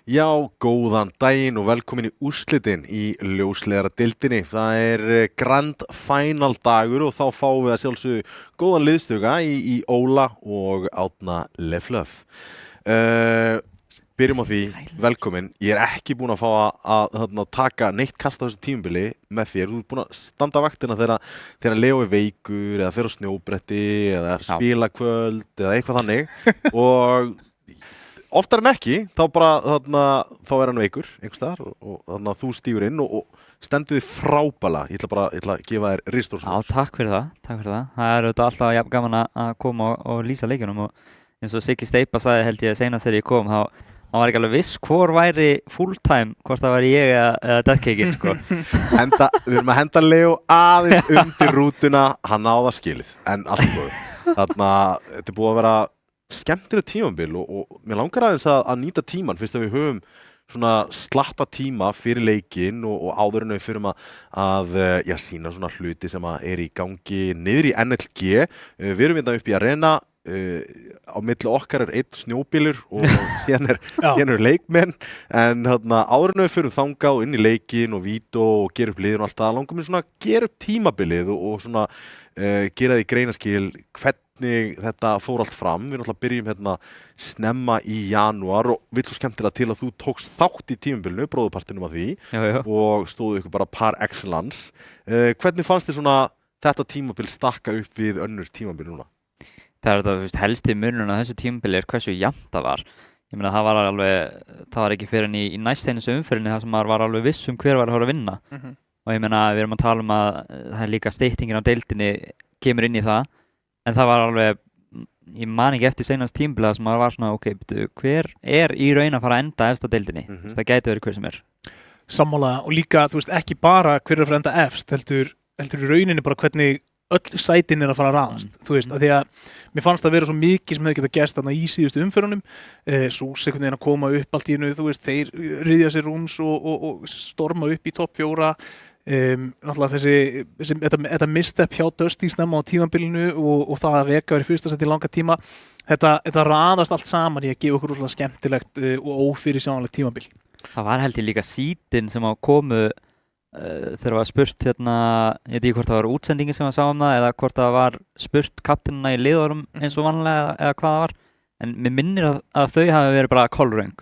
Já, góðan daginn og velkomin í úrslitin í ljóslegara deildinni. Það grand final dagur og þá fáum við að sjálfsögðu góðan liðstöka í Óla og Árna Leflöf. Byrjum á því, velkomin. Ég ekki búinn að fá að taka neitt kast á þessu tímabili með þér. Þú búinn að standa vaktina þegar Leo veikur eða fer á snjóbretti eða spila kvöld eða eitthvað þannig og oftar en ekki, þá hann veikur einhvers staðar og þannig að þú stígur inn og stendur þig frábæla. Ég ætla að gefa þér ristórs. Já, takk fyrir það. Það auðvitað alltaf jafn gaman að koma og lýsa leikjunum og eins og Siggi Steipa sagði held ég seinast þegar ég kom, þá var ekki alveg viss hvor væri full time, hvort það væri ég eða Deathcakeinn, sko. Við erum að henda Leo aðeins undir rútuna, hann náða skilið, en allt góð. Þetta búið að vera skemmtileg tímabil og mér langar aðeins að nýta tíman fyrst að við höfum svona slatta tíma fyrir leikinn og áður en við förum að sína svona hluti sem í gangi niður í NLG. Við erum hérna upp í arena, á milli okkar einn snjóbílur og síðan eru leikmenn, en áður en við förum þangað og inn í leikinn og vídeó og gera upp liðin og allt það, langar mér svona að gera upp tímabilið og svona gera því greinaskil hvernig þetta fór allt fram. Við náttúrulega byrjum snemma í janúar og vill svo skemmtilega til að þú tókst þátt í tímabilinu, bróðurpartinum af því. Já. Og stóðu ykkur bara par excellence. Hvernig fannst þér svona þetta tímabil stakka upp við önnur tímabil núna? Það þetta helsti munurinn á þessu tímabili hversu jafnt það var. Ég meina það var ekki fyrir en í næstseinustu umferðinni þar sem maður var alveg viss hver var að fara að vinna. Og ég meina við erum að tala að það líka styttingin á deildinni kemur inn í það, en það var alveg, ég man ekki eftir seinast tímabili þar sem maður var svona, ok, hver í raun að fara að enda efst á deildinni? Það gæti verið hver sem Sammála, og líka, ekki bara hver að fara að enda efst, heldur í rauninni bara hvernig öll sætin að fara að raðast, af því að mér fannst að vera svo mikið sem hefði getað gerst þarna í síðustu umferðunum, Sús einhvern veginn að koma upp allt í einu, þeir ryðja sér rúms og storma upp í topp 4, náttúrulega þetta misstep hjá Dusty snemma á tímabilinu og það að Vega verið fyrsta sett í langa tíma, þetta raðast allt saman í að gefa okkur rosalega skemmtilegt og ófyrirsjáanlegt tímabil. Það var held ég líka sítin sem á komu þegar var spurt ég veit ekki hvort það var útsendingin sem að sá það eða hvort það var spurt kapteinina í liðorum eins og vanlega eða hvað það var, en mér minnir að þau hafi verið bara kolröng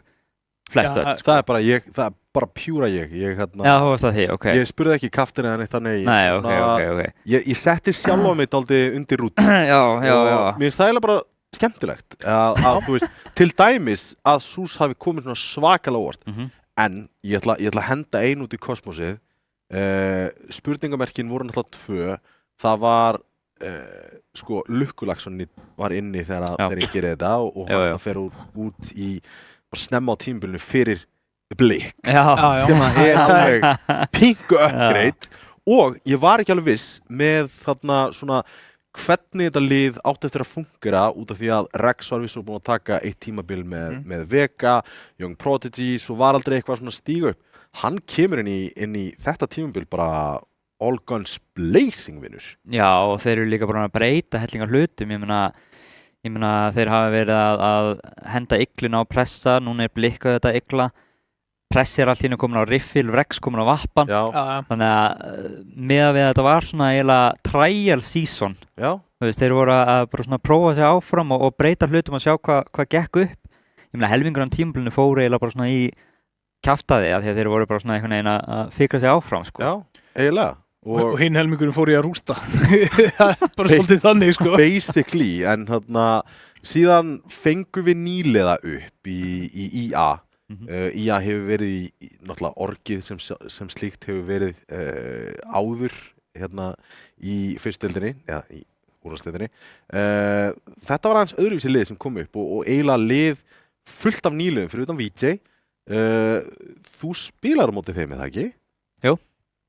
flest öll. Það er bara pjúra ég. Já, það varst það því, ok. Ég spurði ekki kapteinina en þannig. Nei, ok. Ég setti sjálfa mig dálítið undir rútu. Já. Mér finnst það eiginlega bara skemmtilegt að þú veist, til dæmis að Sús hafi komið svona svakalega óvart, en ég ætla að henda ein út í kosmosið. Spurningamerkin voru náttúrulega 2. Það var Lukkulagsson var inni þegar ég gerði þetta og hann fer út í bara snemma á tímabilinu fyrir Blik sem alveg pingu upgrade og ég var ekki alveg viss með þarna svona hvernig þetta lið átti eftir að fungera út af því að Rex var viss og búinn að taka eitt tímabil með Vega, Young Prodigy, svo var aldrei eitthvað svona stíga upp. Hann kemur inn í þetta tímabil bara all guns blazing, vinnur. Já, og þeir eru líka bara að breyta hellingar hlutum. Ég meina þeir hafa verið að henda igluna á pressa, núna Blikkað þetta igla. Pressi allt hérna komin á riffil, Rex komin á vappan. Þannig að með að þetta var svona eiginlega trial season. Já. Þeir voru að bara svona prófa sig áfram og breyta hlutum og sjá hvað gekk upp. Ég meina helmingur á tímabilinu fóru eiginlega bara svona í kjaftaði af því að þeir voru bara svona einhvern veginn að fikra sig áfram, sko. Já, eiginlega. Og hinn helmingurinn fór að rústa. Bara svolítið þannig, sko. Basically, en síðan fengum við nýliða upp í IA. IA hefur verið í náttúrulega orgið sem slíkt hefur verið áður í fyrstdeildinni, eða í úrvalsdeildinni. Þetta var aðeins öðruvísi lið sem kom upp og eiginlega lið fullt af nýliðum fyrir utan VJ. Þú spilar á móti þeim, eða ekki? Jú.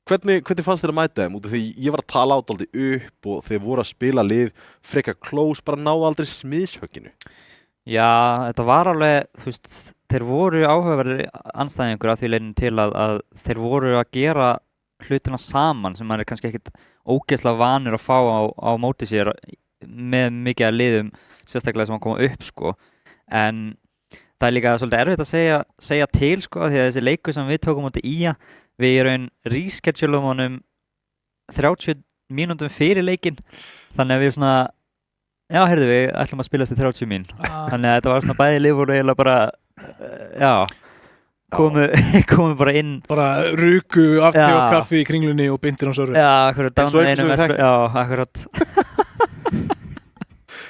Hvernig fannst þér að mæta þeim? Út af því ég var að tala dálítið upp og þeir voru að spila lið frekar close, bara náðu aldrei smiðshögginu. Já, þetta var alveg, þeir voru áhugaverðir andstæðingur að því leiðin til að þeir voru að gera hlutina saman sem maður kannski ekkert ógeðslega vanur að fá á móti sér með mikið að liðum, sérstaklega sem að koma upp, sko. En það er líka svolítið erfitt að segja til sko, því að þessi leikur sem við tókum átti ÍA, við í raun reschedulum honum 30 mínútum fyrir leikinn, þannig að við svona, já, heyrðu, við ætlum að spilast í 30 mín, þannig að þetta var svona bæði lið voru eiginlega bara, já, komu bara inn. Bara ruku, afti og kaffi í kringlunni og bindir á server. Já, akkurat, dánu einum já, akkurat.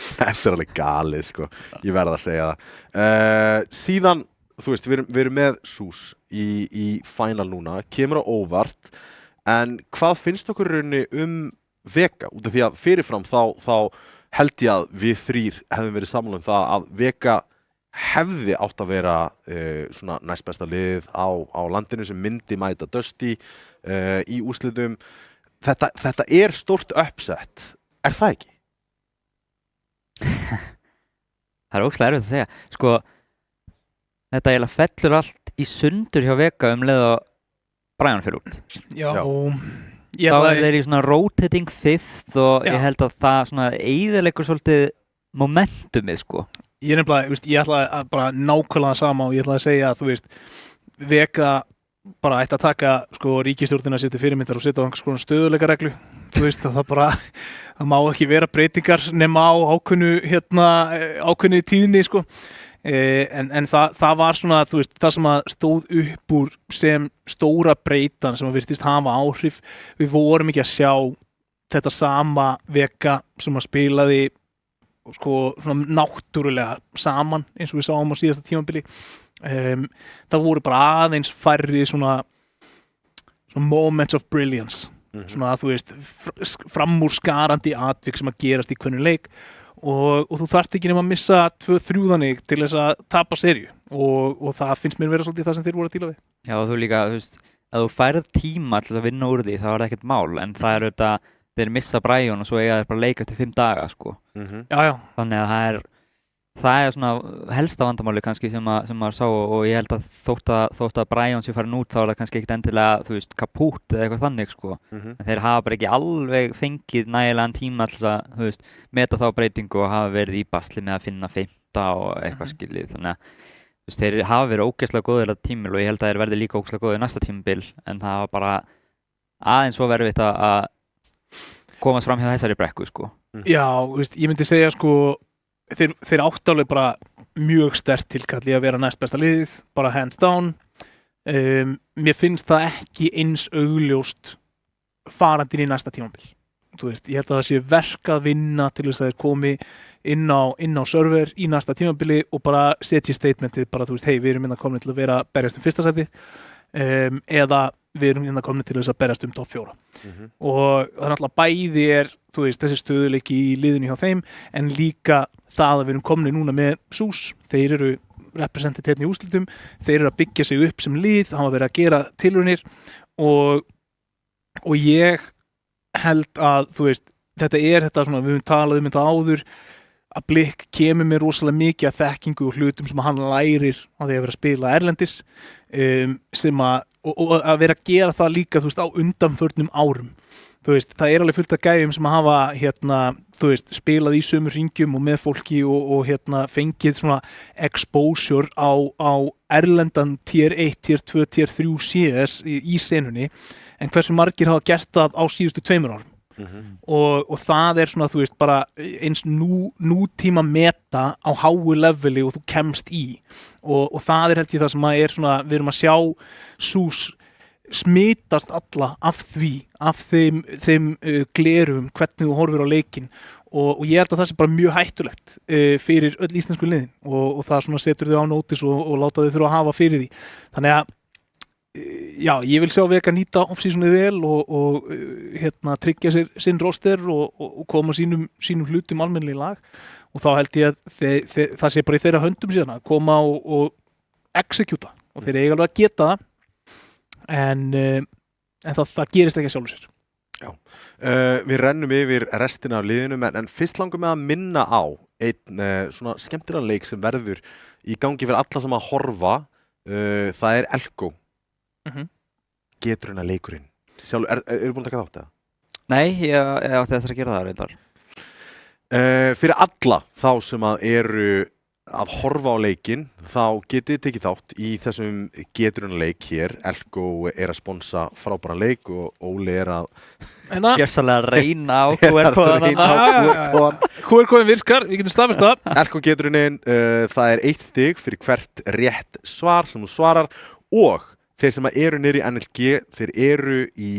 Þetta er alveg galið, sko. Ég verð að segja það. Síðan, þú veist, við erum með SUS í final núna, kemur á óvart, en hvað finnst okkur í rauninni Vega? Út af því að fyrirfram þá held ég að við þrír hefðum verið sammála það að Vega hefði átt að vera svona næstbesta lið á landinu sem myndi mæta Dusty í úrslitum. Þetta er stórt uppsett. Er það ekki? Það er ógeðslega erfitt að segja. Sko, þetta eiginlega fellur allt í sundur hjá Vega leið og Brian fyrir út. Já. Þá er þeir í svona rotating fifth og ég held að það svona eyðileggur svolítið momentumið, sko. Ég ætla að bara nákvæmlega sama og ég ætla að segja að, þú veist, Vega bara ætti að taka, sko, ríkisstjórnina sér til fyrirmyndar og setja á einhvers konar stöðuleikareglu. Þú veist, að það má ekki vera breytingar nema á ákveðnu tíðni, sko. En það var svona, þú veist, það sem að stóð upp úr sem stóra breytan sem að virtist hafa áhrif. Við vorum ekki að sjá þetta sama Vega sem að spilaði sko svona náttúrulega saman eins og við sáum á síðasta tímabili. Það voru bara aðeins færri svona moments of brilliance. Svona að þú veist framúrskarandi atvik sem að gerast í hvernig leik og þú þarft ekki nema að missa 2-3 þannig til þess að tapa seríu og það finnst mér vera svolítið það sem þeir voru að díla við. Já, og þú líka, þú veist, ef þú færð tíma til að vinna úr því þá er það ekkert mál, en það er auðvitað þeir missa Brian og svo eiga þeir bara leika eftir 5 daga, sko. Já. Þannig að það er svona helsta vandamáli kannski sem maður sá og ég held að þótt að Brian sé farin út þá er það kannski ekkert endilega, þú veist, kapút eða eitthvað þannig, sko. En þeir hafa bara ekki alveg fengið nægilegan tíma til að, þú veist, meta þá breytingu og hafa verið í basli með að finna 5. og eitthvað skilið. Þannig að, þú veist, þeir hafa verið ógeðslega góðir að tímabil og ég held að þeir verði líka ógeðslega góðir næsta tímabil, en það var bara aðeins svo verið að komast fram hjá þessari brekku, sko. Já, þú veist, ég myndi segja, sko, þeir áttálega bara mjög sterkt tilkalli að vera næstbesta liðið, bara hands down. Mér finnst það ekki eins augljóst farandinn í næsta tímabil. Þú veist, ég held að það sé verk að vinna til þess að þeir komi inn á server í næsta tímabili og bara setja í statementið bara, þú veist, hei, við erum komin til að vera berjast fyrsta sætið eða við erum komin til þess að berjast top 4. Og það er náttúrulega bæði þú veist, þessi stöðuleiki í liðinu hjá þeim en líka það að við erum komin núna með SUS, þeir eru representativni í úrslitum, þeir eru að byggja sig upp sem lið, hafa verið að gera tilraunir og ég held að, þú veist, þetta svona, við höfum talað þetta áður, að Blikk kemur með rosalega mikið af þekkingu og hlutum sem hann lærir á því að vera að spila erlendis sem að vera að gera það líka, þú veist, á undanförnum árum. Þú veist, það er alveg fullt af gæjum sem að hafa þú veist, spilað í sömu hringjum og með fólki og fengið svona exposure á erlendan tier 1, tier 2, tier 3 CS í senunni, en hversu margir hafa gert það á síðustu 2 árum. Og það er svona, þú veist, bara eins nútíma meta á háu leveli og þú kemst í og það held ég það sem að svona, við erum að sjá SUS smitast alla af þeim glerum hvernig þú horfir á leikinn og ég held að það sé bara mjög hættulegt fyrir öll íslensku liðin og það svona setur þau á nótis og láta þau þurfa að hafa fyrir því. Þannig að já, ég vil sjá Vega nýta off-seasonið vel og tryggja sér sinn roster og koma sínum hlutum almennilega í lag og þá held ég að það sé bara í þeirra höndum síðan að koma og executa og þeir eiga alveg að geta það en það gerist ekki að sjálfu sér. Já, við rennum yfir restina af liðinum en fyrst langum við að minna á einn svona skemmtilegan leik sem verður í gangi fyrir alla sem að horfa, það er Elko. Getur hennar leikurinn sjálf, eru búin að taka þátt eða? Nei, ég átti eftir að gera það reyndar. Fyrir alla þá sem að eru að horfa á leikinn, þá getið þið tekið þátt í þessum geturunarleik hér. Elko að sponsa frábæran leik og Óli að Gjörsamlega reyna á QR-kóðan. QR-kóðin virkar, við getum staðfest það. Elko geturunin, það 1 stig fyrir hvert rétt svar sem þú svarar og þeir sem eru niður í NLG, þeir eru í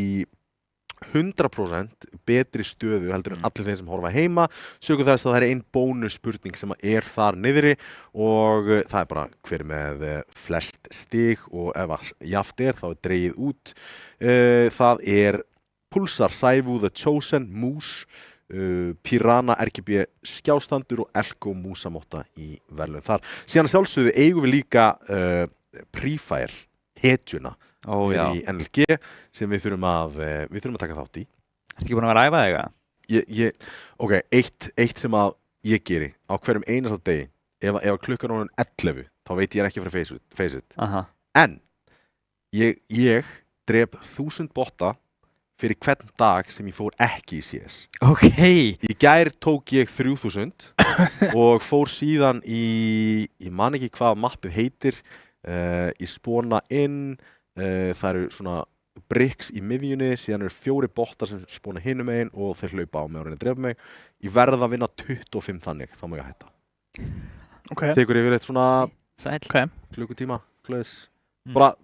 100% betri stöðu heldur en allir þeir sem horfa heima sögur þess að það ein bónusspurning sem þar niðri og það bara hver með flest stig og ef jaft þá dregið út það Pulsar, Sævu, The Chosen, Moose Piranha, RGB Skjástandur og Elko Músamotta í verðlaun þar. Síðan sjálfsögðu eigum við líka Prefire hetjuna í NLG sem við þurfum að taka þátt í. Ertu ekki búin að vera að æfa þig? Ok, eitt sem að ég geri á hverjum einasta degi ef klukkan er 11 þá veit ég ekki fyrir face it. En ég drep 1000 botta fyrir hvern dag sem ég fór ekki í CS. Ok. Í gær tók ég 3000 og fór síðan ég man ekki hvað mappið heitir í spona inn það eru svona bricks í miðjunni, síðan eru 4 bottar sem spona hinum megin og þeir hlaupa á mig og reyna að drepa mig. Ég verð að vinna 25 þannig, þá má ég hætta. Tekur yfirleitt svona klukkutíma, klöðis. Bara,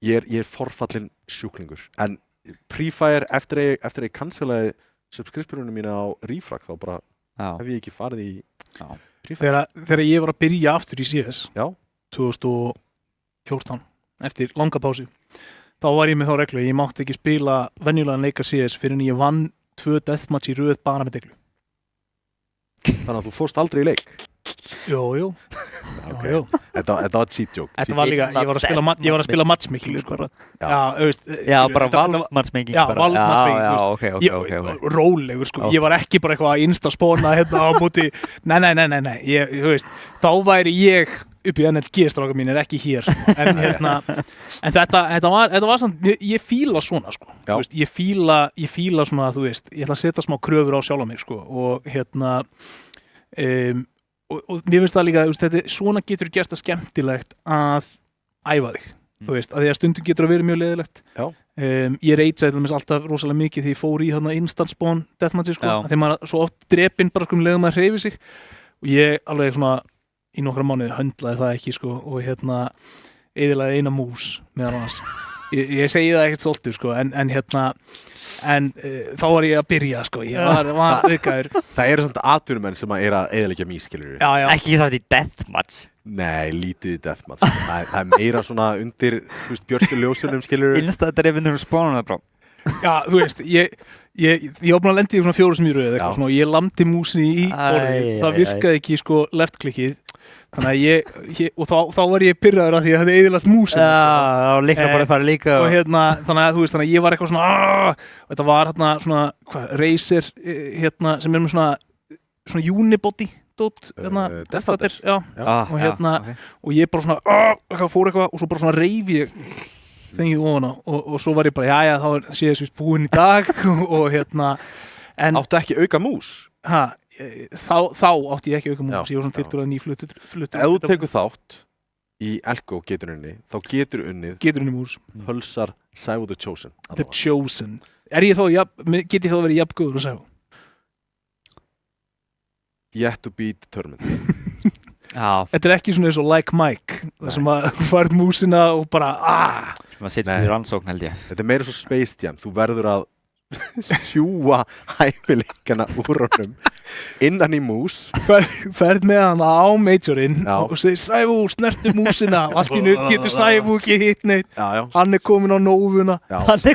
ég forfallin sjúklingur. En Prefire, eftir að ég cancelaði subscriptioninu mína á Refrag, þá bara hef ég ekki farið í Prefire. Þegar ég var að byrja aftur í CS, 2014, eftir langa pásu, þá var ég með þá reglu, ég mátti ekki spila venjulegan leik af CS fyrir en ég vann 2 deathmatch í röð bara með deglu. Þannig að þú fórst aldrei í leik? Jú. Þetta var cheat joke. Þetta var líka, ég var að spila matchmaking, sko. Já, bara valmatchmaking. Já, valmatchmaking. Ok. Rólegur, sko. Ég var ekki bara eitthvað að instaspona hérna á móti. Nei. Þá væri ég upp í NLG stráka mínir, ekki hér, sko. En þetta var samt, ég fíla svona, sko. Ég fíla svona, þú veist, ég ætla að setja smá kröfur á sjálf mig, sko. Og mér finnst það líka, svona getur gert það skemmtilegt að æfa þig, þú veist, að því að stundum getur að vera mjög leiðilegt. Ég reitsaði alltaf rosalega mikið því ég fór í instant spawn deathmatchi, sko, þegar maður svo oft drepinn bara leiðum maður hreyfi sig og ég alveg svona í nokkra mánuði höndlaði það ekki, sko, og eyðilaði eina mús meðan annars. Ég segi það ekkert stoltur, sko, en þá var ég að byrja, sko, ég var auðgæður. Það eru svona atvinnumenn sem að eyðileggja mís, skilur við. Já. Ekki það í deathmatch. Nei, lítið í deathmatch. Það meira svona undir, þú veist, björstu ljósunum, skilur við. Innstæðdreifindur og spónum það, brá. Já, þú veist, ég var búin að lenda í svona 4 sem í röð eitthvað svona og ég lamdi músinni í orðið. Það virkaði ekki, sko, left-klikkið. Þannig að og þá var ég pirraður af því að það hefði eyðilagt músin. Já, líka bara farið líka. Og þannig að þú veist, þannig að ég var eitthvað svona og þetta var svona, Razer, sem með svona unibody dót, Deathadder, já. Og ég bara svona, fór eitthvað og svo bara svona reif ég þengið ofan á og svo var ég bara, já, þá sé ég svist búinn í dag og Áttu ekki auka mús? Þá átti ég ekki auka mús, ég var svona tiltur að nýfluttur. Ef þú tekur þátt í Elko geturuninni, þá getur unnið mús. Pulsar, Sævu, The Chosen. The Chosen. Get ég þá verið jafn góður og Sævu? Yet to be determined. Þetta ekki svona eins og Like Mike, þar sem að þú færð músina og bara maður setjum því rannsókn, held ég. Þetta meira svo Space Jam, þú verður að sjúga hæfileikana úr honum innan í mús. Ferð með hana á majorinn og segir Sævu, snertu músina og allt í nú getur Sævu ekki hitt neitt. Hann komin á nófuna. Það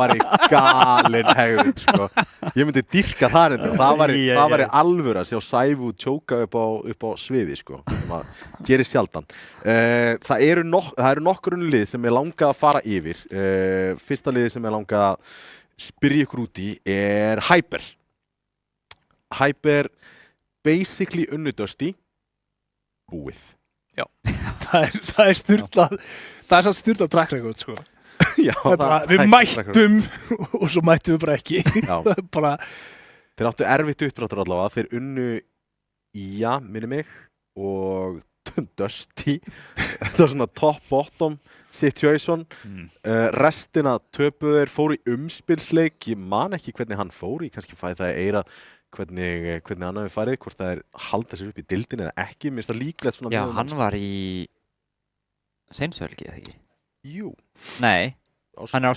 var í galin hegðun, sko. Ég myndi dýrka það enda. Það var í alvöru að sjá Sævu tjóka upp á sviði, sko. Það gerist sjaldan. Það eru nokkur lið sem ég langað að fara yfir. Fyrsta liði sem ég langað að spyrja ykkur út í Hyper. Hyper basically unnudösti búið. Já, það er styrlað. Það er satt styrlað track record, sko. Já, við mættum og svo mættum við bara ekki. Það er bara... Þeir áttu erfitt uppdráttur allavega. Þeir unnu Ía, minni mig, og Dusty. Þetta var svona top-bottom situation. Restina töpuðu þeir, fóru í umspilsleik. Ég man ekki hvernig hann fór í, kannski fæði það eira hvernig hann hafi farið, hvort það halda sér upp í deildinni eða ekki. Mér finnst það líklegt svona. Já, hann var í seinsvelgi, eða ekki? Jú. Nei, hann er á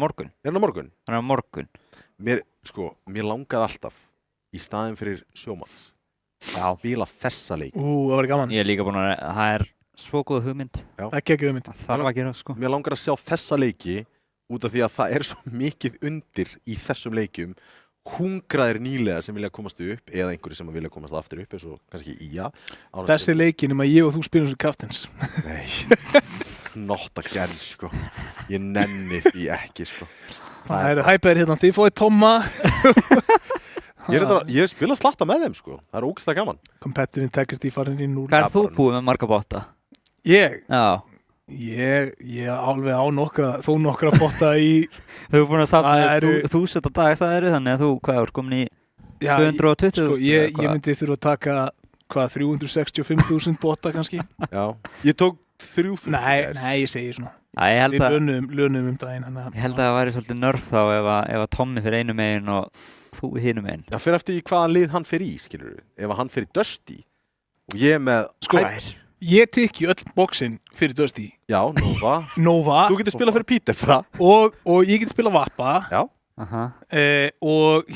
morgun. Er hann á morgun? Hann er á morgun. Mér langaði alltaf í staðinn fyrir sjómanns að spila þessa leik. Það var gaman. Ég er líka búinn að, það er svo góð hugmynd. Ekki hugmynd. Það þarf að gera, sko. Mér langar að sjá þessa leiki út af því að það svo mikið undir í þessum leikjum. Hungraðir nýlega sem vilja komast upp eða einhverju sem vilja komast aftur upp eins og kannski Ía. Þessi leikin ég og þú spilum sem kaptens. Nei, not again, sko. Ég nenni því ekki, sko. Það hæpaðir hérna, þið fóðið Tomma. Ég spila slatta með þeim, sko. Það ógeðslega gaman. Competitive integrity farin í 0. Hvað er þú búið með marga botta? Ég? Já. Ég alveg á nokkra botta í... Þú hefur búin að safna 1000 á dag, það þannig að þú, hvað er komin í 220? Sko, ég myndi þurfa að taka, 365.000 botta kannski. Já, ég tók 3.000. Nei, ég segi svona. Við lönum daginn. Ég held að það væri svolítið nörf þá ef að Tommi fyrir einu megin og þú hinum megin. Já, fyrir eftir í hvaða lið hann fyrir í, skilur við. Ef hann fyrir Dusty og ég með... Sko, ég tekki öll bóksinn fyrir Dusty. Já, Nova. Þú getur spilað fyrir Peter bara. Og ég getur spilað Vappa. Já. Og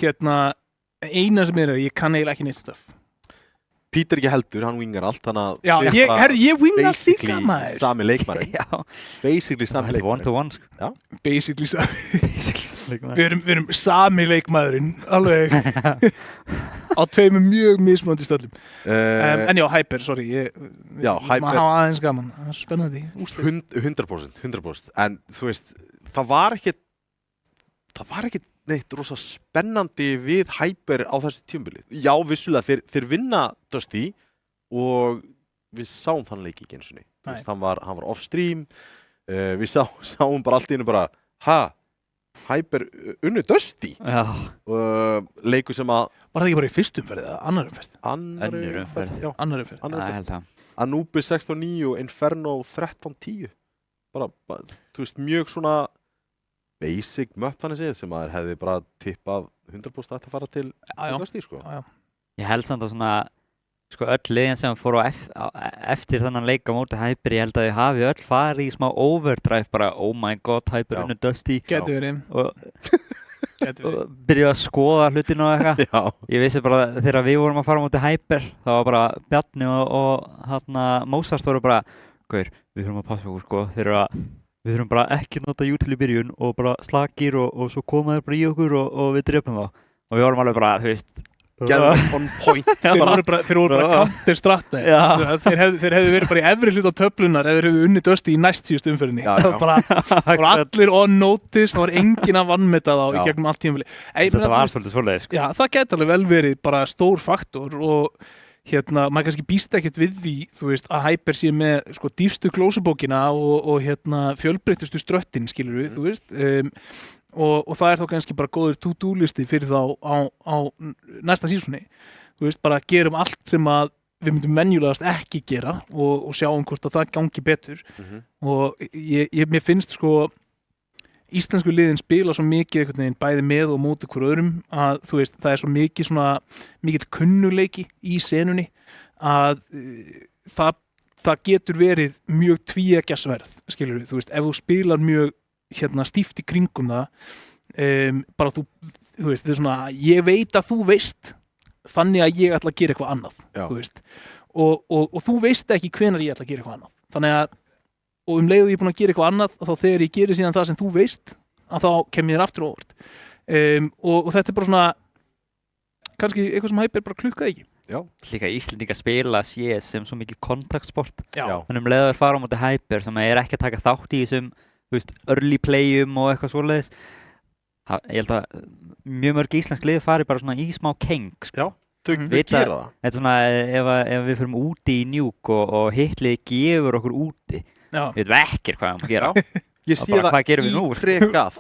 eina sem ég kann eiginlega ekki neitt stöf. Peter ekki heldur, hann wingar allt, þannig að... Já, ég wingar allt líka, maður. Sami leikmaður. Já. Basically sami leikmaður. One to one, sko. Já. Basically sami. Við erum sami leikmaðurinn, alveg. Á tveimur mjög mismunandi stöllum. En já, Hyper, sorry. Já, Hyper. Maður hafa aðeins gaman. Það spennandi. 100%. En þú veist, það var ekkit neitt rosa spennandi við Hyper á þessu tímabili. Já, vissulega, þeir vinna Dusty og við sáum þann leik ekki eins og niður. Hann var off-stream, við sáum bara allt í einu bara, Hyper unnu Dusty. Já. Leikur sem að... Var það ekki bara í fyrstu umferð eða annar umferð? Önnur umferð. Já, annar umferð. Ég held það. Anubis 16-9 og Inferno 13-10. Bara, þú veist, mjög svona... basic möpp þannig séð sem að hefði bara tippað 100% að fara til Dusty, sko. Ég held samt að svona, sko, öll liðin sem fóru eftir þannan leik á móti Hyper, ég held að þau hafi öll farið í smá overdrive bara, oh my god, Hyper unnu Dusty. Gæti verið. Og byrjuði að skoða hlutin og eitthvað. Já. Ég vissi bara þegar við vorum að fara á móti Hyper, það var bara Bjarni og Mozart voru bara, gaur, við þurfum að passa okkur, sko, við þurfum bara ekki nota util í byrjun og bara slakir og svo koma þeir bara í okkur og við drepum þá. Og við vorum alveg bara, þú veist... on point. Þeir voru bara counter stratta. Þeir hefðu verið bara í efri hlut á töflunar ef þeir hefðu unnið Dusty í næst síðustu umferðinni. Það var allir on notice, það var enginn að vanmeta þá í gegnum allt tímafili. Þetta var svolítið svoleiðis, sko. Já, það gæti alveg vel verið bara stór faktor og maður kannski býst ekkert við því, þú veist, að Hyper sé með sko dýfstu klósubókina og fjölbreyttustu ströttin, skilur við, þú veist, og það þá kannski bara góður to-do listi fyrir þá á næsta sísoni, þú veist, bara gerum allt sem að við myndum venjulegast ekki gera og sjáum hvort að það gangi betur og mér finnst sko íslensku liðin spila svo mikið einhvern veginn bæði með og móti hver öðrum að þú veist, það svo mikill kunnuleiki í senunni að það getur verið mjög tvíeggja sverð, skilur við, þú veist, ef þú spilar mjög stíft í kringum það bara þú veist, þetta svona, ég veit að þú veist þannig að ég ætla að gera eitthvað annað, þú veist og þú veist ekki hvenær ég ætla að gera eitthvað annað, þannig að og leiðu ég er búin að gera eitthvað annað þá þegar ég geri síðan það sem þú veist að þá kem ég þér aftur óvart og þetta bara svona kannski eitthvað sem Hyper bara klukkaði ekki. Já. Líka Íslendingar spila CS sem svo mikið kontaktsport. Já. Þannig leiðu þeir fara á móti Hyper sem er ekki að taka þátt í þessum, þú veist, early playum og eitthvað svoleiðis. Ég held að mjög mörg íslensk lið fari bara svona í smá keng, sko. Já. Þau gera það. Þetta er svona ef við förum úti í Nuke og hitlið gefur okkur úti. Já. Við veitum ekkert hvað við erum að gera. Ég sé bara, það hvað gerum við nú? ítrekað.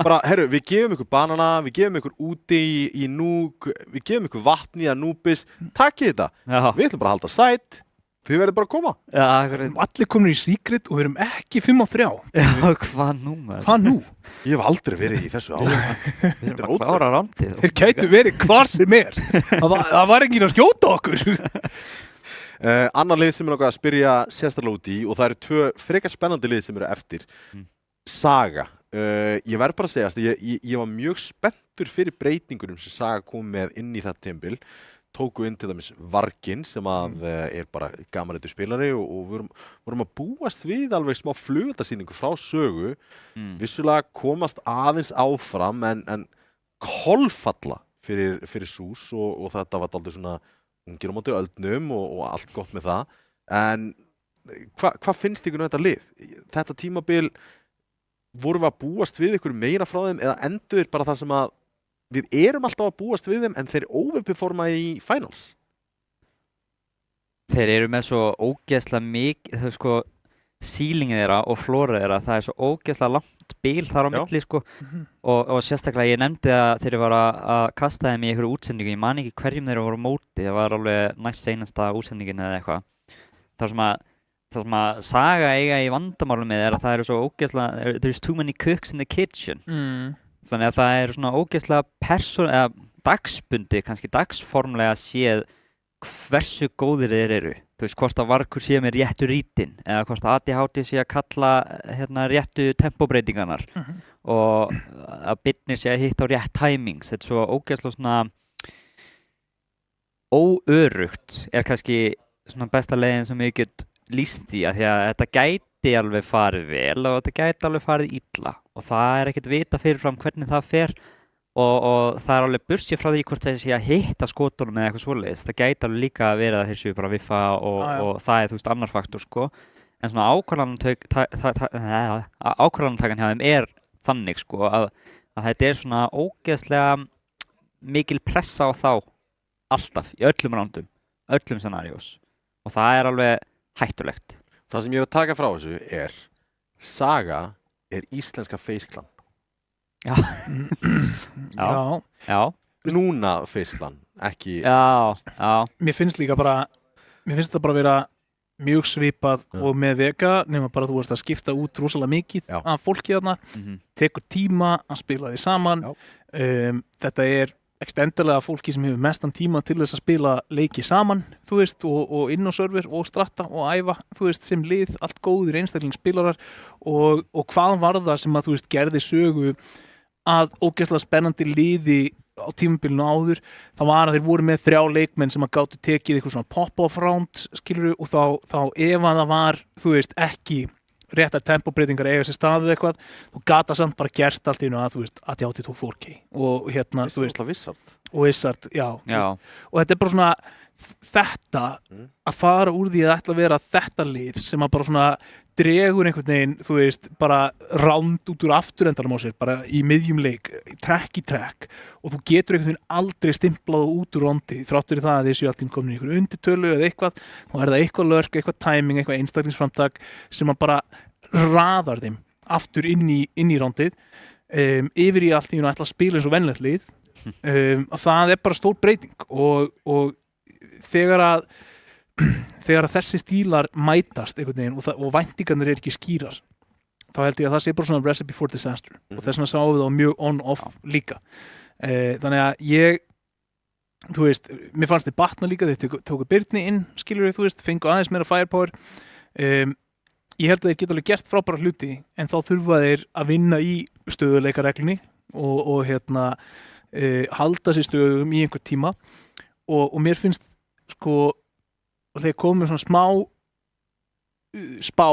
Bara, herru, við gefum ykkur banana, við gefum ykkur úti í núk, við gefum ykkur vatni að núbis, takkið þetta. Já, Við ætlum bara að halda sætt, þið verður bara að koma. já, Allir komin í Secret og við erum ekki 5-3. hvað nú maður? Hvað nú? Ég hef aldrei verið í þessu áður. Við erum að klára rándið. Þeir gætu verið hvar sem er. Það var enginn að skjóta okkur. Annar lið sem ég langar að spyrja sérstaklega út í og það eru 2 frekar spennandi lið sem eru eftir. Saga. Ég verð bara að segja að ég var mjög spenntur fyrir breytingunum sem Saga kom með inn í þetta tímabil. Tóku inn til dæmis Varginn sem að er bara gamanleitur spilari og vorum að búast við alveg smá flugeldasýningu frá Sögu. Vissulega komast aðeins áfram en kolfalla fyrir Sús og þetta var dálítið svona ungir á móti öldnum og allt gott með það. En hvað finnst ykkur um þetta lið? Þetta tímabil, vorum við að búast við ykkur meira frá þeim eða endur bara það sem að við erum alltaf að búast við þeim en þeir overperforma í finals? Þeir eru með svo ógeðslega mikið, þau sko, sílingið þeirra og flórið þeirra, það er svo ógeðslega langt bil þar á milli sko og sérstaklega ég nefndi að þeir var að kasta þeim í einhverju útsendingu, ég man ekki hverjum þeirra voru á móti, það var alveg næst seinasta útsendingin eða eitthvað. Það sem að Saga eiga í vandamálum með er að það eru svo ógeðslega, there's too many cooks in the kitchen. Þannig að það er svona ógeðslega dagsbundi, kannski dagsformlega séð hversu góðir þeir eru. Þú veist, hvort að Vargur sé með réttu rítinn eða hvort að ADHD sé að kalla réttu tempóbreytingarnar og að Birnir sé að hitta á rétt timings. Þetta er svo ógeðslega svona óörugt er kannski svona besta leiðin sem ég get lýst í að því að þetta gæti alveg farið vel og þetta gæti alveg farið illa og það er ekkert vita fyrirfram hvernig það fer og það er alveg bursið frá því hvort það sé að hitta skotunum eða eitthvað svoleiðis. Það gæti alveg líka að vera að þeir séu bara að viffa og það er þú veist annar faktor sko en svona ákvarðanatakan hjá þeim er þannig sko að þetta er svona ógeðslega mikil pressa á þá alltaf í öllum rándum, öllum scenariós og það er alveg hættulegt. Það sem ég er að taka frá þessu er Saga er íslenska Face Clan. Já. Núna Face Clan, ekki... Já. Mér finnst þetta bara vera mjög svipað og með Vega nema bara þú veist að skipta út rosalega mikið af fólki þarna, tekur tíma að spila því saman. Þetta er ekkert endilega fólki sem hefur mestan tíma til þess að spila leiki saman, þú veist, og inn á server og stratta og æfa, þú veist, sem lið, allt góðir einstaklingsspilarar og hvað var það sem að, þú veist, gerði Sögu að ógeðslega spennandi liði á tímabilinu áður, það var að þeir voru með 3 leikmenn sem að gátu tekið eitthvað svona pop-off round, skilurðu, og þá ef að það var, þú veist, ekki réttar tempóbreytingar eiga sér staðið eitthvað og gata samt bara gert allt í einu að, þú veist, að 4K og þú veist, og Wizard, já. Og þetta er bara svona þetta að fara úr því að ætla að vera þetta lið sem að bara svona dregur einhvern veginn, þú veist, bara ránd út úr afturendanum á sér, bara í miðjum leik, trekk í trekk og þú getur einhvern veginn aldrei stimplað út úr rondi, þrátt fyrir það að þessu alltaf komin í einhver undirtölu eða eitthvað, þá er það eitthvað lörk, eitthvað timing, eitthvað einstaklingsframtak sem að bara raðar þeim aftur inn í rondið, yfir í allt í ætla að spila eins og venlegt lið, það er bara stór breyting og þegar að þessi stílar mætast einhvern veginn og væntingarnir er ekki skýrar þá held ég að það sé bara svona recipe for disaster og þess vegna sáum við það mjög on-off líka þannig að þú veist, mér fannst þið batna líka þeir tóku Birni inn, skilur við, þú veist fengu aðeins meira firepower ég held að þeir geta alveg gert frábæra hluti en þá þurfa þeir að vinna í stöðuleikareglunni og halda sér stöðum í einhver tíma og mér finnst sko og þegar komum svona smá spá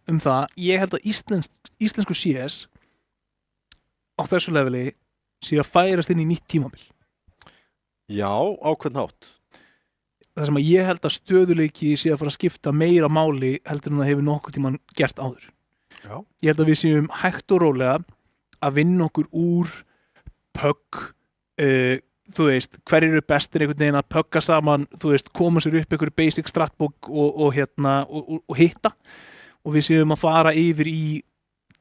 það, ég held að íslensku CS á þessu leveli sé að færast inn í nýtt tímabil. Já, á hvern hátt? Það sem að ég held að stöðuleiki sé að fara að skipta meira máli heldur en það hefur nokkuð tíman gert áður. Já. Ég held að við séum hægt og rólega að vinna okkur úr pögg þú veist, hverjir eru bestir einhvern veginn að pögga saman, þú veist, koma sér upp einhverju basic stratbók og hitta og við séum að fara yfir í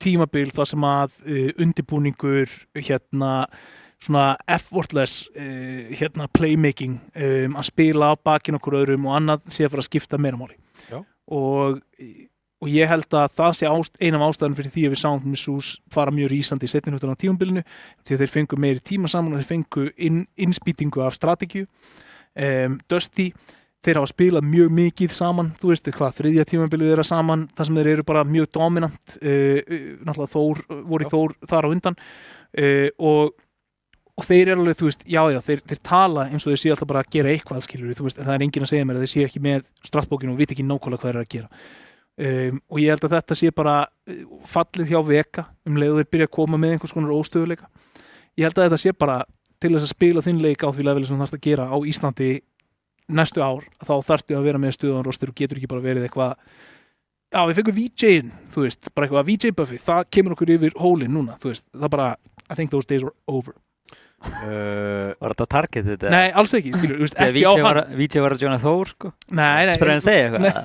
tímabil þar sem að undirbúningur svona effortless playmaking að spila á bakinn okkur öðrum og annað sé að fara að skipta meira máli og ég held að það sé ein af ástæðan fyrir því að við sáum Missús fara mjög rísandi í seinni hlutann á tímabilinu því að þeir fengu meiri tíma saman og þeir fengu innspýtingu af strategíu Dusty þeir hafa spilað mjög mikið saman, þú veist hvað, þriðja tímabilið þeirra saman, þar sem þeir eru bara mjög dominant, náttúrulega voru Þór þar á undan og þeir eru alveg, þú veist, þeir tala eins og þeir séu alltaf bara að gera eitthvað, skilur þú veist, en það er enginn að segja mér að þeir séu ekki með strattbókinu og viti ekki nákvæmlega hvað þeir eru að gera. Og ég held að þetta sé bara fallið hjá Veka leið og þeir byrja að koma með einhvers konar óstöðuleika. Ég held að þetta sé bara til þess að spila þinn leik á því leveli sem þú þarfst að gera á Íslandi næstu ár, þá þarftu að vera með stöðugan rostur og getur ekki bara verið eitthvað við fengum VJ-in, þú veist, bara eitthvað VJ-buffi, það kemur okkur yfir hólinn núna, þú veist, það bara, I think those days are over. Var þetta target þetta? Nei, alls ekki, skilur, þú veist, ekki á hann. VJ var að Jonah Þór, sko? Nei. Spyrir hann að segja eitthvað?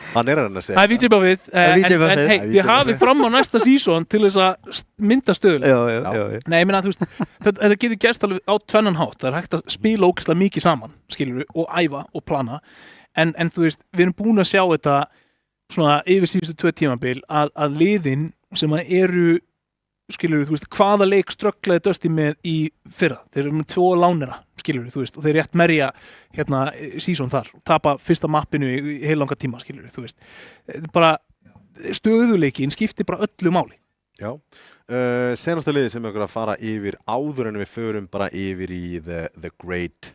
Hann að segja það er VJ-buffið, en hei, þið hafið fram á næsta season til þess að mynda stöðulega. Já. Nei, ég meina, þú veist, þetta getur gerst alveg á tvennan hátt, það er hægt að spila ógeðslega mikið saman, skilur við, og æfa og plana, en þú veist, við erum búin að sjá þetta svona yfir síðustu 2 tímabil að liðin sem að eru, skilur við, þú veist, hvaða leik strögglaði Dusty með í fyrra, þeir eru með 2 lánera, skilur við, þú veist, og þeir rétt merja season þar og tapa fyrsta mappinu í heilanga tíma, skilur við, þú veist, bara stöðuleikin skiptir bara öllu máli. Já, senasta liði sem er að fara yfir áður en við förum bara yfir í the great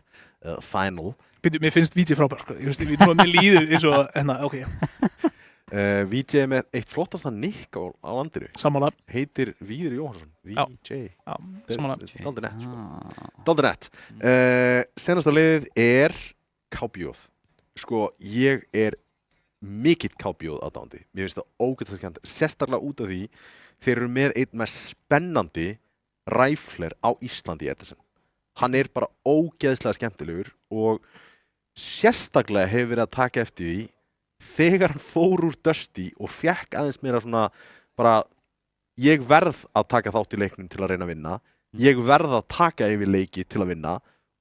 final. Mér finnst VJ frábær, sko, ég veist, mér líður eins og, ok. VJ með eitt flottasta nikk á landinu. Sammála. Heitir Víður Jóhannsson. VJ. Já, sammála. Daldi nett, sko. Daldi nett. Senasta liðið er KBJ. Sko, ég er mikill KBJ aðdáandi. Mér finnst það ógeðslega skemmt, sérstaklega út af því þeir eru með einn með spennandi ræfler á Íslandi í Edison. Hann er bara ógeðslega skemmtilegur og sérstaklega hefur verið að taka eftir því þegar hann fór úr Dusty og fekk aðeins meira svona bara ég verð að taka þátt í leiknum til að reyna að vinna, ég verð að taka yfir leiki til að vinna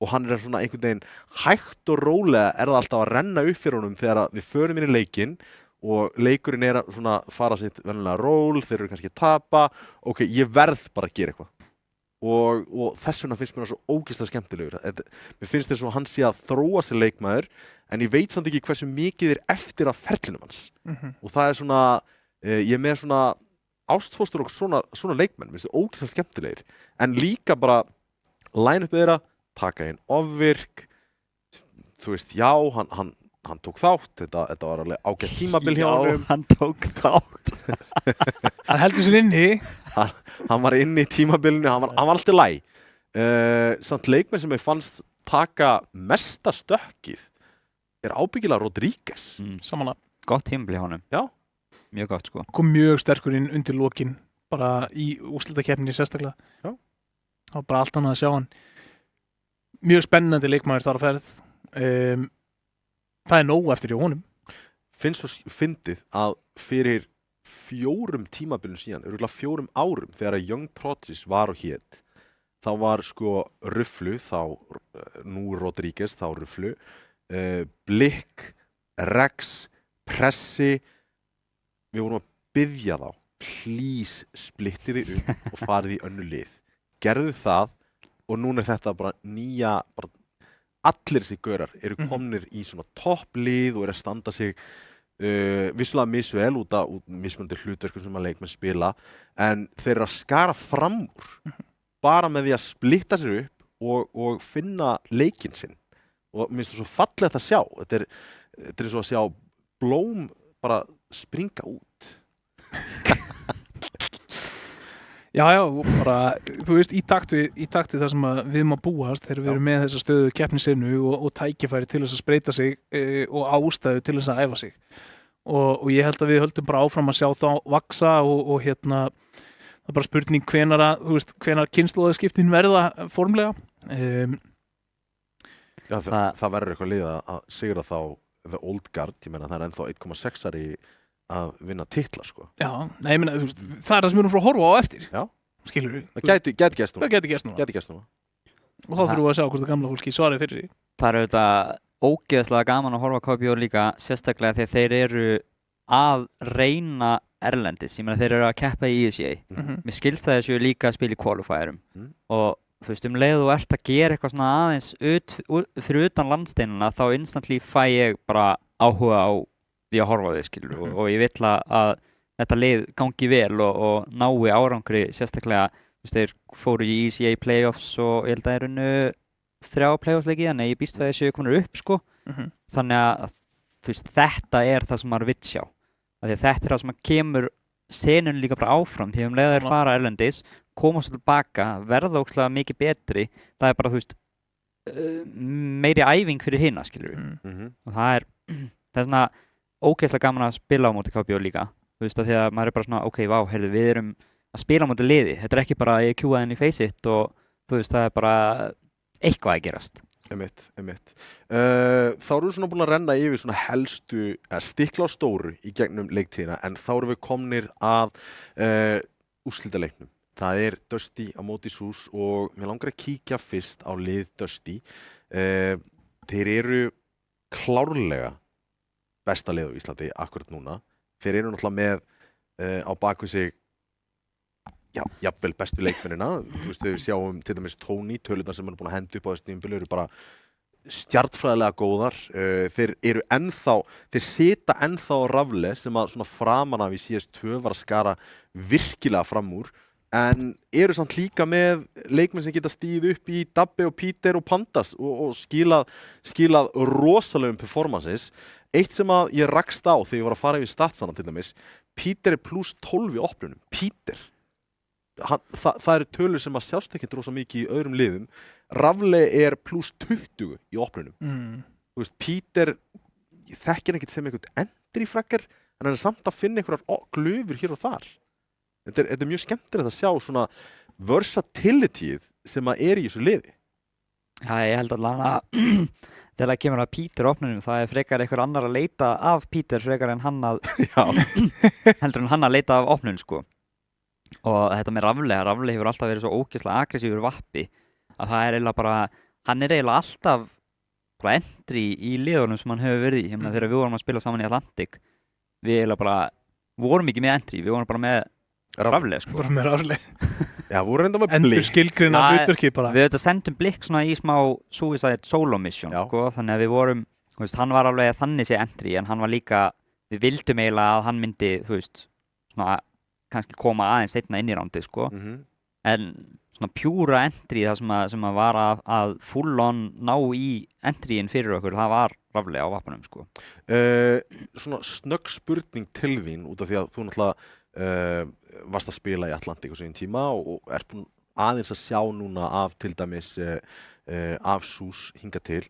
og hann er svona einhvern veginn hægt og rólega er það alltaf að renna upp fyrir honum þegar við förum inn í leikinn og leikurinn er að svona fara sitt venjulega ról, þeir eru kannski að tapa, ok, ég verð bara að gera eitthvað. Og þess vegna finnst mér það svo ógeðslega skemmtilegur. Mér finnst þess að hann sé að þróa sér leikmaður, en ég veit samt ekki hversu mikið er eftir af ferlinum hans. Og það er svona, ég er með svona ástfóstur og svona leikmenn, mér finnst það ógeðslega skemmtilegir. En líka bara line-upið þeirra, taka inn ofvirk, þú veist, já, hann tók þátt, þetta var alveg ágætt tímabil hjá honum. Já, hann tók þátt. Hann heldur sér inni. Hann var inni í tímabilinu, hann var alltaf læg. Samt leikmenn sem ég fannst taka mesta stökkið er ábyggilega Rodríguez. Samanlega. Gott tímabil hjá honum. Já. Mjög gott, sko. Kom mjög sterkur inn undir lokin, bara í úrslitakeppninni sérstaklega. Já. Það var bara allt annað að sjá hann. Mjög spennandi leikmaður þar á ferð. Það er nóg eftir hjá honum. Finnst svo fyndið að fyrir 4 tímabilum síðan, örugglega 4 árum þegar að Young Prodigies var og hét, þá var sko Rufflu, þá nú Rodríguez, þá Rufflu, Blikk, Rex, Pressi, við vorum að biðja þá, please splittið þið upp og farið í önnur lið. Gerðu það og núna er þetta bara nýja, bara allir þessi gaurar eru komnir í svona topplið og eru að standa sig vissulega misvel út af mismunandi hlutverkum sem að leikmenn spila en þeir eru að skara fram úr bara með því að splitta sér upp og finna leikinn sinn og mér finnst það svo fallegt að sjá þetta er eins og að sjá blóm bara springa út Já, bara, þú veist, í takt við það sem við erum að búast þegar við erum með þessa stöðu keppnisinu og tækifæri til þess að spreita sig og ástæðu til þess að æfa sig. Og ég held að við höldum bara áfram að sjá þá vaksa og það er bara spurning hvenar kynslóðaskiptin verða formlega. Já, það verður eitthvað lið að sigra þá The Old Guard, ég meina það er ennþá 1,6-ar í að vinna titla sko. Já, nei, ég meina, þú veist, það er það sem við erum frá að horfa á eftir. Já. Skilur við? Það gæti gerst núna. Það gæti gerst núna. Gæti gerst núna. Og þá þurfum við að sjá hvort það gamla fólki svarið fyrir því. Það er auðvitað ógeðslega gaman að horfa á KBO líka, sérstaklega þegar þeir eru að reyna erlendis. Ég meina þeir eru að keppa í ESA. Mér skilst það þessu líka að spila í qualifierum. Og þú veist, leið þú ert að gera eitthvað svona aðeins fyrir utan landsteinana, þá instantly fæ ég bara áhuga á því að horfa á þig, skilur. Og ég vill að þetta lið gangi vel og nái árangri, sérstaklega, þú veist, þeir fóru í ECA playoffs og ég held að þeir unnu 3 playoffsleiki, en ég býst við að þessu komur upp, sko. Þannig að, þú veist, þetta er það sem maður vill sjá. Því að þetta er það sem kemur senun líka bara áfram, því leið þeir fara erlendis, koma svo tilbaka, verða ógeðslega mikið betri, það er bara, þú veist, meiri æfing fyrir hina, skilur við. Og það er svona ógeðslega gaman að spila á móti KBO líka. Þú veist, því að maður er bara svona, ok, vá, heyrðu, við erum að spila á móti liði. Þetta er ekki bara að ég kjúa henni í face-it og þú veist, það er bara eitthvað að gerast. Einmitt. Þá erum við svona búin að renna yfir svona helstu, stikla á stóru í gegnum leiktíðina, en þá erum við komnir að úrslitaleiknum. Það er Dusty á móti SUS og mér langar að kíkja fyrst á lið Dusty. Þeir eru klárlega besta lið á Íslandi akkurat núna. Þeir eru náttúrulega með á bakvið sig jafnvel bestu leikmennina. Þú veist, við sjáum til dæmis Tony, tölurnar sem hann er búin að henda upp á þessu tímabili eru bara stjarnfræðilega góðar. Þeir sita ennþá á rafle sem að svona framan af í CS2 var að skara virkilega fram úr, en eru samt líka með leikmenn sem geta stíð upp í Dabbe og Peter og Pandas og skilað rosalegum performances. Eitt sem að ég rakst á þegar ég var að fara yfir statsana til dæmis, Peter er plus 12 í opnunum. Peter. Það eru tölur sem að sjást ekki rosa mikið í öðrum liðum. Rafle er plus 20 í opnunum. Þú veist, Peter, ég þekki hann ekkert sem einhvern endri frakkar, en hann er samt að finna einhverjar glufur hér og þar. Þetta er mjög skemmtilegt að sjá svona versatilityð sem að er í þessu liði. Já, ég held allavega að þegar það kemur að Peter opnunum, það er frekar einhver annar að leita af Peter frekar en hann að heldur en hann að leita af opnunum, sko. Og þetta með Rafle hefur alltaf verið svo ógeðslega aggressífur vappi að það er eiginlega bara, hann er eiginlega alltaf bara entry í liðunum sem hann hefur verið í. Ég meina þegar við vorum að spila saman í Atlantic, við eiginlega bara vorum ekki með entry, við vorum bara með Rafle, sko. Vorum með Rafle. Já, voru reynda með Blikk. Endur skilgreina hlutverkið bara. Við auðvitað sendum Blikk svona í smá suicide solo mission, sko, þannig að við vorum, þú veist, hann var alveg þannig sé entry, en hann var líka, við vildum eiginlega að hann myndi, þú veist, svona kannski koma aðeins seinna inn í rándið, sko. En svona pjúra entry, það sem að var að full on ná í entryin fyrir okkur, það var Rafle á vapnum, sko. Svona snögg spurning til þín, út af því að þú náttúrulega varst að spila í Atlantic á sín tíma og ert búin aðeins að sjá núna af til dæmis af SUS hingað til.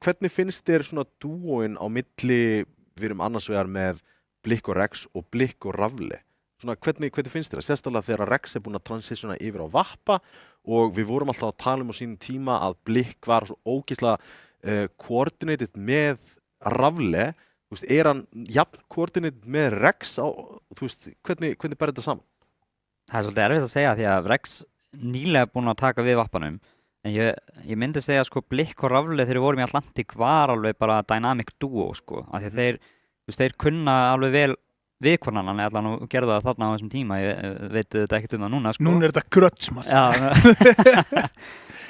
Hvernig finnst þér svona dúóin á milli, við erum annars vegar með Blikk og Rex og Blikk og Rafle? Svona, hvernig finnst þér það? Sérstaklega þegar Rex er búin að transitiona yfir á Vappa og við vorum alltaf að tala um á sínum tíma að Blikk var svo ógeðslega coordinated með Rafle. Þú veist, er hann jafn coordinated með Rex á, þú veist, hvernig ber þetta saman? Það er svolítið erfitt að segja því að Rex nýlega búin að taka við Vappanum, en ég myndi segja sko Blikk og Rafle þegar við vorum í Atlantic var alveg bara dynamic duo, sko, af því að þeir kunna alveg vel við hvernig hann allan og gerðu það þarna á þessum tíma, ég veit þetta ekkert um það núna, sko. Núna er þetta gröts, maður. Já,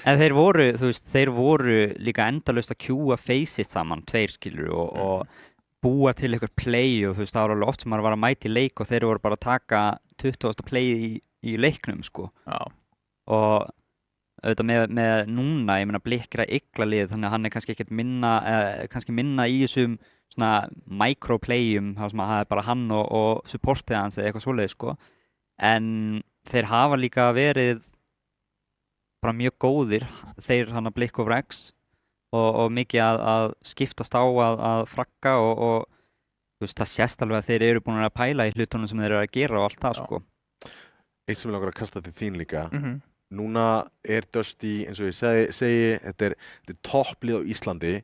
en þeir voru, þú veist, líka endalaust að kjúa face-it saman, tveir skilur og búa til eitthvað play og þú veist, það var alveg oft sem maður var að mæta í leik og þeir voru bara að taka 20. play í leiknum, sko. Já. Og auðvitað með núna, ég meina Blikk er að ygla lið, þannig að hann er kannski ekkert minna í þessum svona microplayum, það sem að það er bara hann og supportið hans eða eitthvað svoleiðis, sko. En þeir hafa líka verið bara mjög góðir, þeir hann að Blikk og Rex og mikið að skiptast á að fragga og þú veist, það sést alveg að þeir eru búin að pæla í hlutunum sem þeir eru að gera og allt það, sko. Eitt sem ég langar að kasta til þín líka, núna er Dusty, eins og ég segi, þetta er topplið á Íslandi.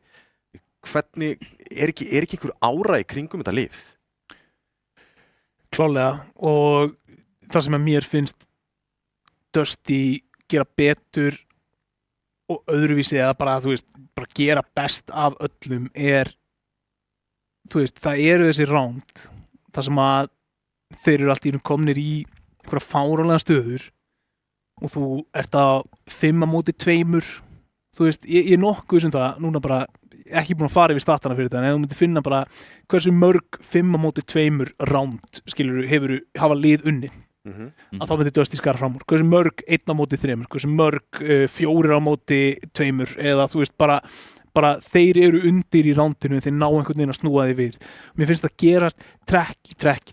Hvernig, er ekki einhver ára í kringum þetta lið? klálega og það sem að mér finnst Dusty gera betur og öðruvísi eða bara, þú veist, bara gera best af öllum þú veist, það eru þessi round það sem að þeir eru allt í einu komnir í einhverja fáránlega stöður og þú ert á 5-2 þú veist, ég er nokkuð sem það núna bara ekki búin að fara yfir statana fyrir þetta en ef þú myndir finna bara hversu mörg 5-2 round skilur hafa lið unni að þá myndir Dusty skara fram úr hversu mörg 1-3 hversu mörg 4-2 eða þú veist bara þeir eru undir í roundinu þeir ná einhvern veginn að snúa því við mér finnst það gerast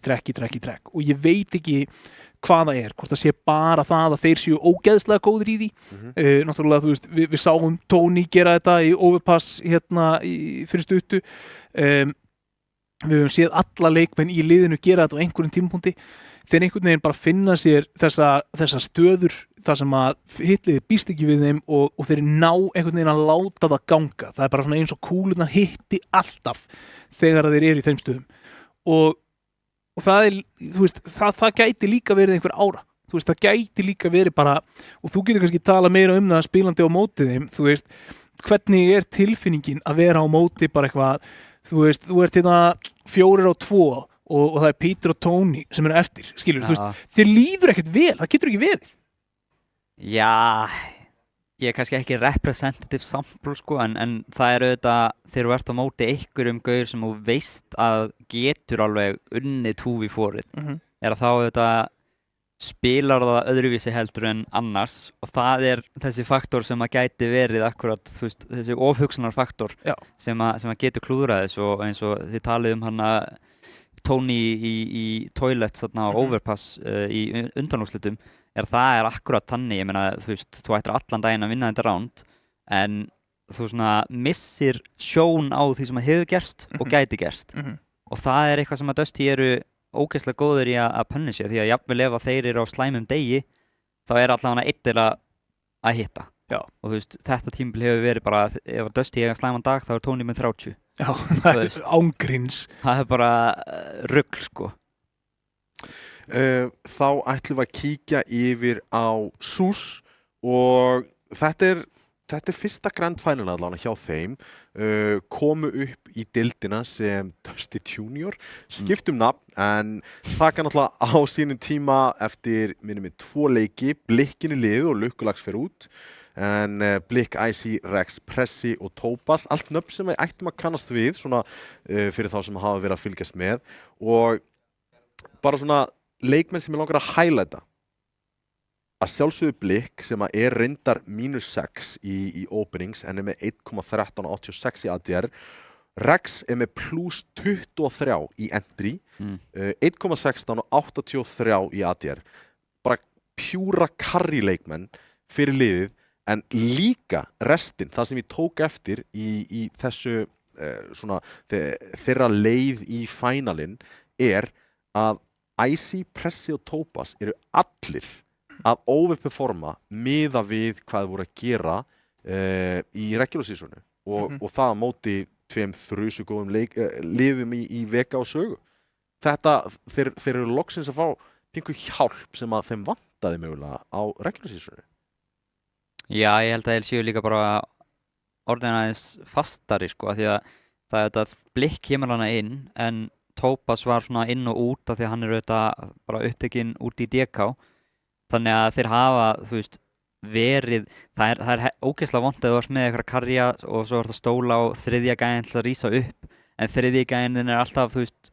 trekk og ég veit ekki hvað það hvort það sé bara það að þeir séu ógeðslega góðir í því náttúrulega þú veist við sáum Tony gera þetta í overpass fyrir stuttu við höfum séð alla leikmenn í liðinu gera þetta á einhverjum tímapunkti þeir einhvern veginn bara finna sér þessa stöður þar sem að hitliði býst ekki við þeim og þeir ná einhvern veginn að láta það ganga það bara svona eins og kúlurnar hitti alltaf þegar þeir eru í þeim stöðum og það þú veist, það gæti líka verið einhver ára þú veist, það gæti líka verið bara og þú getur kannski tala meira um það spilandi á móti þeim, þú veist, hvernig tilfinningin að vera á móti bara eitthvað, þú veist, þú ert 4-2 og það Peter og Tony sem eru eftir, skilur, þú veist, þér líður ekkert vel, það getur ekki verið. Já, ég kannski ekki representative sample sko, en það auðvitað þegar þú ert á móti einhverjum gaur sem þú veist að getur alveg unnið 2v4-ið, að þá auðvitað spilar það öðruvísi heldur en annars og það þessi faktor sem að gæti verið akkurat, þú veist, þessi ofhugsunarfaktor sem að getur klúðrað þess og eins og þið talið hann að Tony í toilet þarna á overpass í undanúrslitum það akkurat þannig, ég meina, þú veist, þú ættir allan daginn að vinna þetta round en þú svona missir sjón á því sem að hefur gerst og gæti gerst og það eitthvað sem að Dusty eru ógeðslega góður í að punisha því að jafnvel ef að þeir eru á slæmum degi þá allavega einn að hitta og þú veist, þetta tímabil hefur verið bara ef að Dusty eiga slæman dag þá Tony með 30 Já, það ángríns það bara rugl sko Þá ætlum við að kíkja yfir á SUS og þetta er fyrsta Grand Final allavega hjá þeim komu upp í deildina sem Dusty Junior skiptum nafn en það kann náttúrulega á sínum tíma eftir minnum við 2 leiki Blikkinu lið og Lukkulags fer út en Blikk, Icy, Rex, Pressi og Topaz allt nöfn sem við ættum að kannast við svona fyrir þá sem hafa verið að fylgjast með og bara svona leikmenn sem ég langar að highlighta að sjálfsögðu Blikk sem að reyndar -6 í openings en með 1,1386 í ADR Rex með +23 í entry 1,16 og 83 í ADR bara pjúra carry leikmenn fyrir liðið en líka restin, það sem ég tók eftir í þessu svona þeirra leið í finalinn að Icy, Pressi og Topaz eru allir að overperforma miða við hvað voru að gera í regular seasonu og það á móti 2 þrjusugóðum liðum í veka og sögu. Þeir eru loksins að fá pingu hjálp sem að þeim vantaði mögulega á regular seasonu. Já, ég held að þeir séu líka bara orðin aðeins fastari sko, af því að það þetta Blikk kemur hana inn en Topaz var svona inn og út af því að hann auðvitað bara upptekinn út í DK þannig að þeir hafa, þú veist, verið það ógeðslega vont að þú varst með eitthvað karja og svo varst að stóla á þriðja gæinn til að rísa upp en þriðji gæinn þinn alltaf, þú veist,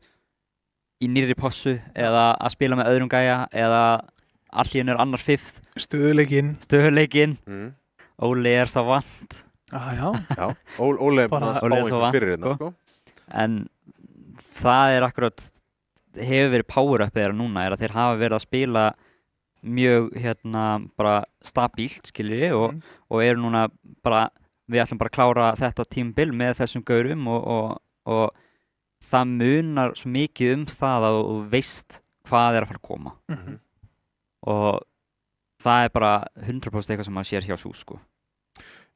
í nýrri possu eða að spila með öðrum gæja eða allt í hennu annars fifth stöðuleikinn Óli svo vant Já, Óli bara spá einhver fyrir hérna sko. En það akkurat hefur verið power-upið þeirra núna að þeir hafa verið að spila mjög bara stabílt skilji og eru núna bara við ætlum bara að klára þetta tímabil með þessum gaurum og það munar svo mikið það að þú veist hvað að fara að koma og það bara 100% eitthvað sem maður sér hjá SUS sko.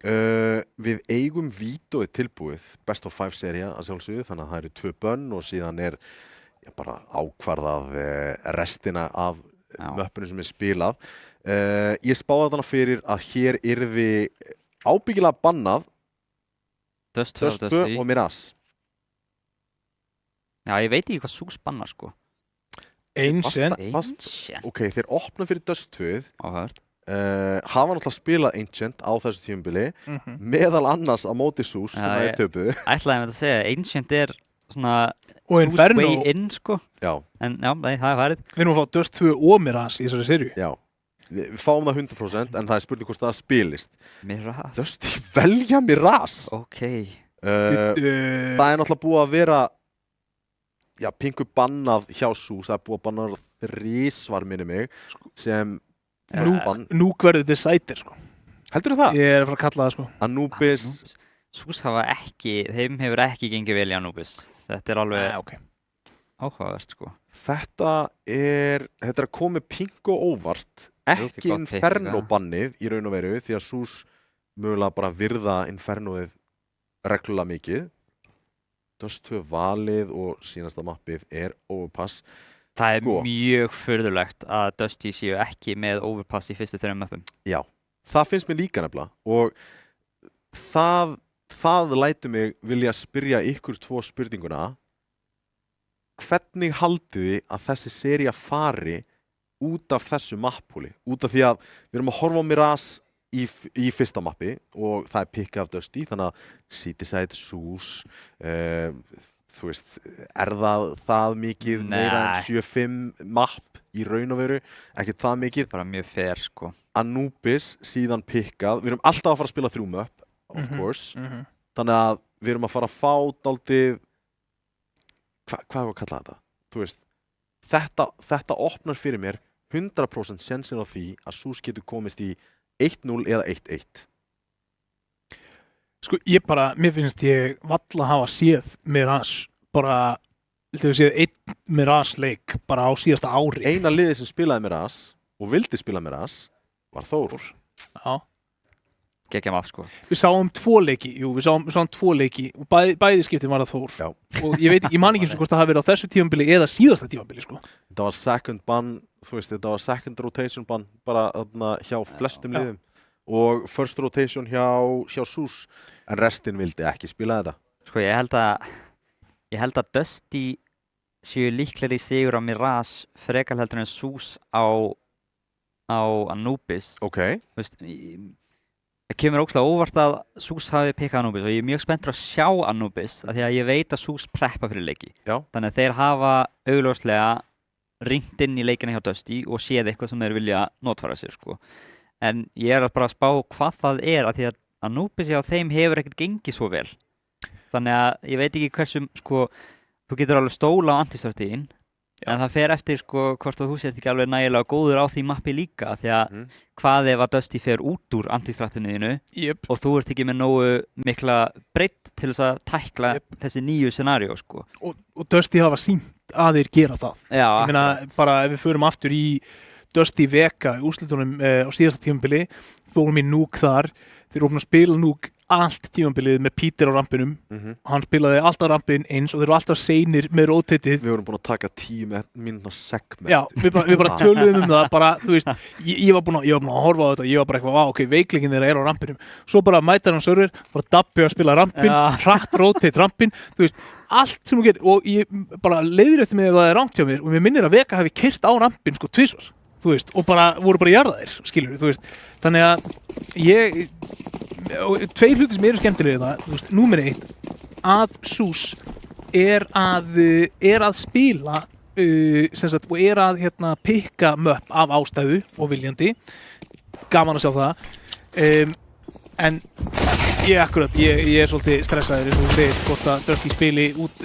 Við eigum vídeóið tilbúið Best of 5 sería að sjálfsögðu þannig að það eru 2 bönn og síðan bara ákvarðað restina af möppinu sem spilað. Ég spáði þarna fyrir að hér yrði ábyggilega bannað Dust Dust 2 og Mirage. Já, ég veit ekki hvað Sús bannar, sko. Ancient. Ancient. Ok, þeir opna fyrir Dust 2. Áhört. Hafa náttúrulega spilað Ancient á þessu tímabili, meðal annars á móti Sús sem það töpuðu. Ætlaði að segja, Ancient svona og Inferno way in, sko. Já. En já, nei, það farið. Við erum að fá Dust 2 og Mirage í þessari serju. Já. Við fáum það 100% en það spurning hvort það spilist. Mirage. Dusty velja Mirage. Ok. Það náttúrulega búið að vera pingu bannað hjá Sús, það búið að bannað 3 svar minni mig sem Núk verður Decider, sko. Heldurðu það? Ég að fara að kalla það, sko. Anubis. Sús þeim hefur ekki gengið vel í Anubis. Þetta alveg áhugavert, sko. Þetta er að koma pingu óvart, ekki Inferno bannið í raun og veru því að Sús mögulega bara virða Infernoið reglulega mikið. Dust 2 valið og sínasta mappið Overpass. Það er mjög furðulegt að Dusty séu ekki með Overpass í fyrstu 3 mappum. Já, það finnst mér líka nefnilega og það lætur mig vilja spyrja ykkur 2 spurninguna. Hvernig haldið þið að þessi sería fari út af þessu mappúli? Út af því að við erum að horfa á Mirage í fyrsta mappi og það pikkað af Dusty, þannig að Cityside, Sús, þú veist, það mikið meira en 7-5 mapp í raun og veru, ekkert það mikið. Bara mjög fair, sko. Anubis síðan pikkað, við erum alltaf að fara að spila 3 mapp, of course, þannig að við erum að fara að fá dálítið, hvað er að kalla þetta? Þú veist, þetta opnar fyrir mér 100% sjensin á því að Sús getur komist í 1-0 eða 1-1. Sko, mér finnst ég valla hafa séð Mirage bara, þegar við séð 1 Mirage leik bara á síðasta ári. Eina liðið sem spilaði Mirage og vildi spila Mirage var Þór. Já. Gekkja mapp, sko. Við sáum 2 leiki, við sáum 2 leiki og bæði skiptin var það Þór. Já. Og ég man ekki hvort það hafi verið á þessu tímabili eða síðasta tímabili, sko. Þetta var second ban, þú veist, þetta var second rotation ban bara hjá flestum liðum og first rotation hjá Sús, en restin vildi ekki spila þetta. Sko, ég held að Dusty séu líklegri sigur á Mirage frekar heldur en Sús á Anubis. Ok. Þú veist, það kemur ógeðslega óvart að Sús hafi pikkað Anubis og ég er mjög spenntur að sjá Anubis af því að ég veit að Sús preppa fyrir leiki. Já. Þannig að þeir hafa augljóslega ringt inn í leikina hjá Dusty og séð eitthvað sem þeir vilja notfæra sér, sko. En ég er bara að spá hvað það er af því að Anubis á þeim hefur ekkert gengið svo vel. Þannig að ég veit ekki hversu, sko, þú getur alveg stóla á antistrategin, en það fer eftir, sko, hvort þú sért ekki alveg nægilega góður á því mappi líka, því að hvað ef að Dusty fer út úr antistrategiðinu og þú ert ekki með nógu mikla breytt til þess að tækla þessi nýju scenaríu, sko. Og Dusty hafa sýnt að þeir gera það. Já, ég meina, bara ef við förum aftur í Dusty Vega í úrslitunum á síðasta tímabili, fórum í Núk þar, þeir eru opnað að spila Núk allt tímabilið með Peter á rampinum og hann spilaði alltaf rampin eins og þeir eru alltaf seinir með rotatið. Við vorum búin að taka 10 mínútna segment. Já, við bara töluðum það, bara, þú veist, ég var búin að horfa á þetta og ég var bara eitthvað, ok, veikleikin þeirra á rampinum. Svo bara mætar hann server, bara Dabbi að spila rampin, hratt rotate rampin, þú veist, allt sem þú getur og ég bara leiðir eftir mig að það er rangt hjá mér og mér minnir að Vega hafi keyrt á rampin, sko, 2 svar. Þú veist, og voru bara jarðaðir, skilur, þú veist. Þannig að 2 hlutir sem eru skemmtilegir það, þú veist, númer 1, að Sús er að spila, sem sagt, og er að pikka möpp af ástæðu og viljandi. Gaman að sjá það. En ég er svolítið stressaður, eins og þú segir, hvort að Dusty spili út,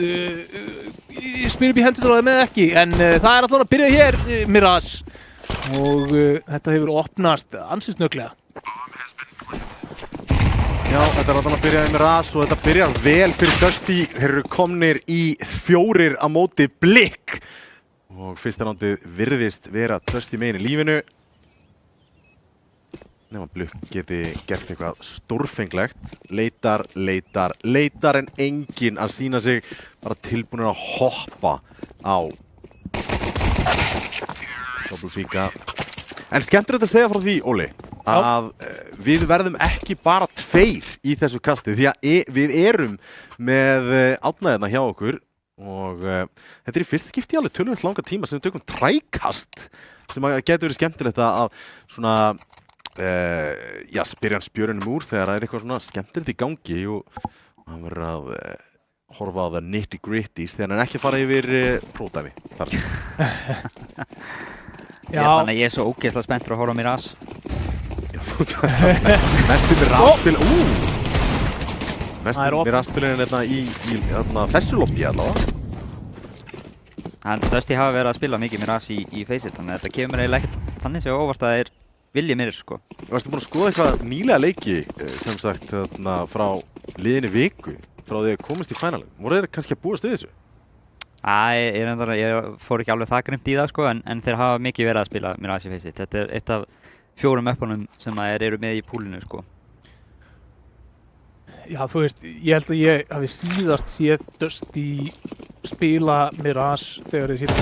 spili upp í hendurtróði með ekki, en það er alltaf að byrja hér, Mirage. Og þetta hefur opnast ansið snögglega. Já, þetta er alltaf að byrja með Mirage og þetta byrjar vel fyrir Dusty. Þeir eru komnir í 4 á móti Blikk og fyrsta rándið virðist vera Dusty megin í lífinu. nema Blukk geti gert eitthvað stórfenglegt. Leitar en enginn að sýna sig, bara tilbúinir að hoppa á doppelfíka. En skemmtilegt að segja frá því, Óli, að við verðum ekki bara 2 í þessu kasti því að við erum með átnaðina hjá okkur og þetta í fyrsta skipti alveg töluvert langa tíma sem við tökum trækast sem getur verið skemmtilegt að svona spyrja hann spjörunum úr þegar það eitthvað svona skemmtilegt í gangi og hann verður að horfa á það nitty-gritties þegar hann ekki fara yfir pródæmi þar sem Þannig að ég svo ógeðslega spenntur að horfa á Mirage. Mestu Mirage-spil, Mestu Mirage-spilin í þessu lobby allavega. Dusty hafa verið að spila mikið Mirage í Faceit, þannig að þetta kemur mér eiginlega ekkert þannig sem óvart að það er viljið mér, sko. Varstu búin að skoða eitthvað nýlega leiki, sem sagt, frá liðinni viku, frá því að komast í finalin? Voru þeir kannski að búast við þessu? Ég fór ekki alveg það grimt í það, sko, en þeir hafa mikið verið að spila Mirage í Faceit. Þetta er eitt af 4 möppunum sem eru með í púlinu, sko. Já, þú veist, ég held að ég hafi síðast séð Dusty spila Mirage þegar þeir hittu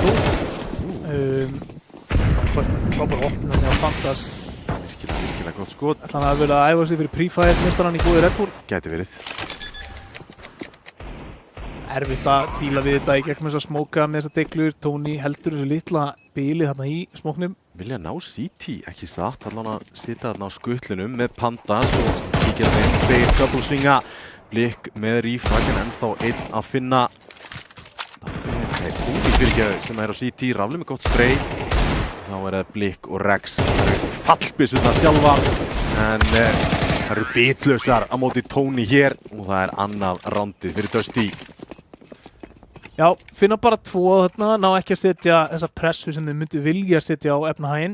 frábær opnum hjá Fantas. Virkilega gott skot. Þannig að verið að æfa sig fyrir pre-fire mestarann í góði Red Bull. Gæti verið. Erfitt að díla við þetta í gegnum þess að smóka með þessa deglur. Tony heldur þessu litla bili þarna í smóknum. Vilja ná CT, ekki satt, allan að sita þarna á skutlunum með Pandas og kíkja þeim 2 doublesvinga. Blukk með Refrag en ennþá 1 að finna. Tony fyrirgefðu sem á CT, Rafli með gott spray. Þá það Blukk og Rex. Það eru fallbyssutnar sjálfar en það eru bitlausar á móti Tony hér og það annað rándið fyrir Dusty. Já, finna bara 2 þarna, ná ekki að setja þessa pressu sem þið myndu vilja setja á efnahaginn.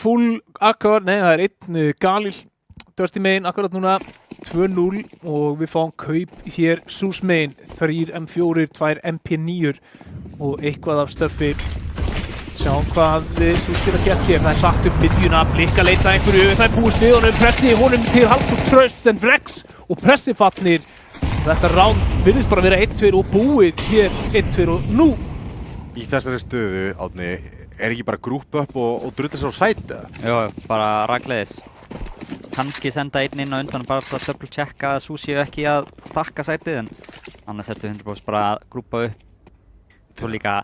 Full akkord, nei það 1 Galil, Dusty megin akkurat núna 2-0 og við fáum kaup hér Sus megin, 3 M4, 2 MP9 og eitthvað af stöffi. Sjáum hvað Sus geta gert hér, það satt miðjuna, Blukk að leita einhverju, það búist við honum, Pressi honum til halvt og tröst en Rex og Pressi fallnir. Þetta round virðist bara vera 1-2 og búið hér 1-2 og nú. Í þessari stöðu, Árni, ekki bara grúp upp og drulla sér á sæti? Jó, bara ragleiðis. Kannski senda einn inn á undan bara til að double checka að Sus séu ekki að stakka sætið en annars ertu 100% bara að grúpa upp. Svo líka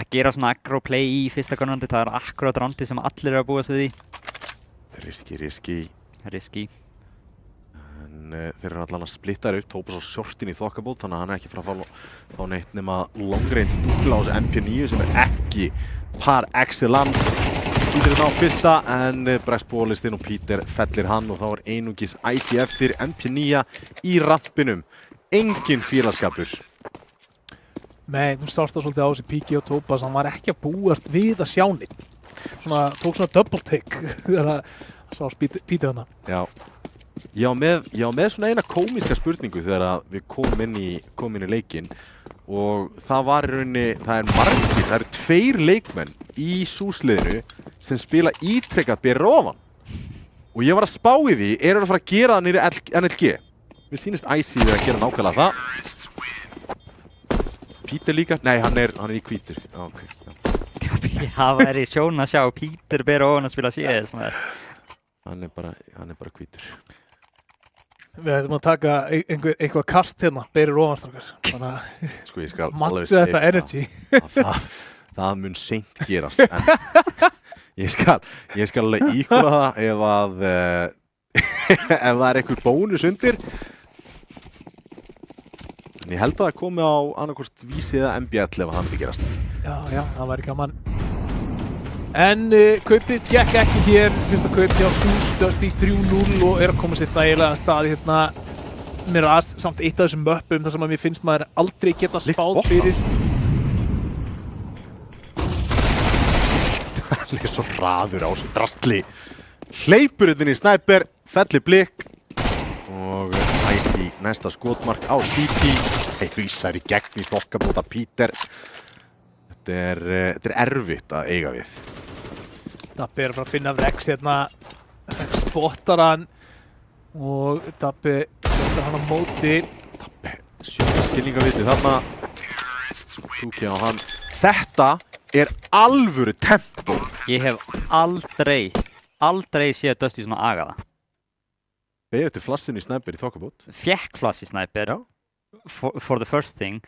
að gera svona aggro play í fyrsta gunrandi, það akkurat randi sem allir að búast við í. Risky. En þeir eru allan að splitta upp, tópa svo shortin í þokkabót, þannig að hann ekki frá að fá neitt nema long range dúlla á þessu MP9 sem ekki par excellence. Pítur á fyrsta en bregst bólistinn og Pítur fellir hann og þá einungis IT eftir MP9 í rampinum. Engin félagskapur. Nei, þú startað svolítið á þessi píki og Tópas, hann var ekki að búast við að sjá neitt. Tók svona double take þegar hann sá Pítur hana. Já. Ég á með svona eina komíska spurningu þegar við komum inn í leikinn og það var í rauninni, það eru 2 leikmenn í Sus-liðinu sem spila ítrekkað byrra ofan. Og ég var að spá í því, eru að fara að gera það niður NLG? Mér sýnist Icy við að gera nákvæmlega það. Pítur líka? Nei, hann er í hvítur. Okay. Það væri sjón að sjá Pítur bera ofan að spila CS maður. Hann er bara hvítur. Við ætlum að taka eitthvað kast hérna, bera ofan strákar. Sko ég skal alveg segja þetta energy. Það mun seint gerast. En ég skal alveg íkvæða það ef það er einhver bónus undir. En ég held að það komi á annarkvort Vísi eða MBL ef það myndi gerast. Já, það væri gaman. En kaupið gekk ekki hér, fyrsta kaup hjá Sus, Dusty 3-0 og að koma sér þægilega staði hérna Mirage, samt eitt af þessum möppum þar sem að mér finnst maður aldrei geta spáð fyrir. Hann er svo hraður á þessu drastli. Hleypur hérna í snæper, fellir Blukk og Icy næsta skotmark á CT. Hausar í gegn í þokkabóta Peter. Þetta er erfitt að eiga við. Dabbi að fara að finna Rex hérna. Rex spottar hann og Dabbi spottar hann á móti. Dabbi, sjöfna skilningaviti þarna. Túki á hann. Þetta er alvöru tempo. Ég hef aldrei séð Dusty svona agaða. Beðið eftir flassinu í snæper í þokkabót. Fékk flass í snæper Já. for the first thing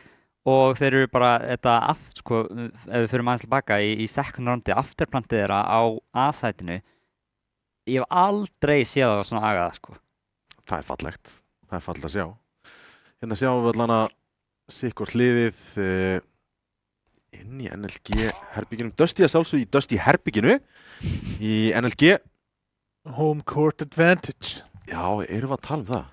og þeir eru bara þetta sko, ef við fyrir aðeins tilbaka í second roundi, afterplantið þeirra á A-sætinu. Ég hef aldrei séð það svona agaða sko. Það er fallegt. Það er fallegt að sjá. Hérna sjáum við allan að sikkort hliðið inn í NLG herbygginum. Dusty að sjálfsög í Dusty herbygginu í NLG. Home court advantage. Já, erum við að tala um það?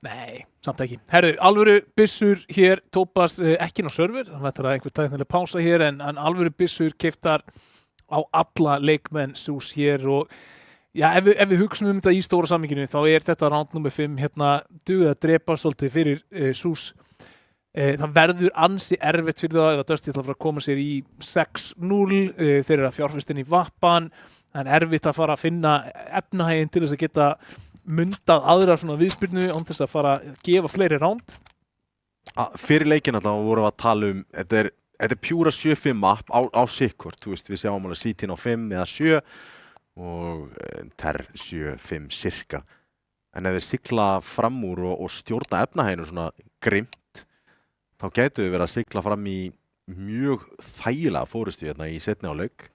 Nei, samt ekki. Herru, alvöru byssur hér, Topaz ekki ná server, þannig að þetta er einhver tæknileg pása hér, en alvöru byssur keyptar á alla leikmenn SUS hér og já, ef við hugsum þetta í stóra samhenginu, þá er þetta round nummer 5 hérna dugað að drepa svolítið fyrir SUS. Það verður ansi erfitt fyrir það ef að Dusty ætla að fara að koma sér í 6-0, þeir eru að fjárfesta inn í vappan, það er erfitt að fara að finna efnahæginn til þess að geta mundað aðra svona viðspyrnu án þess að fara að gefa fleiri round. Fyrir leikinn alltaf vorum við að tala um, þetta er pjúra 7-5 map á sikkort, þú veist, við sjáum alveg CT á 5 eða 7 og TER 7-5 cirka. En ef þið sigla fram úr og stjórna efnahæginu svona grimt, þá gætu við verið að sigla fram í mjög þægilega fórustu hérna í seinni hálfleik.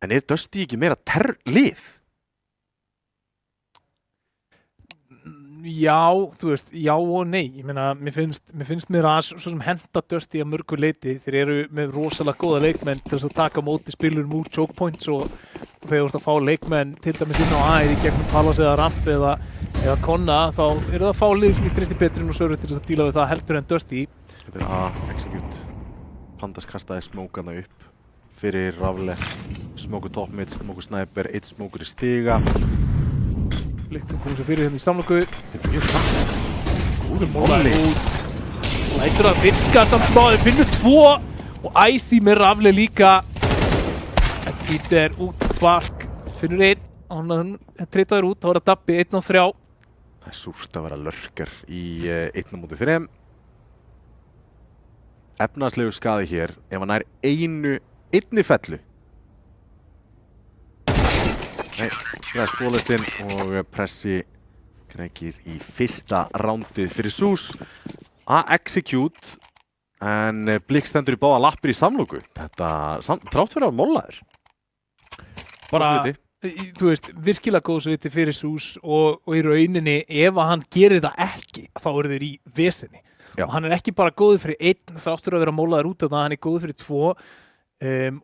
En er Dusty ekki meira TER-lið? Já, þú veist, já og nei. Ég meina, mér finnst mér að svo sem henta Dusty að mörgu leiti. Þeir eru með rosalega góða leikmenn til þess að taka móti spilurum úr choke points og þegar þú ert að fá leikmenn til dæmis inn á A-ið í gegnum Palace eða Ramp eða Konna, þá eru það að fá lið sem ég tristi betur inn og server til þess að díla við það heldur en Dusty. Þetta er A-execute. Pandas kastaði smókana upp fyrir Rafle. Smóku top mid, smóku sniper, 1 smókur í stiga. Leikmenn komum sér fyrir hérna í samlokku. Þetta er mjög frækt. Góður mólaði út. Lætur að virka samt smáði, finnur 2 og Icy með Rafle líka. En Peter út bak, finnur 1. Hann treytaður út, þá er það Dabbi 1 á 3. Það er súrt að vera lörkar í 1-3. Efnahagslegu skaði hér, ef hann er einni fellu. Nei, það er spólistinn og Pressi krækir í fyrsta rándið fyrir SUS. A-execute, en Blik stendur í báða lappir í samloku. Þetta, þrátt fyrir að mollaður. Bara, þú veist, virkilega góðsviti fyrir SUS og í rauninni ef að hann gerir það ekki, þá eru þeir í vesenni. Og hann er ekki bara góður fyrir 1 þáttur að vera mólaður út af það, hann er góður fyrir 2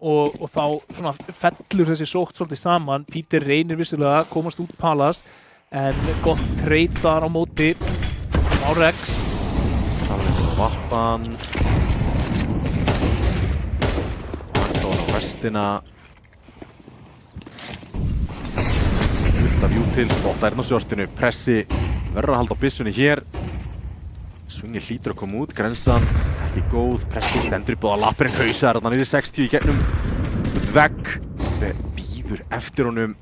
og þá svona fellur þessi sótt svolítið saman. Peter reynir vissulega að komast út Palace en gott trade þar á móti á Rex. Það var eitthvað vappan. Hann á restina. Fullt af til, spotta á sjortinu. Pressi verður að halda á byssunni hér. Swingi hlýtur að koma út, grensan ekki góð. Pressi stendur í báða lappir en hausar. Þannig er 60 í gegnum vegg. Bíður eftir honum.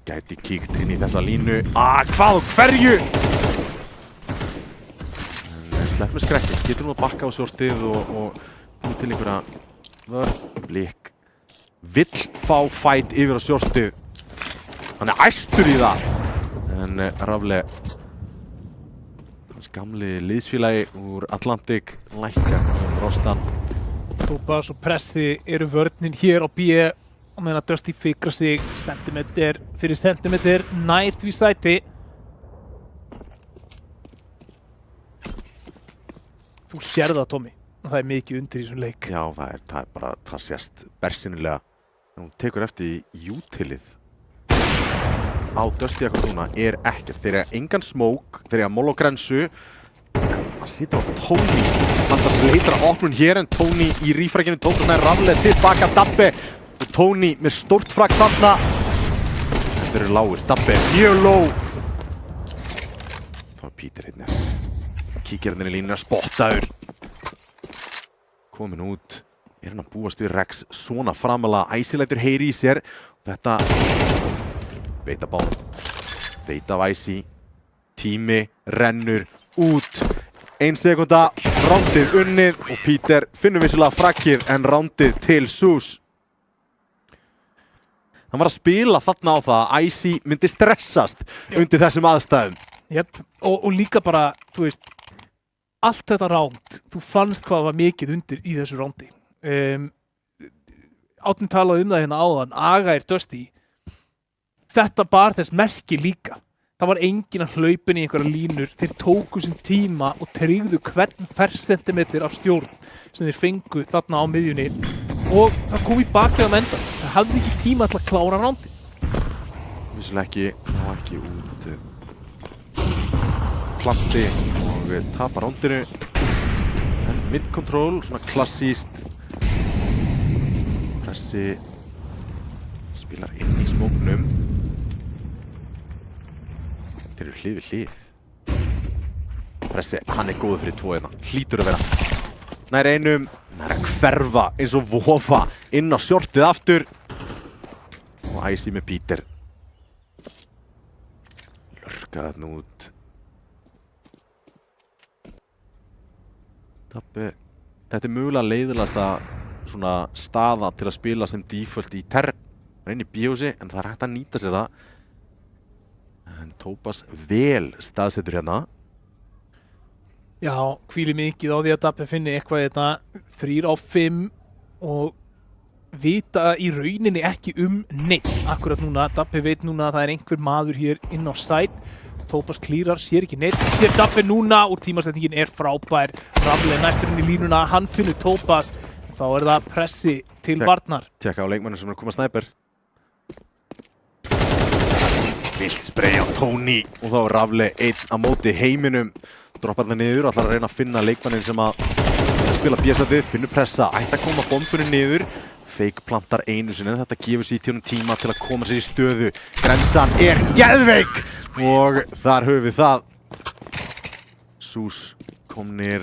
Gæti kíkt inn í þessa línu. Hvað og hverju? Slepp með skrekki. Getur nú að bakka á sjortið og til einhverja vörn. Blik vill fá fight yfir á sjortið. Hann er æstur í það. En Rafle, hans gamli liðsfélagi úr Atlantic, lækkar rostan. Topaz og Pressi eru vörnin hér á B og meðan að Dusty fikrar sig sentimeter fyrir sentimeter nær því sæti. Þú sér það, Tommy. Það er mikið undir í þessum leik. Já, það sést bersýnilega. Hún tekur eftir í utilið á Dusty akkur núna er ekkert. Þeir eru engan smók, þeir eru að molla á grensu. Hann slítur á Tony. Hann leitar að opnun hér en Tony í rífrækinu tók með Rafle tilbaka Dabbi. Og Tony með stórt frakk þarna. Þetta eru lágur. Dabbi mjög lóg. Peter hérna. Kíkir hann inn í línuna, spottaður. Komin út. Er hann að búast við Rex svona framalega? Icy lætur heyri í sér. Þetta beita bál. Beita af Icy. Tími rennur út. 1 sekúnda. Rándið unnið og Peter finnur vissulega frakkið en rándið til SUS. Hann var að spila þarna á það að Icy myndi stressast undir þessum aðstæðum. Jep, og líka bara, þú veist, allt þetta ránd, þú fannst hvað var mikið undir í þessu rándi. Átni talaði um það hérna áðan, Aga er Dusty. Þetta bar þess merki líka. Það var enginn að hlaupin í einhverja línur. Þeir tóku sinn tíma og tryggðu hvern fersentimetr af stjórn sem þeir fengu þarna á miðjunni. Og það kom í bakið á endan. Það hafði ekki tíma til að klára rándi. Vissulega ekki, ná ekki út planti og tapar rándinu. En mid-control, svona klassíst. Pressi spilar inn í smóknum. Þeir eru hlið við hlið. Pressi, hann er góður fyrir 2 hérna. Hlýtur að vera. Nær einum, nær að hverfa eins og vofa inn á shortið aftur. Og Icy með Peter. Lurkaði þarna út. Dabbi. Þetta er mögulega leiðilegasta svona staða til að spila sem default í Terr. Það er inn í bíósi en það er hægt að nýta sér það. En Topaz vel staðsettur hérna. Já, hvíli mikið á því að Dabbi finni eitthvað þetta 3 á 5 og vita í rauninni ekki neitt akkurat núna. Dabbi veit núna að það er einhver maður hér inn á site. Topaz klírar, sér ekki neitt. Sér Dabbi núna og tímasetningin er frábær. Rafle næstur inn í línuna, hann finnur Topaz. Þá er það pressi til varnar. Tjekka á leikmannum sem er að koma snæper. Vilt spray á Tony og þá er Rafle einn á móti heiminum. Droppar það niður, ætlar að reyna að finna leikmannin sem að spila bjössatið, finnur pressa, ætti að koma bombunni niður. Fake plantar einu sinni, þetta gefur sér í tíma til að koma sér í stöðu. Grensan er geðveik og þar höfum við það. SUS komnir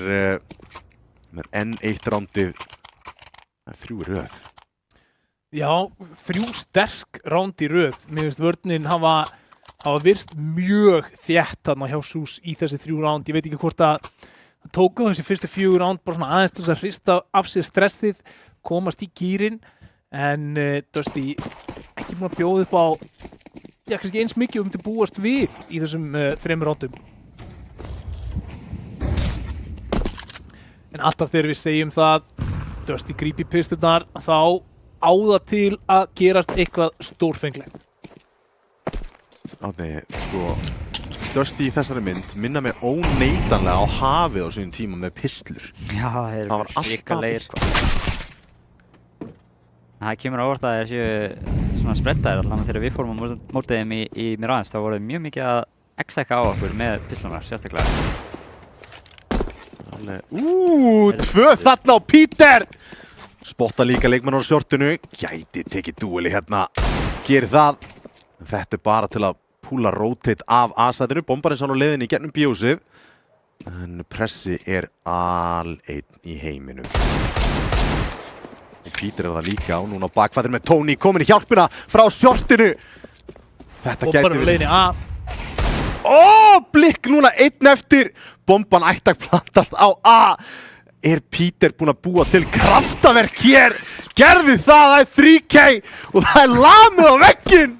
með enn 1 rándið. Það er 3 röð. Já, 3 sterk ránd í röð. Mér finnst vörnin hafa virst mjög þétt þarna hjá SUS í þessi 3 ránd. Ég veit ekki hvort að það tóku þessi fyrstu 4 ránd bara svona aðeins til þess að hrista af sér stressið, komast í gírinn, en Dusty ekki búin að bjóða upp á, já, kannski eins mikið til búast við í þessum 3 rándum. En alltaf þegar við segjum það, Dusty grípi pisturnar, þá á það til að gerast eitthvað stórfenglegt. Átni, sko, Dusty í þessari mynd minna mig óneitanlega á hafið á sínum tíma með pistlur. Já, það var alltaf eitthvað. Það kemur á óvart að þeir séu svona sprettaðir allavega þegar við fórum á mótið þeim í Mirage, þá voru mjög mikið að exækka á okkur með pistlunar, sérstaklega. 2 þarna á Peter! Spotta líka leikmann á shortinu, gæti tekið dúeli hérna, gerir það. Þetta er bara til að púla rotate af A-sætinu, bombarinn sá á leiðinni í gegnum bjósið. En pressi er einn í heiminum. Og Peter er það líka og núna á bakfættir með Tony komin í hjálpina frá shortinu. Þetta gæti Bombarinn á leiðinni A. Blikk núna 1 eftir. Bomban ætti að plantast á A. Er Peter búinn að búa til kraftaverk hér? Gerði það er 3K og það er lamið á vegginn.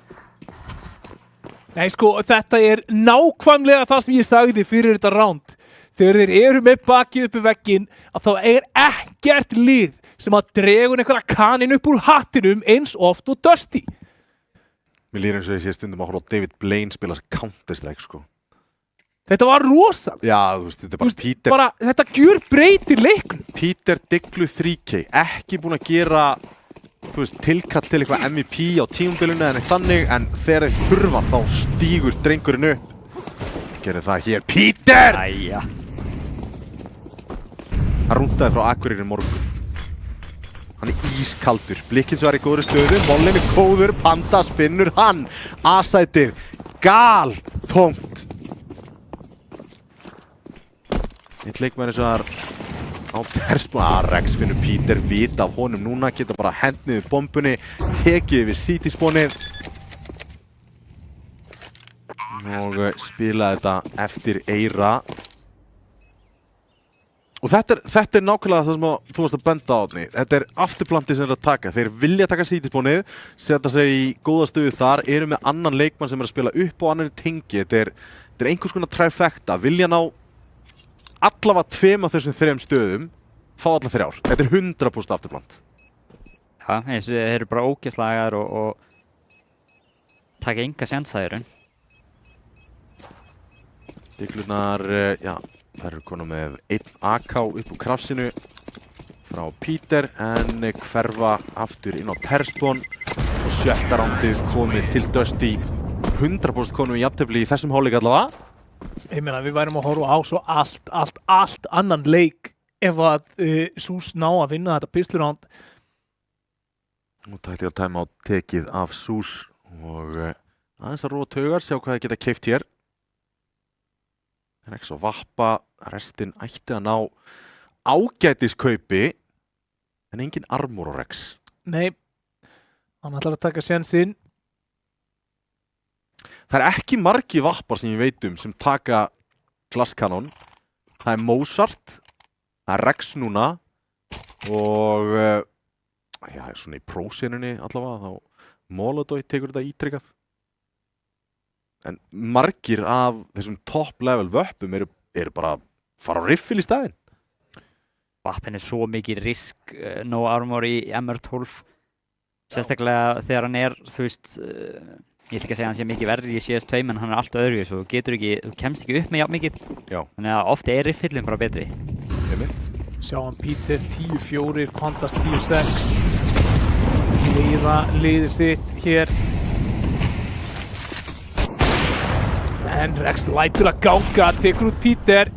Nei, sko, þetta er nákvæmlega það sem ég sagði fyrir þetta ránd. Þegar þeir eru með bakið uppi vegginn, að þá er ekkert lið sem að dregur einhverja kanin upp úr hattinum eins oft og Dusty. Mér líður eins og ég sé stundum að horfa á David Blaine spila Counter-Strike, sko. Þetta var rosalega. Já, þú veist, þetta er bara Peter. Bara, þetta gjör breytir leiknum. Peter Diglu 3K, ekki búinn að gera, þú veist, tilkall til eitthvað MVP á tímabilinu en eitthvað þannig, en þegar þeir þurfa þá stígur drengurinn upp. Gerir það hér, Peter! Æja. Hann rúndaði frá Akureyri morgun. Hann er ískaldur, Blikkins var í góðri stöðu, Mollin er góður, Pandas finnur hann. A-sætið, tómt. Eitt leikmaður eins og það á Persbón. Rex finnur Peter, vita af honum núna, geta bara hent niður bombunni, tekið við CT-spónið og spila þetta eftir eyra. Og þetta nákvæmlega það sem þú varst að benda á því. Þetta afturplantið sem að taka. Þeir vilja taka CT-spónið, setja sig í góða stöðu þar, eru með annan leikmann sem að spila upp og annan tengi. Þetta er einhvers konar trifecta. Vilja ná allavega 2 af þessum 3 stöðum, fá alla 3 ár. Þetta 100% afturplant. Já, þeir eru bara ógeðslegar og taka enga sénsa í raun. Diglurnar, þær eru konum með 1 AK upp úr krafsinu frá Peter en hverfa aftur inn á Persbón og 7. rándið komið til Dusty. 100% konum í jafntefli í þessum hálfleik allavega. Ég meina, við værum að horfa á svo allt annan leik ef að SUS ná að vinna þetta pisturánd. Nú tætti að tæma á tekið af SUS og aðeins að róa taugar, sjá hvað það geta keypt hér. Rex og Vappa, restin ætti að ná ágætiskaupi en engin armor á Rex. Nei, hann ætlar að taka sénsinn. Það ekki margi Vappar sem ég veit sem taka klasskanon. Það Mozart, það Rex núna og svona í prósenunni allavega þá Molotov tekur þetta ítrykkað. En margir af þessum top level vöppum eru bara að fara á riffil í staðinn. Vappin svo mikið risk, no armor í MR12. Sérstaklega þegar hann þú veist, ég ætla ekki að segja hann sé mikið verri í CS2, en hann allt öðru, svo þú kemst ekki upp með jafn mikið. Já. Þannig að ofta riffillin bara betri. Sjáum Peter 10-4, Kontast 10-6. Leiða liðið sitt hér. En Rex lætur að ganga, tekur út Peter.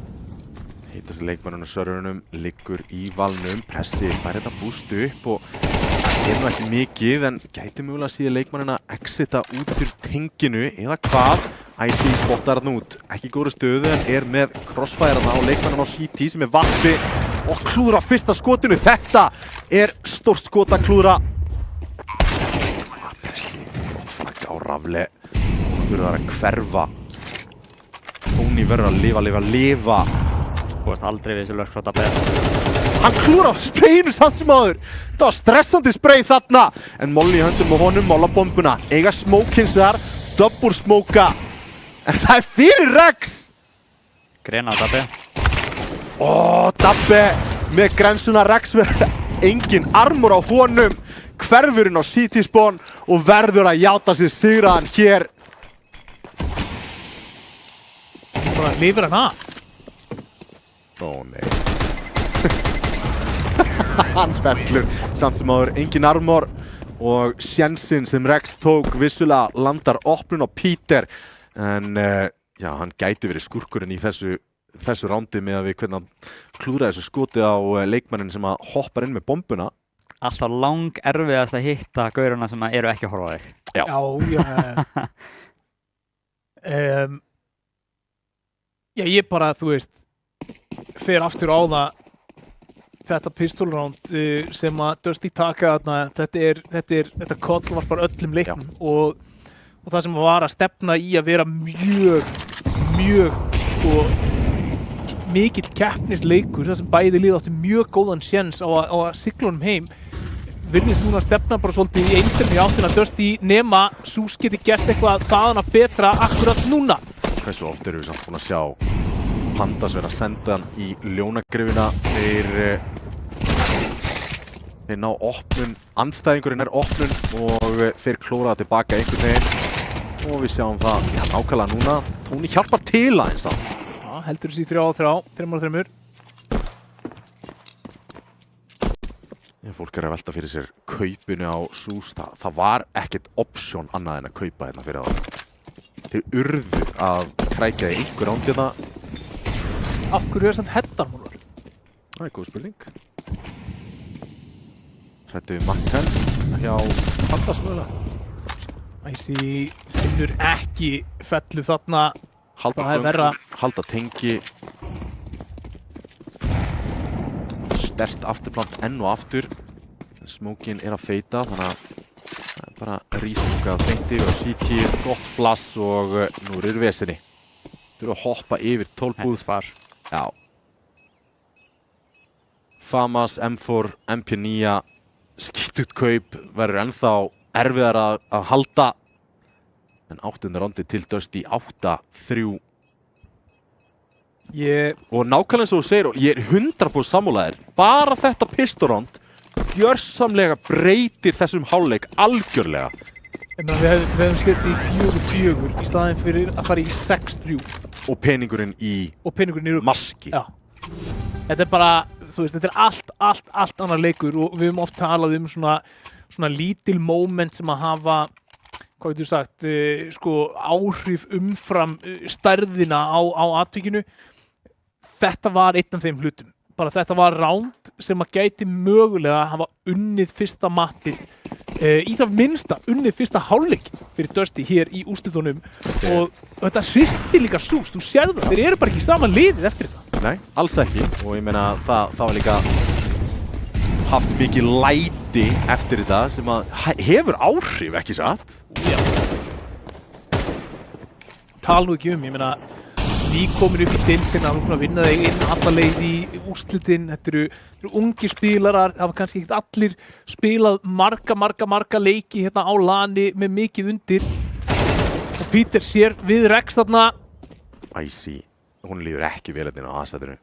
Heitast leikmannunum sörurunum liggur í valnum, pressi fær þetta búst upp og það ekki mikið en gæti mögulega síðan leikmannina exita út úr tenginu eða hvað. IC spottar hann út, ekki góðri stöðu en með crossfire á leikmannan á CT sem Vappi og klúðra fyrsta skotinu. Þetta stórt skot að klúðra. Pressi, gott flagg á Rafle og þurfa það að hverfa. Tony verður að lifa. Þú veist aldrei við þessu lögskróta beð. Hann klúrar á sprayinu samt sem áður. Það var stressandi spray þarna. En Molly í höndum og honum mála bombuna. Eiga smókins þar, double smóka. En það fyrir Rex. Grena á Dabbe. Dabbe með grensuna. Rex verður engin armor á honum. Hverfurinn á CT-spawn og verður að játa sig sigraðan hér. Bara lifir hann af. Nei. Hann fellur samt sem áður, engin armor og sjensinn sem Rex tók vissulega landar opnun á Peter en hann gæti verið skurkurinn í þessu rándi með að við hvernig hann klúðraði þessu skoti á leikmannin sem að hoppar inn með bombuna. Alltaf lang erfiðast að hitta gauruna sem eru ekki að horfa á þig. Já. Ég bara, þú veist, fer aftur á þetta pistolround sem að Dusty taka þarna. Þetta koll var bara öllum leiknum og það sem var að stefna í að vera mjög mikill keppnisleikur, það sem bæði lið áttu mjög góðan séns á að sigla honum heim, virðist núna að stefna bara svolítið í einstefni áttina Dusty nema SUS geti gert eitthvað þaðan að betra akkurat núna. Hversu oft erum við samt búin að sjá Pandas vera að senda hann í ljónagrifina. Þeir ná opnun, andstæðingurinn opnun og þeir klóra það tilbaka einhvern veginn og við sjáum það nákvæmlega núna. Tony hjálpar til aðeins þá. Já, heldur þessi 3-3. Fólk að velta fyrir sér kaupinu á SUS. Það var ekkert option annað en að kaupa hérna fyrir það. Þeir urðu að krækja í einhver rándi hérna. Af hverju samt heddarmúlar? Það góð spurning. Hrættu við Macken hjá Pandas mögulega. Æsi finnur ekki fellu þarna. Það verra. Halda tengi. sterkt afturplant enn og aftur. Smókin að feita, þannig að það bara rísmókað feinti og CT, gott flass og nú eru vesinni. Þurfa að hoppa yfir 12 búð. Já. Famas, M4, MP9, skítut kaup verður ennþá erfiðar að halda. En 8. rondi til Dusty 8-3. Og nákvæmlega eins og þú segir, og ég 100% sammálaðir, bara þetta pistorond gjörsamlega breytir þessum hálfleik algjörlega. Við hefum slitið í 4-4 í staðinn fyrir að fara í 6-3. Og peningurinn í maski. Já. Þetta bara, þú veist, þetta allt annar leikur og við höfum oft talað svona lítil moment sem að hafa, hvað getur sagt, áhrif umfram stærðina á atvikinu. Þetta var einn af þeim hlutum. Bara þetta var round sem að gæti mögulega hafa unnið fyrsta mappið í það minnsta unnið fyrsta hálfleik fyrir Dusty hér í úrslitunum og þetta hristi líka súst, þú sér það, þeir eru bara ekki sama liðið eftir þetta. Nei, alls ekki og ég meina það var líka haft mikið læti eftir þetta sem að hefur áhrif, ekki satt? Já. Tala nú ekki ég meina nýkomin upp í deildina, hann er búinn að vinna þeir inn alla leið í úrslitin, þetta eru ungi spilarar, það var kannski ekki allir spilað marga leiki hérna á lani með mikið undir og Peter sér við Rex þarna. Æsi, hún líður ekki vel hérna á aðsætinu.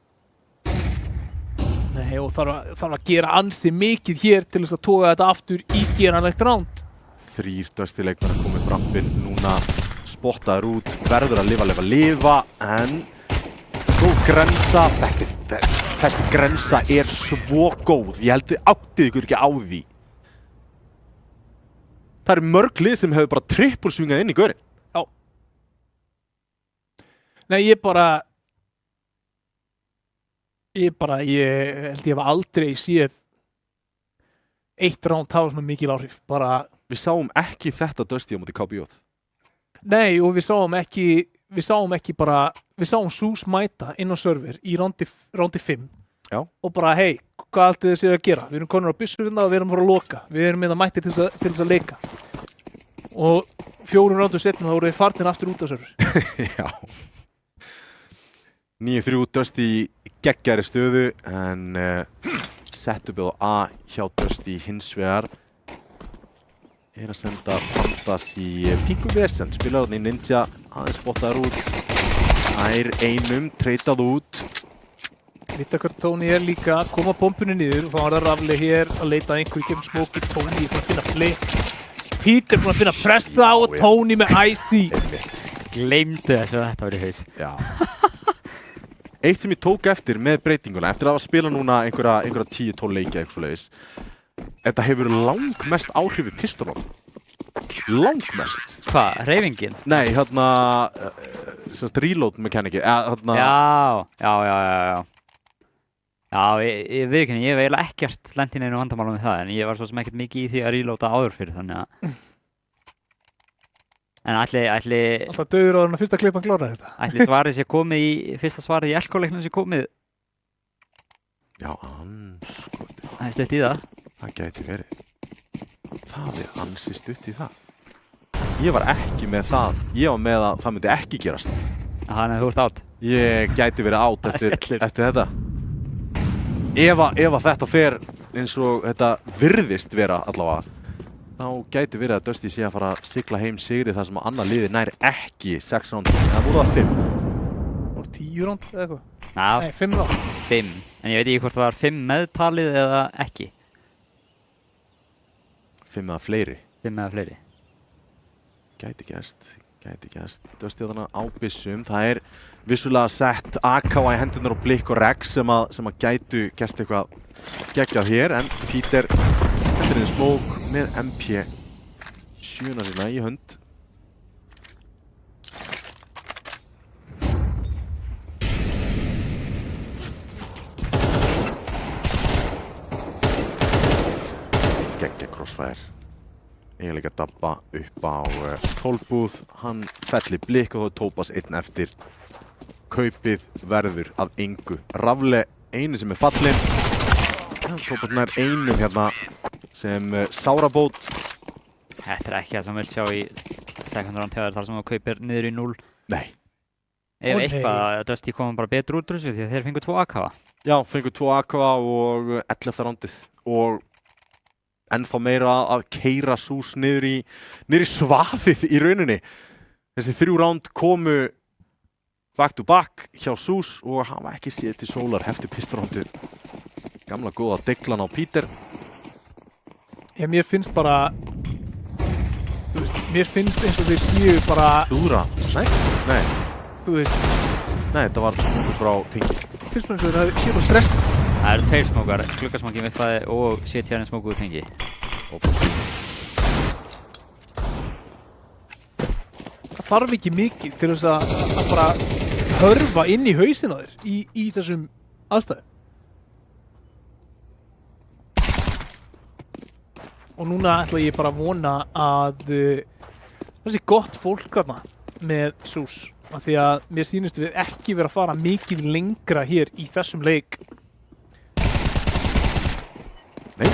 Nei, og þarf að gera ansi mikið hér til þess að toga þetta aftur í geranlegt round. 3 Dusty leikmenn að koma upp rampinn núna. Spottaður út, verður að lifa en góð grensa, þessi grensa svo góð, ég held þið áttið ykkur ekki á því. Það eru mörg lið sem hefur bara trippulsvingað inn í gaurinn. Já. Nei, ég held ég hef aldrei séð eitt round hafa svona mikil áhrif, bara. Við sáum ekki þetta Dusty á móti KBJ. Nei, og við sáum Sús mæta inn á server í rondi 5. Já. Og bara, hei, hvað ætlið þið séu að gera? Við erum konur á byssurina og við erum að fara að loka. Við erum með að mæti til þess að leika. Og 4 roundur setna þá voru þið farnir aftur út á server. Já. 9-3 Dusty í geggjari stöðu, en setupið á A hjá Dusty hins vegar að senda Pandas í pingu vesen, spilar hann í Ninja, aðeins spottaður út, ær einum, treytað út. Vittakar Tony líka að koma bombunni niður og þá var það Rafli hér að leita að einhverju gefum smóki, Tony búinn að finna play. Peter búinn að finna pressa á og Tony með Icy. Gleymdu þessu að þetta var í haus. Já. Eitt sem ég tók eftir með breytinguna, eftir að spila núna einhverja 10-12 leikja eitthvað svoleiðis, þetta hefur langmest áhrif í pistorón. Langmest. Hvað? Hreyfingin? Nei, reload mekaniki. Já. Já, ég veit ekki, ég hef eiginlega ekkert lent í neinu vandamálum með það, en ég var svo sem ekkert mikið í því að reloada áður fyrir, þannig að. En ætli... Alltaf döður á þarna fyrsta klippan kláraði þetta. Ætli svarið sé komið fyrsta svarið í Elko-leiknum sé komið. Já, anskoti. Það er stutt í það. Það gæti verið. Það er ansi stutt í það. Ég var ekki með það. Ég var með að það myndi ekki gerast. Þannig að þú ert átt. Ég gæti verið átt eftir þetta. Ef að þetta fer eins og þetta virðist vera allavega, þá gæti verið að Dusty sé að fara að sigla heim sigri þar sem að annað liði nær ekki 6 round. Það voru það 5. Voru 10 round eða eitthvað? Nei, 5 round. 5. En ég veit ekki hvort það var 5 meðtalið eða ekki. 5 eða fleiri. 5 eða fleiri. Gæti gæst. Dusty þarna á byssum. Það er vissulega sett AKA í hendurnar og Blikk og Rex sem að gætu gert eitthvað geggjað hér, en Peter hendur inn smók með MP7 sína í hönd. Geggja crossfire. Eiginlega dabba upp á 12 búð. Hann fellir Blikk og þá Tópas einn eftir. Kaupið verður að engu. Rafle eini sem er fallinn. Tóparnar einum hérna sem sárabót. Þetta ekki það sem vilt sjá í second round þar sem þú kaupir niður í 0. Nei. Ef eitthvað, Dusty komum bara betur út úr þessu því að þeir fengu 2 AKA. Já, fengu 2 AKA og 11. roundið og ennþá meira að keyra SUS niður í svaðið í rauninni. Þessi 3 round komu back to back hjá SUS og hafa ekki séð til sólar eftir pisturroundið. Gamla góða deglan á Peter. Já, mér finnst bara, þú veist, mér finnst eins og þeir séu bara, Dúra, nei, þú veist, þetta var smókur frá Tingi. finnst mér eins og þeir séu bara stress. Það eru 2 smókar, gluggasmóki vippaði og CTR-in smóku úr tengi. Það þarf ekki mikið til þess að bara hörfa inn í hausinn á þér í þessum aðstæðum. Og núna ætla ég bara að vona að það sé gott fólk þarna með SUS. Af því að mér sýnist við ekki vera að fara mikið lengra hér í þessum leik. Nei.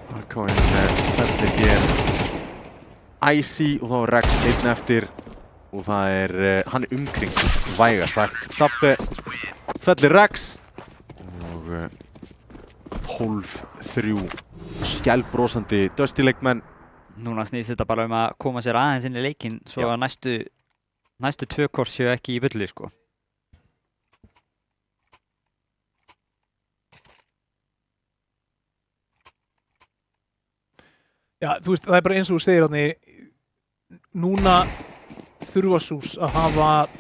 Það er komin ferðsli hér. Icy og þá er Rex einn eftir og það er, hann er umkring væga sagt. Dabbe fellir Rex og 12-3 skjálbrósandi Dusty leikmenn. Núna snýst þetta bara að koma sér aðeins inn í leikinn svo að næstu 2 kort séu ekki í bulli, sko. Já, þú veist, það er bara eins og þú segir þarna, núna þurfa SUS að hafa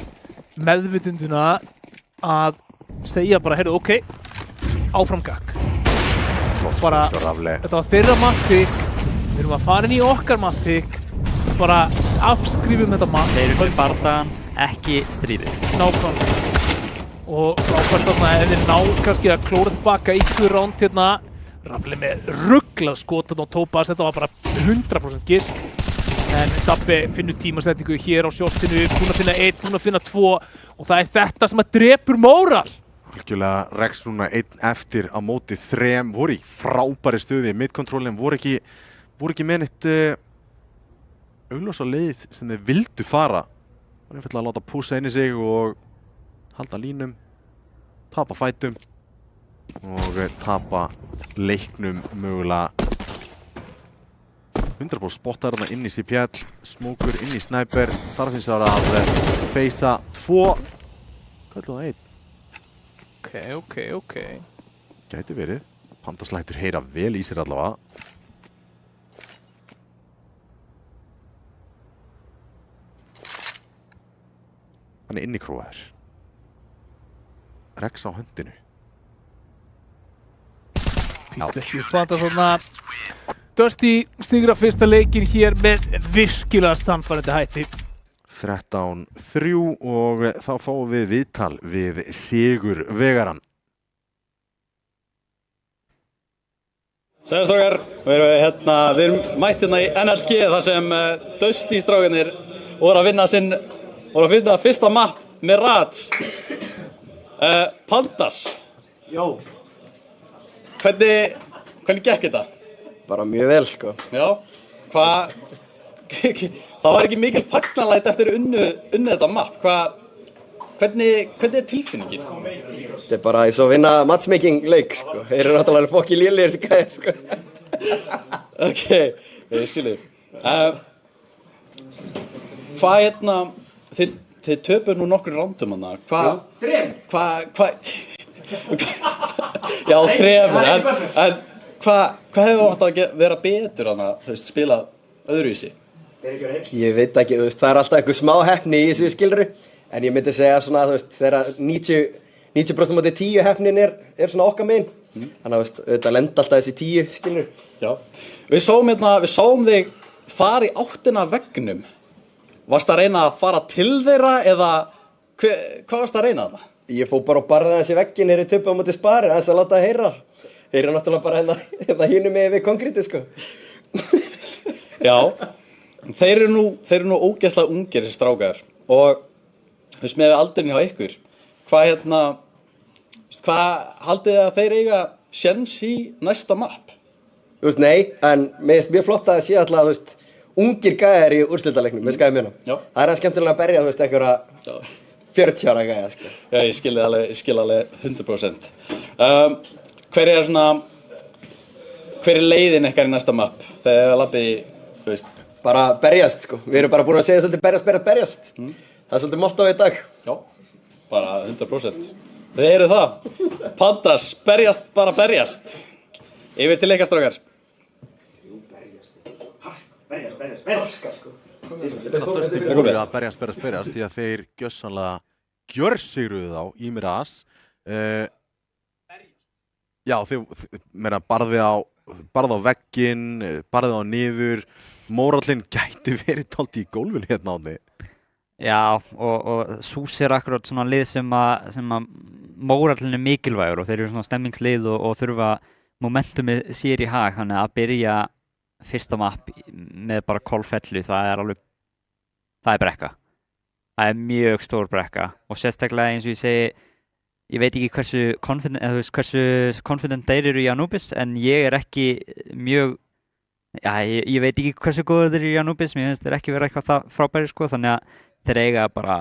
meðvitunduna að segja bara, heyrðu, ok, áfram gakk. Bara, þetta var þeirra mappick, við erum að fara inn í okkar mappick, bara afskrifum þetta mappick. Þeir eru fyrir bardagan, ekki stríðið. Nákvæmlega. Og frábært þarna ef þeir ná kannski að klóra tilbaka 1 round hérna. Rafli með rugglað skotan á Topaz, þetta var bara 100% gisk. En Dabbe finnur tímasetningu hér á shortinu, búinn að finna 1, búinn að finna 2 og það er þetta sem að drepur móral. Algjörlega Rex núna einn eftir á móti 3, voru í frábæri stuði, mid-controlin voru ekki með neitt augljósa leið sem þeir vildu fara. Það var einfaldlega að láta pússa inn í sig og halda línum, tapa fætum og tapa leiknum mögulega. 100% spottar þarna inn í CPL, smókur inn í Sniper, þarf hins vegar að feysa 2. Hvað er það 1? Ok. Gæti verið. Pandas lætur heyra vel í sér allavega. Hann er innikróaður. Rex á höndinu. Fýst ekki upp þetta svona. Dusty sigra fyrsta leikinn hér með virkilega sannfærandi hætti. 13-3 og þá fáum við viðtal við sigurvegarann. Sælir strákar, við erum mætt hérna í NLG þar sem Dusty strákarnir voru að vinna fyrsta map með Rats. Pandas. Jó. Hvernig gekk þetta? Bara mjög vel, sko. Já. Það var ekki mikil fagnalæti eftir unnu þetta map. Hvernig er tilfinningin? Þetta er bara eins og vinna matchmaking leik, sko. Þeir eru náttúrulega fokki lélegir þessi gæðir, sko. Ok, ég skilji. Þið töpuð nú nokkur rándum hana. Þrem. Já, 3. En hvað hefur átt að vera betur hana, þú veist, spila öðruvísi? Ég veit ekki, þú veist, það er alltaf eitthvað smá heppni í þessu skilru. En ég myndi segja svona, þú veist, þegar 90% móti 10 heppnin er svona okkar megin. Þannig að, þú veist, auðvitað lenda alltaf þessi 10 skilru. Já. Við sáum þig fara í áttina að veggnum. Varstu að reyna að fara til þeirra eða hvað varstu að reyna þarna? Ég fór bara og barða þessi veggin hér í tuppa á móti spari, þess að láta það heyra. Þeir eru náttúrulega bara hérna hínum með við konkréti, sko. Já. Þeir eru nú ógeðslega ungir þessi strákar og þú veist með aldurinn hjá ykkur. Hvað Hvað haldið þið að þeir eiga séns í næsta mapp? Þú veist, nei, en mér finnst mjög flott að það sé alltaf, þú veist, ungir gæjar í úrslitaleiknum, með skæði mjöna. Já. Það er skemmtilega að berja, þú veist, einhverja 40 ára gæja, sko. Já, ég skil alveg 100%. Hver er leiðin ykkar í næsta mapp? Þegar þið lappið í, þú veist? Bara berjast, sko. Við erum bara búin að segja svolítið berjast. Það er svolítið mottóið í dag. Já, bara 100%. Þið eru það. Pandas, berjast, bara berjast. Yfir til ykkar, strákar. Berjast, sko. Dusty fóru að berjast því að þeir gjössanlega gjörsigruðu þá í Miraz. Já, þeir barði á vegginn, barði á niður. Mórallinn gæti verið dálítið í gólfinu hérna á því. Já, og SÚS er akkurat svona lið sem að mórallinn er mikilvægur og þeir eru svona stemmingslið og þurfa momentumið sér í hag, þannig að byrja fyrsta mapp með bara kolfellu, það er brekka. Það er mjög stór brekka og sérstaklega eins og ég segi, ég veit ekki hversu confident þeir eru í Anubis, en ég er ekki mjög, ég veit ekki hversu góður þeir eru í Anubis, mér finnst þeir ekki vera eitthvað það frábæri, sko, þannig að þeir eiga bara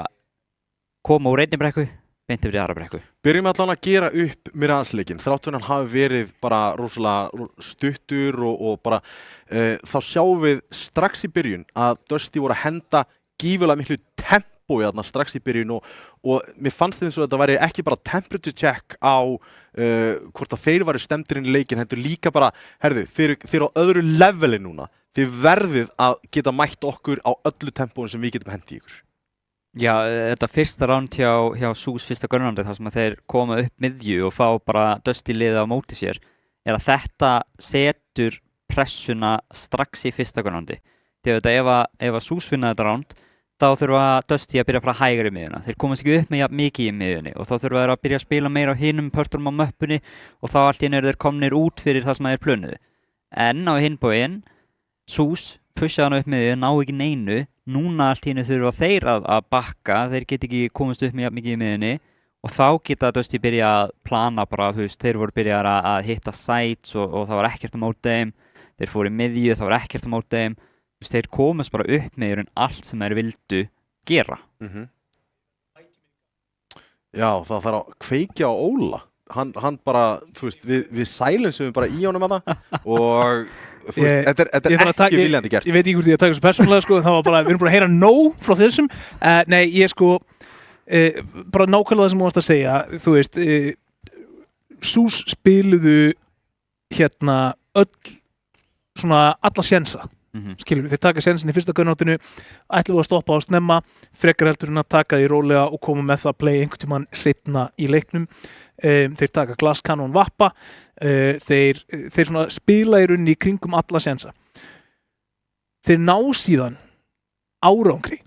koma úr einni brekku, beint yfir í aðra brekku. Byrjum allan að gera upp Miraz-leikinn, þráttur hann hafi verið bara rosalega stuttur og bara þá sjáum við strax í byrjun að Dusty voru að henda gífurlega miklu tempói þarna strax í byrjun og mér fannst þið eins og þetta væri ekki bara temperature check á hvort að þeir væru stemdir inn í leikinn, heldur líka bara, herðu, þeir eru á öðru leveli núna, þið verðið að geta mætt okkur á öllu tempóin sem við getum hendi ykkur. Já, þetta fyrsta round hjá SÚS fyrsta grunnroundið, þar sem að þeir koma upp miðju og fá bara Dusty liðið á móti sér, er að þetta setur pressuna strax í fyrsta grunnroundi. Þegar ef að SÚS finna þetta round, þá þurfa Dusty að byrja að fara hægari í miðjuna. Þeir komast ekki upp með jafn mikið í miðjunni og þá þurfa þeir að byrja að spila meira á hinum pörtunum á möppunni og þá allt í einu eru þeir komnir út fyrir það sem þeir plönuðu. En á hinn bóginn, SÚS pushaði hann upp miðju, ná ekki neinu. Núna allt í einu þurfa þeir að bakka, þeir get ekki komast upp með jafn mikið í miðjunni og þá geta Dusty byrja að plana bara, þú veist, þeir voru byrjað að hitta sites og það var ekkert á móti þeim. Þeir fóru í miðju, það var ekkert á móti þeim. Þeir komast bara upp með allt sem þeir vildu gera. Já, það þarf að kveikja á Óla. Hann bara, þú veist, við silencum bara í honum að það og þú veist, þetta er ekki viljandi gert. Ég veit ekki hvort ég að taka þessu persónulega, sko, það var bara, við erum bara að heyra no frá þessum. Nei, ég sko, bara nákvæmlega það sem þú varst að segja, þú veist, SÚS spiluðu hérna alla sénsa. Skilur, þeir taka sénsin í fyrsta gunnáttinu, ætlum við að stoppa á að snemma, frekar heldur en að taka því rólega og koma með það að play einhvern tímann seinna í leiknum. Þeir taka glaskanon vappa, þeir svona spila í rauninni í kringum alla sénsa. Þeir ná síðan árangri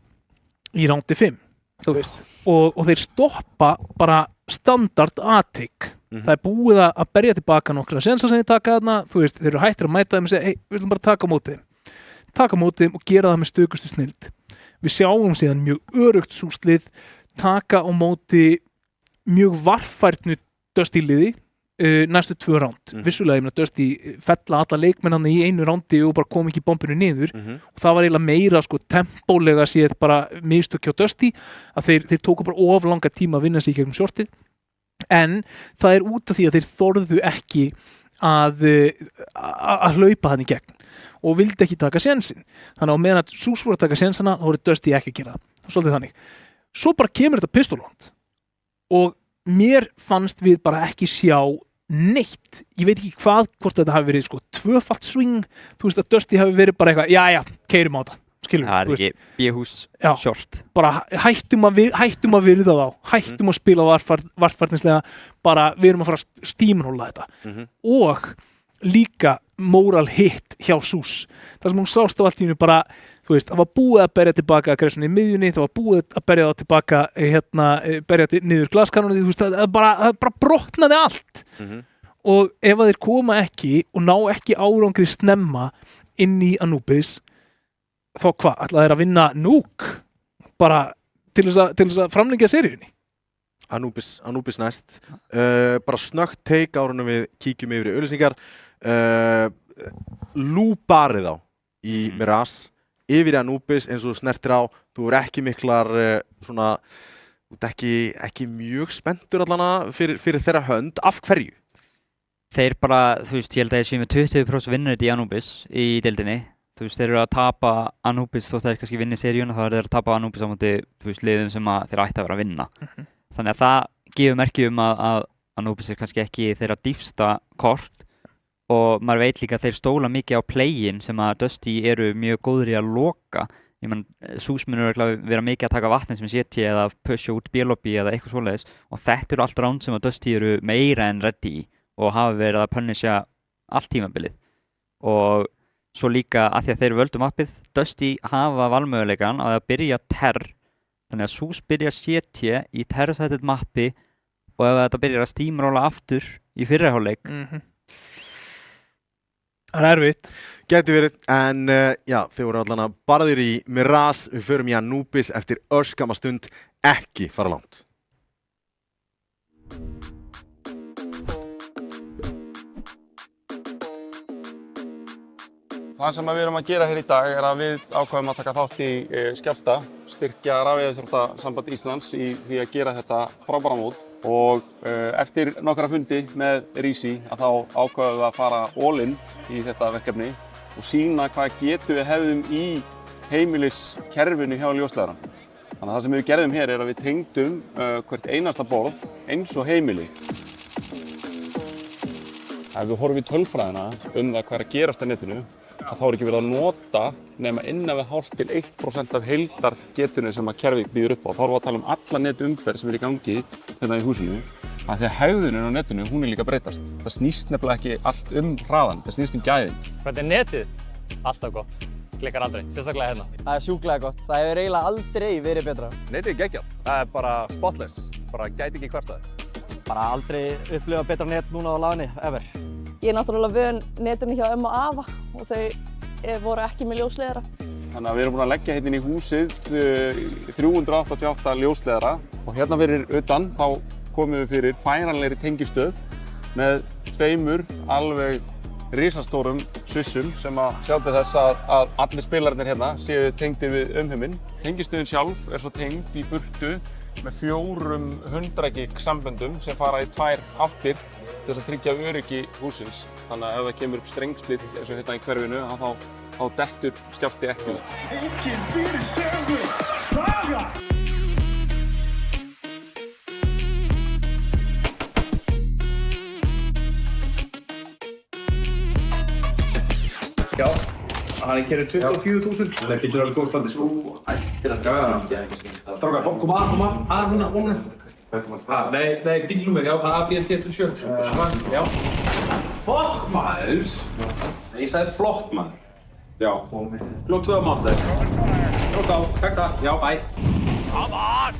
í rándi 5, þú veist, og þeir stoppa bara standard aðtik. Það er búið að berja tilbaka nokkra sénsa sem þeir taka þarna, þú veist, þeir eru hættir að mæta þeim og segja, hei, við viljum bara taka á móti þeim og gera það með stökustu snilld. Við sjáum síðan mjög örugt SÚS-lið taka á móti mjög varfærnu Dusty-liði næstu 2 ránd. Vissulega, ég meina Dusty fella alla leikmenn í einu rándi og bara kom ekki bombinu niður og það var eiginlega meira sko tempólega séð bara mistök hjá Dusty að þeir tóku bara of langa tíma að vinna sig í gegnum shortið. En það er út af því að þeir þorðu ekki að hlaupa hann í gegn og vildi ekki taka sénsinn. Þannig að meðan að SÚS voru að taka sénsana þá voru Dusty ekki að gera það. Svolítið þannig. Svo bara kemur þetta pistolround og mér fannst við bara ekki sjá neitt. Ég veit ekki hvort þetta hafi verið sko 2-falt swing. Þú veist að Dusty hafi verið bara eitthvað, já, keyrum á þetta. Skilur, það er ekki bíhús short. Bara hættum að virða þá, hættum að spila varfærnislega, bara við erum að fara að steamrolla þetta. Og líka moral hit hjá SÚS. Það sem hún sást á allt í hennu bara, þú veist, það var búið að berja tilbaka aggression í miðjunni, það var búið að berja það tilbaka, berja niður glaskanunni, þú veist, það bara brotnaði allt. Og ef að þeir koma ekki og ná ekki árangri snemma inn í Anubis, þá hvað, ætla þeir að vinna Nuke bara til þess að framlengja seríunni? Anubis næst. Bara snöggt take árunum við kíkjum yfir í auglýsingar. Lúbarið á í Mirage, yfir í Anubis eins og þú snertir á. Þú er ekki miklar svona, þú ert ekki mjög spenntur allana fyrir þeirra hönd. Af hverju? Þeir bara, þú veist, ég held að þeir séu með 20% vinnur í Anubis í deildinni. Þú veist, þeir eru að tapa Anubis þótt þeir kannski vinni seríuna, þá eru þeir að tapa Anubis á móti, þú veist, liðum sem þeir ætti að vera að vinna. Þannig að það gefur merki að Anubis er kannski ekki þeirra dýpsta kort og maður veit líka að þeir stóla mikið á play-in sem að Dusty eru mjög góður í að loka. Ég menn, Sús munur vera mikið að taka vatnið sem CT eða pusha út B-lobby eða eitthvað svoleiðis og þetta eru allt round sem að Dusty eru meira en ready í og hafa verið að punisha allt tímabilið. Og svo líka að því að þeir völdu mappið, Dusty hafa valmöguleikan að byrja terr, þannig að Sús byrja CT í terr-sætið mappi og ef þetta byrjar að steamrolla aftur í fyrri hálfleik. Það er erfitt. Gæti verið, en já, þeir voru allan að barðir í Mirage, við förum í Anubis eftir örskama stund, ekki fara langt. Það sem við erum að gera hér í dag er að við ákveðum að taka þátt í Skjálfta, styrkja Rafveiðiþróttasamband Íslands í því að gera þetta frábæra mót og eftir nokkra fundi með Rísi að þá ákveðum við að fara all in í þetta verkefni og sýna hvað getum við hefðum í heimiliskerfinu hjá ljósleiðarann. Þannig að það sem við gerðum hér er að við tengdum hvert einasta borð eins og heimili. Ef við horfum í tölfræðina það hvað er að gerast á netinu, að þá er ekki verið að nota nema innan við hálft til 1% af heildargetunni sem að kerfið býður upp á. Þá erum við að tala alla netumferð sem er í gangi hérna í húsinu. Af því að hegðunin á netinu, hún er líka að breytast. Það snýst nefnilega ekki allt hraðan, það snýst gæðin. Hvernig er netið? Alltaf gott. Klikkar aldrei, sérstaklega hérna. Það er sjúklega gott. Það hefur eiginlega aldrei verið betra. Netið er geggjað. Það er bara spotless. Bara gæti ekki kvartað. Bara aldrei upplifa betra net núna á laginni, ever. Ég er náttúrulega vön netinu hjá og afa og þau voru ekki með ljósleiðara. Þannig að við erum búin að leggja hérna inn í húsið 388 ljósleiðara og hérna fyrir utan þá komum við fyrir færanlegri tengistöð með 2 alveg risastórum svissum sem að sjá til þess að allir spilararnir hérna séu tengdir við umheiminn. Tengistöðin sjálf er svo tengd í burtu með 400 gig samböndum sem fara í 2 áttir til þess að tryggja öryggi húsins. Þannig að ef það kemur upp strengsplitt eins og hérna í hverfinu þá dettur Skjálfti ekki út. Já, hann keyrði 24.000. Það getur alveg góð standi, sko. Ættir að gæða. Strákar, koma að núna. Nei, bílnúmer, já, það er BLT27. Já. Flott, maður! Ég sagði flott, maður. Já. Klokk 2 á mánudag. Klokk á, takk það. Já, bye. Come on!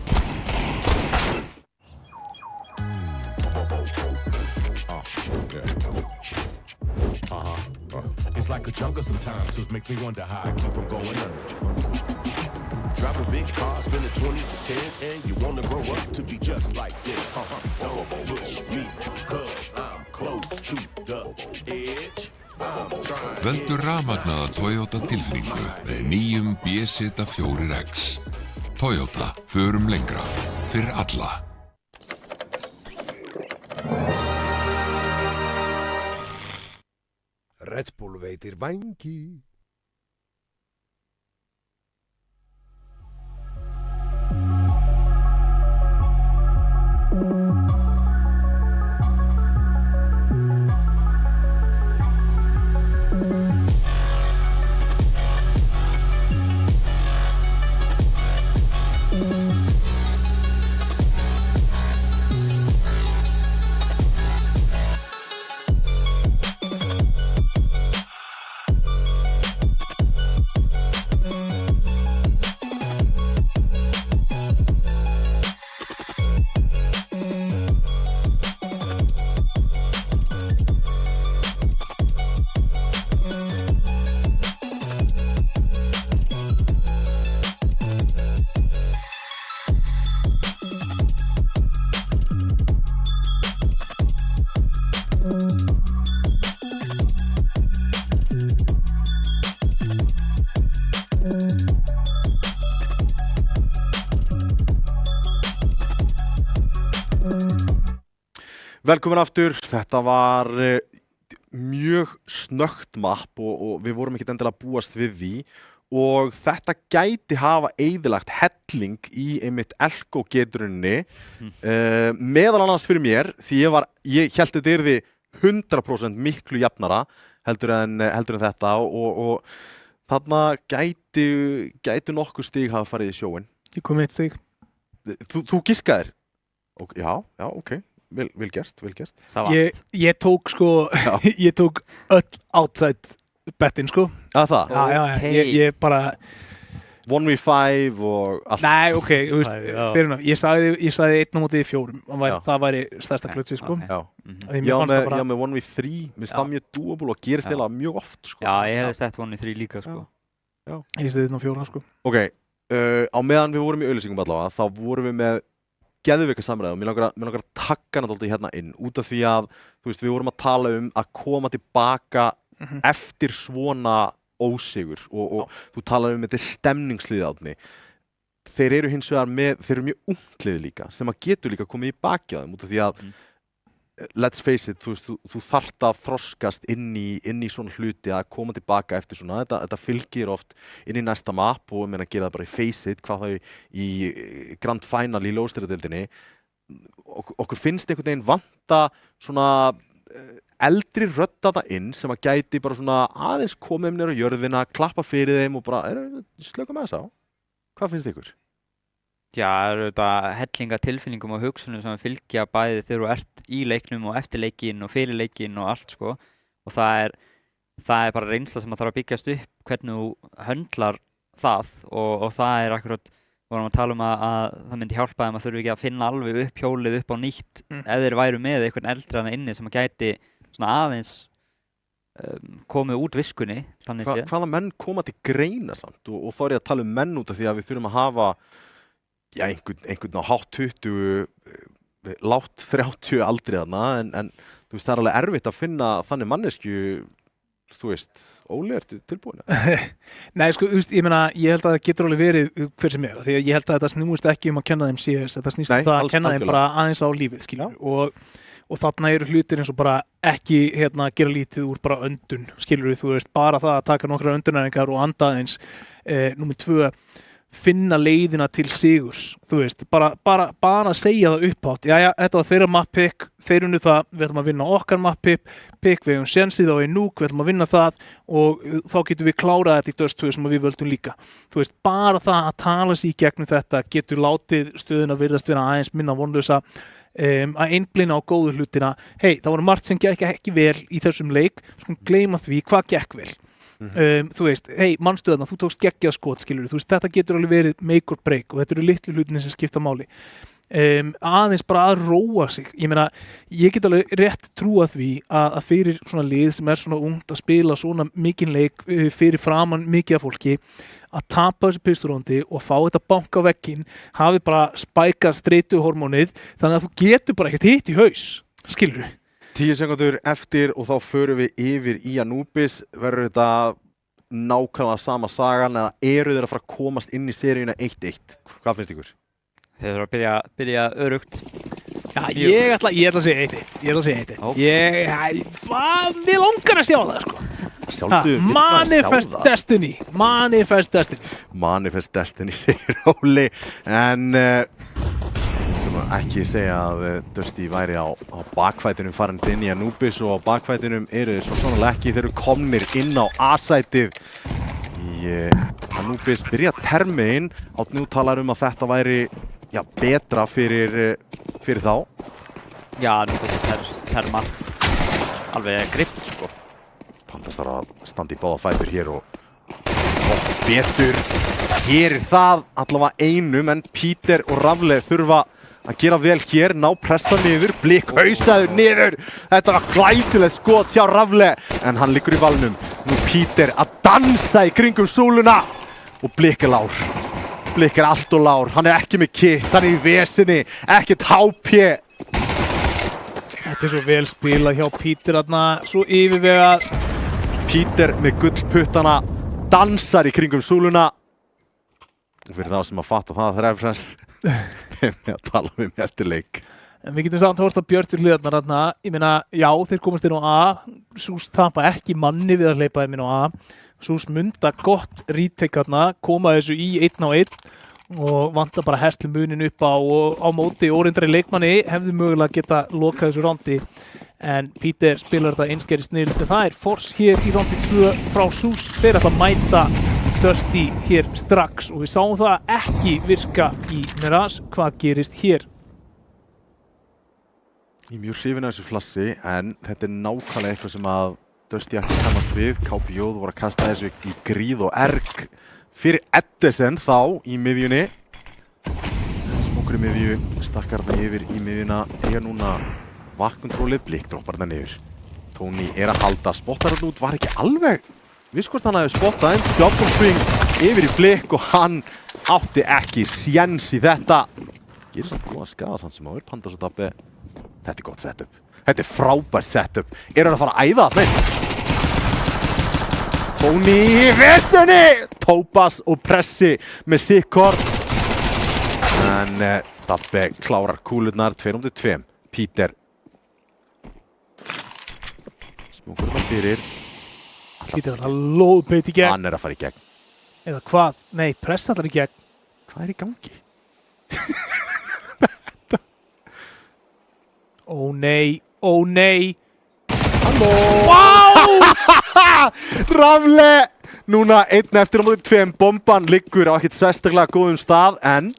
It's like a jungle sometimes, so it makes me wonder how I keep from going under. Drive a big car, spend the 20s and 10s, and you wanna grow up to be just like this. Don't push me, cause I'm close to the edge. Veldu rafmagnaða Toyota tilfinningu með nýjum BZ4X. Toyota, förum lengra, fyrir alla. Red Bull veitir vængi. Velkomin aftur, þetta var mjög snöggt mapp og við vorum ekkert endilega að búast við því og þetta gæti hafa eyðilagt helling í einmitt Elko-geturinni meðal annars fyrir mér því ég hélt þetta yrði 100% miklu jafnara heldur en þetta og þarna gæti nokkuð stig hafa farið í sjóinn. Ég kom með 1 stig. Þú giskaðir? Já, ok. Vel gert. Ég tók ég tók öll outside bettin sko. Það? Já, ég bara 1v5 og allt. Nei, ok, þú veist, fyrir nátt. Ég sagði 1-4, það væri stærsta klutsi sko. Já, með 1v3, mér það mjög doable og gerist eiginlega mjög oft sko. Já, ég hefði sett 1v3 líka sko. Ég stæði 1-4 sko. Ok, á meðan við vorum í auglýsingum allavega, þá vorum við með geðveika samræði og mér langar að taka hana dálítið hérna inn út af því að þú veist, við vorum að tala að koma tilbaka eftir svona ósigur og þú talar þetta stemningslið átni. Þeir eru hins vegar þeir eru mjög unglið líka sem að getur líka komið í baki á þeim út af því að let's face it, þú þarft að þroskast inn í svona hluti að koma tilbaka eftir svona, þetta fylgir oft inn í næsta mapp og ég meina að gera það bara í face it, hvað það í grand final í ljósstýradeildinni. Okkur finnst einhvern veginn vanta svona eldri röddata inn sem að gæti bara svona aðeins komið niður á jörðina, klappa fyrir þeim og bara, slöka með þess á. Hvað finnst ykkur? Já, það eru þetta hellinga tilfinningum og hugsunum sem fylgja bæði þegar þú ert í leiknum og eftir leikinn og fyrir leikinn og allt sko. Og það er bara reynsla sem að þarf að byggjast upp hvernig þú höndlar það og það akkurat, við vorum að tala að það myndi hjálpa þeim að þurfi ekki að finna alveg upp hjólið upp á nýtt ef þeir væru með einhvern eldri inni sem að gæti svona aðeins komið út viskunni. Hvaða menn koma til greina samt og þá er ég að tala menn út af því að við þurfum að hafa einhvern á hátt 20, látt 30 aldrei þarna en þú veist það er alveg erfitt að finna þannig mannesku, þú veist, Óli, ertu tilbúin? Nei, sko, ég meina, ég held að það getur alveg verið hver sem er, því að ég held að þetta snúist ekki að kenna þeim CS, þetta snýst það að kenna þeim bara aðeins á lífið, skiljum, og þarna eru hlutir eins og bara ekki, gera lítið úr bara öndun, skiljum við, þú veist, bara það að taka nokkra öndunæringar og anda aðeins, númer 2, finna leiðina til sigurs, þú veist, bara að segja það upphátt, jæja, þetta var þeirra map-pick, þeir unnu það, við ætlum að vinna okkar map-pick, við hefum sjensið á Núk, við ætlum að vinna það og þá getum við klárað þetta í Dust 2 sem við völdum líka. Þú veist, bara það að tala sig í gegnum þetta getur látið stöðuna virðast vera aðeins minna vonlausa, að einblína á góðu hlutina, hei, það voru margt sem gekk ekki vel í þessum leik, sko gleyma því hvað gekk vel. Þú veist, hei, mannstöðna, þú tókst geggjað skot, skilur, þú veist, þetta getur alveg verið make or break og þetta eru litlu hlutinni sem skipta máli. Aðeins bara að róa sig, ég meina, ég get alveg rétt trúa því að fyrir svona lið sem er svona ungt að spila svona mikinn leik fyrir framan mikið af fólki, að tapa þessu pisturóndi og fá þetta bank á vegginn, hafi bara spækað streituhormónið, þannig að þú getur bara ekkert hitt í haus, skilur. 10 sekundur eftir og þá förum við yfir í Anubis, verður þetta nákvæmlega sama sagan eða eru þeir að fara að komast inn í seríuna 1-1? Hvað finnst ykkur? Þeir þurfa að byrja örugt. Já, ég ætla að segja 1-1. Við langar að sjá það, sko. Manifest Destiny. Manifest Destiny, segir Óli. En ekki segja að Dusty væri á bakfætinum farin inn í Anubis og á bakfætinum eru svo sannlega ekki, þeir eru komnir inn á A-sætið í Anubis, byrja termin, Átni talar að þetta væri betra fyrir þá. Já, Anubis terma alveg gript, sko. Pandas þarf að standa í báða fætur hér og betur hér það allavega einum en Peter og Rafle þurfa að gera vel hér, ná pressa niður, Blik hausaður niður. Þetta var glæsilegt skot hjá Rafle, en hann liggur í valnum. Nú Peter að dansa í kringum súluna og Blik er lár. Blik er allt og lár, hann er ekki með kit, hann er í vesinni, ekkert HP. Þetta svo vel spilað hjá Peter þarna, svo yfirvegað. Peter með gullputtana dansar í kringum súluna. Og fyrir þá sem að fatta það Refrens með að tala um eftir leik. En við getum samt hórt að Björn hliðarnar þarna. Ég meina, já, þeir komast inn á A. Sús tapa ekki manni við að hleypa þeim inn á A. Sús munda gott retake þarna, koma þessu í 1-1 og vanta bara herslu munin upp á móti óreindari leikmanni, hefði mögulega geta lokað þessu rándi. En Peter spilar þetta einskeri snill. Það force hér í rándi 2 frá Sús. Þeir ætla að mæta Dusty hér strax og við sáum það ekki virka í Mirage. Hvað gerist hér? Ég er mjög hrifinn af þessu flassi, en þetta nákvæmlega eitthvað sem að Dusty ætti að kannast við. KPJ voru að kasta þessu í gríð og erg fyrir Edison þá í miðjunni. Smókur í miðju, stakkar þarna yfir í miðjuna, eiga núna vaktkontrólið, Blik droppar þarna niður. Tony er að halda, spottar hann út, var ekki alveg viss hvort hann hefði spottað en Johnson swing yfir í Blik og hann átti ekki séns í þetta. Gerir samt góða skada samt sem áður, Pandas og Dabbi. Þetta gott setup. Þetta frábært setup. Hann að fara að æða þarna? Tony í vestunni! Topaz og Pressi með Sikor. En Dabbi klárar kúlurnar 2-2. Peter. Smókur þetta fyrir. Peter alltaf lóðbeit í gegn. Hann að fara í gegn. Eða hvað? Nei, Press allar í gegn. Hvað í gangi? Ó nei, ó nei. Halló! Vá! Rafle! Núna 1 eftir á móti 2. Bomban liggur á ekkert sérstaklega góðum stað, en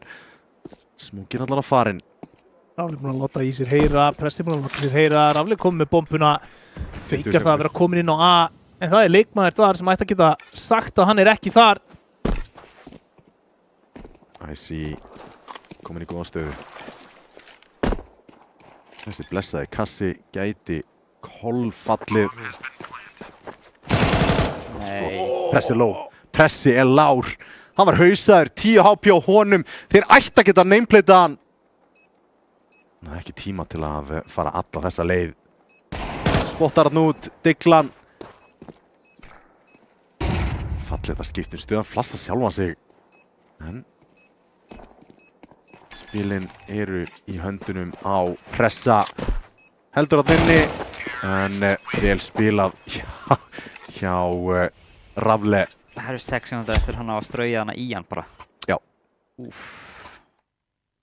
Smókin allar að farin. Rafle búinn að láta í sér heyra, Pressi búinn að láta í sér heyra. Rafle kom með bombuna, feikar það að vera komin inn á A. En það leikmaður þar sem ætti að geta sagt að hann ekki þar. Æsí komin í góða stöðu. Þessi blessaði kassi gæti kolfallið. Pressi er low. Pressi er lár. Hann var hausaður, 10 HP á honum. Þeir ætti að geta nameplateað hann. Það er ekki tíma til að fara alla þessa leið. Spottar hann út, Diglan. Fallið að skipta stuð, hann flassa sjálfan sig. En spilin eru í höndunum á Pressa. Heldur að þinni, en vel spilað hjá Rafle. Það eru 6 sekúndur eftir hann að strauja hana í hann bara. Já.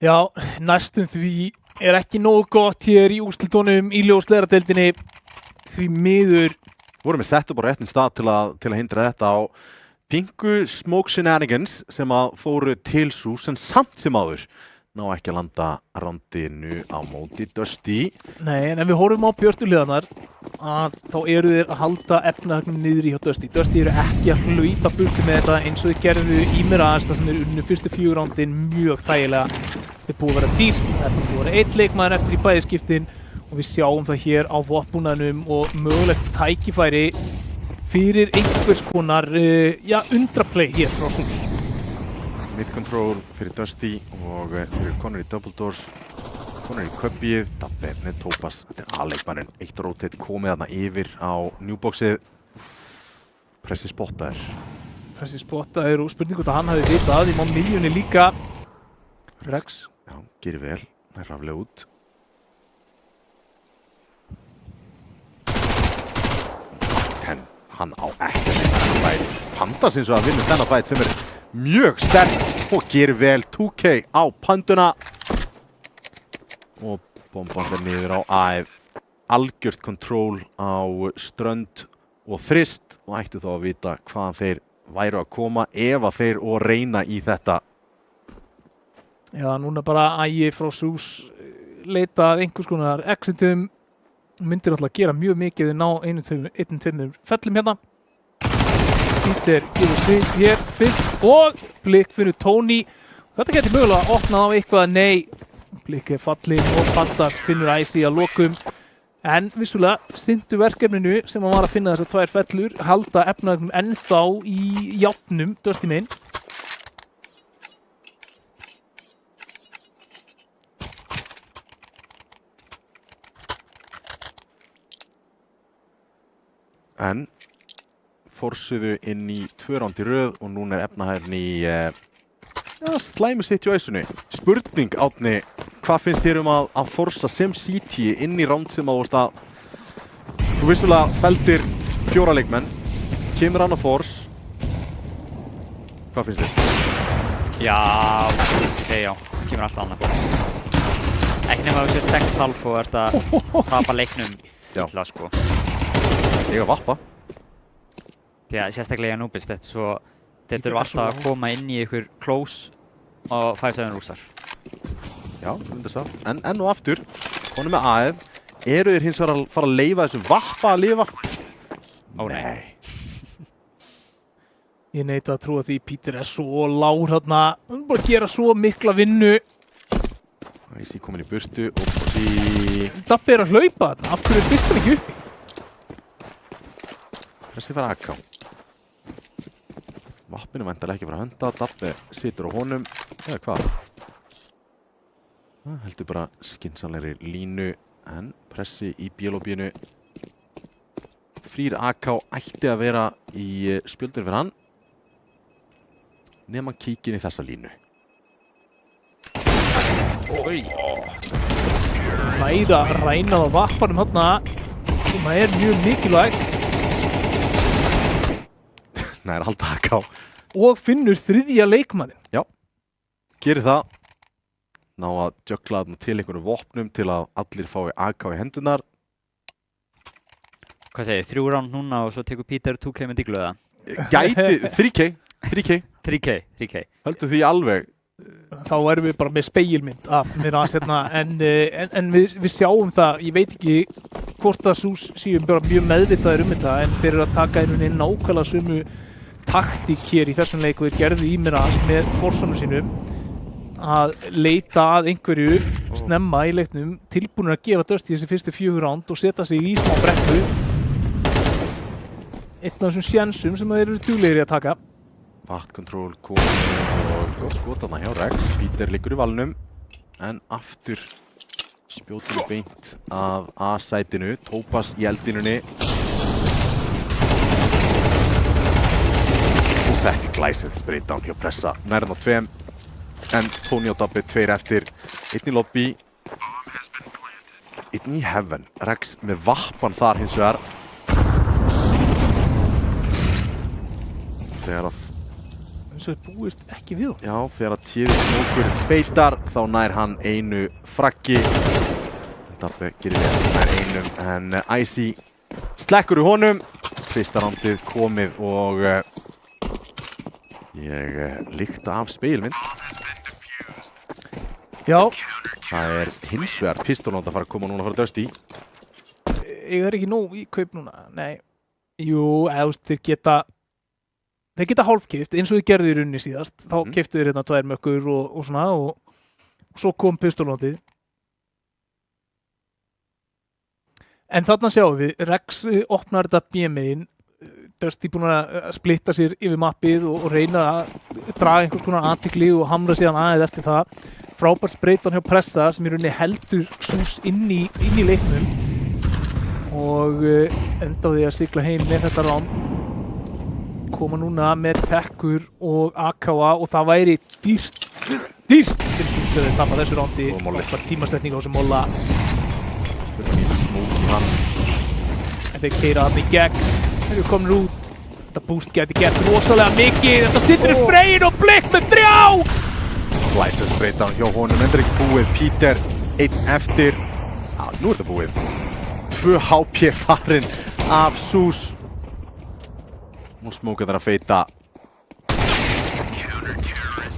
Já, næstum því er ekki nógu gott hér í úrslitunum í ljósleiðaradeildinni. Því miður. Vorum við sett upp á réttin stað til að hindra þetta á pingu smoke shenanigans sem að fóru til Sús, en samt sem áður ná ekki að landa rándinu á móti Dusty. Nei, en ef við horfum á björtuliðanar þá eru þeir að halda efnahagnum niður í hjá Dusty. Dusty eru ekki að hlaupa burtu með þetta eins og þeir gerðu í Mirage þar sem þeir unnu fyrstu 4 rándin mjög þægilega. Þeir búið að vera dýrt, það er búið að vera 1 leikmaður eftir í bæðiskiptin og við sjáum það hér á vopnbúnaðinum og mögulegt tækifæri fyrir einhvers konar undraplay hér frá Sús. Mid-control fyrir Dusty og fyrir Connor í double doors. Connor í köpjið, Dabbi með Topaz. Þetta er A-leikmannin, 1 rotate komið þarna yfir á newboxið. Pressi spottaður. Pressi spottaður og spurning hvort að hann hafi vitað í miðjunni líka. Rex. Já, gerir vel, það er Rafle út. En hann á ekki þennan fætt. Pandas eins og að vinna þennan fætt sem er mjög sterkt og gerir vel 2K á Panduna. Og bomban fer niður á AF. Algjört kontról á Strönd og Þrist og ættu þá að vita hvaðan þeir væru að koma ef að þeir og reyna í þetta. Já, núna bara Ægi frá Sús leita að einhvers konar exitum. Myndir alltaf að gera mjög mikið ná 1-2 fellum hérna. Peter gefur sig hér fyrst og Blik fyrir Tony. Þetta getur mögulega opnað á eitthvað, nei. Blik er fallinn og Pandas finnur Æsi að lokum. En vissulega sinntu verkefninu sem hann var að finna þessar 2 fellur, halda efnaðum ennþá í játnum, Dusty minn. En forsuðu inn í 2 ránd í röð og núna efnahærin í slæmu situationi. Spurning, Árni, hvað finnst þér að forsa sem City inn í ránd sem að þú vissulega feldir 4 leikmenn, kemur hann á force. Hvað finnst þér? Já, ég segi já, kemur alltaf annað. Ekki nema að þú sér tekst half og ert að tapa leiknum illa, sko. Ég að vappa. Því að sérstaklega Anubis, þetta þurfa alltaf að koma inn í ykkur close og 5-7 rústar. Já, það er en enn og aftur, honum með AF, eru þeir hins vegar að fara að leyfa þessum vappa að lifa? Ó nei. Ég neita að trúa því Peter svo lágur þarna, hann bara að gera svo mikla vinnu. Icy komin í burtu og Pressi... Dabbi að hlaupa þarna, af hverju fyrst hann ekki uppi? Pressi fara AK. Vappinu væntanlega ekki fara að henda, Dabbi situr á honum, eða hvað? Heldur bara skynsamlegri línu, en Pressi í bílóbíinu. Frýr AK ætti að vera í spjöldinu fyrir hann. Nefn að kíkja inn í þessa línu. Læra að ræna á vappanum þarna, sem að mjög mikilvægt. Nær halda AK. Og finnur 3. leikmannin. Já, gerir það. Ná að jökla þarna til einhverjum vopnum til að allir fái AK í hendunar. Hvað segir, 3 round núna og svo tekur Peter 2K með diglu eða? Gæti, 3K. Höldu því alveg. Þá erum við bara með spegilmynd af mér aðeins hérna, en við sjáum það, ég veit ekki hvort að SUS séum bara mjög meðvitaðir þetta, en þeir eru að taka inn nákvæmlega sömu taktík hér í þessum leik og þeir gerðu í mér aðeins með forsonum sínum að leita að einhverju snemma í leiknum, tilbúinir að gefa döst í þessi fyrstu 4 ránd og setja sig í smá brekku. Einn af þessum sjensum sem þeir eru duglegir í að taka. Vatnkontról komið og góð skotana hjá Rex. Peter liggur í valnum, en aftur spjótum beint af A-sætinu. Topaz í eldinunni. Og þetta glæsilegt spraydown hjá Pressa. Nærðan á 2, en Tony og Dabbi 2 eftir. Einn í lobby. Einn í heaven. Rex með vappan þar hins vegar. Þegar að eins og þeir búist ekki við. Já, þegar að Tíður Smókur feitar, þá nær hann einu fraggi. Dabbi gerir vel, nær einum, en Icy slekkur í honum. Fyrsta rándið komið og ég lykta af spegilmynd. Já. Það hins vegar pistolnótt að fara að koma núna að fara döst í. Ég ekki nóg í kaup núna, nei. Jú, þeir geta hálfkipt, eins og þeir gerðu í rauninni síðast. Þá keyptu þeir hérna 2 mökkur og svona og svo kom pistolnótið. En þarna sjáum við, Rex opnar þetta B-megin, Dusty búinn að splitta sér yfir mappið og reyna að draga einhvers konar athygli og hamra síðan aðeins eftir það. Frábært spraydown hjá Pressa sem í rauninni heldur SUS inn í leiknum og endaði að sigla heim með þetta ránd. Koma núna með tekkur og AKA og það væri dýrt til SUS ef þeir tapa þessu rándi. Bara tímasetning á þessu molla. En þeir keyra hann í gegn. Þeir eru komin út. Þetta boost geti gert rosalega mikið. Þetta stýttir í sprayin og Blick með 3! Glæstur spraydown hjá honum, endur ekki búið. Peter, 1 eftir. Já, nú er þetta búið. 2 HP farin af SUS. Nú smóka þær að feita.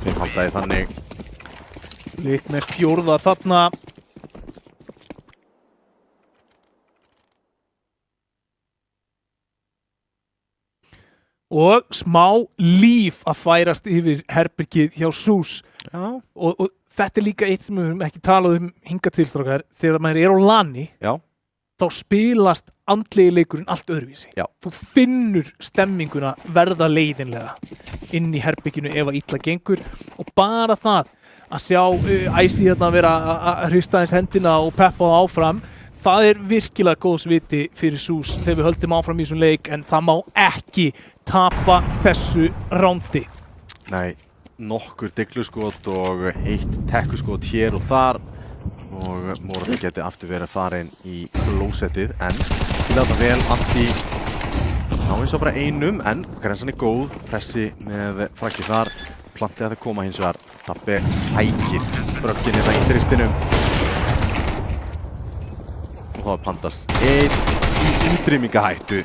Þeir haldaði þannig. Blick með 4 þarna. Og smá líf að færast yfir herbergið hjá SUS. Já. Og þetta líka eitt sem við höfum ekki talað hingað til, strákar. Þegar maður á LAN-i, þá spilast andlegi leikurinn allt öðruvísi. Já. Þú finnur stemminguna verða leiðinlega inn í herberginu ef að illa gengur. Og bara það að sjá Icy hérna vera að hrista eins hendina og peppa það áfram, það er virkilega góðs viti fyrir SUS þegar við höldum áfram í þessum leik en það má ekki tapa þessu rándi. Nei, nokkur dygluskot og eitt tekkuskot hér og þar og Morandi geti aftur verið farin í klósettið en til þetta vel Antti ná eins og bara einum en grensan er góð, pressi með Fraggi þar, plantið að það koma hins vegar, Dabbi sækir fröggin hérna í þristinum og þá er Pandas einn í útrýmingahættu.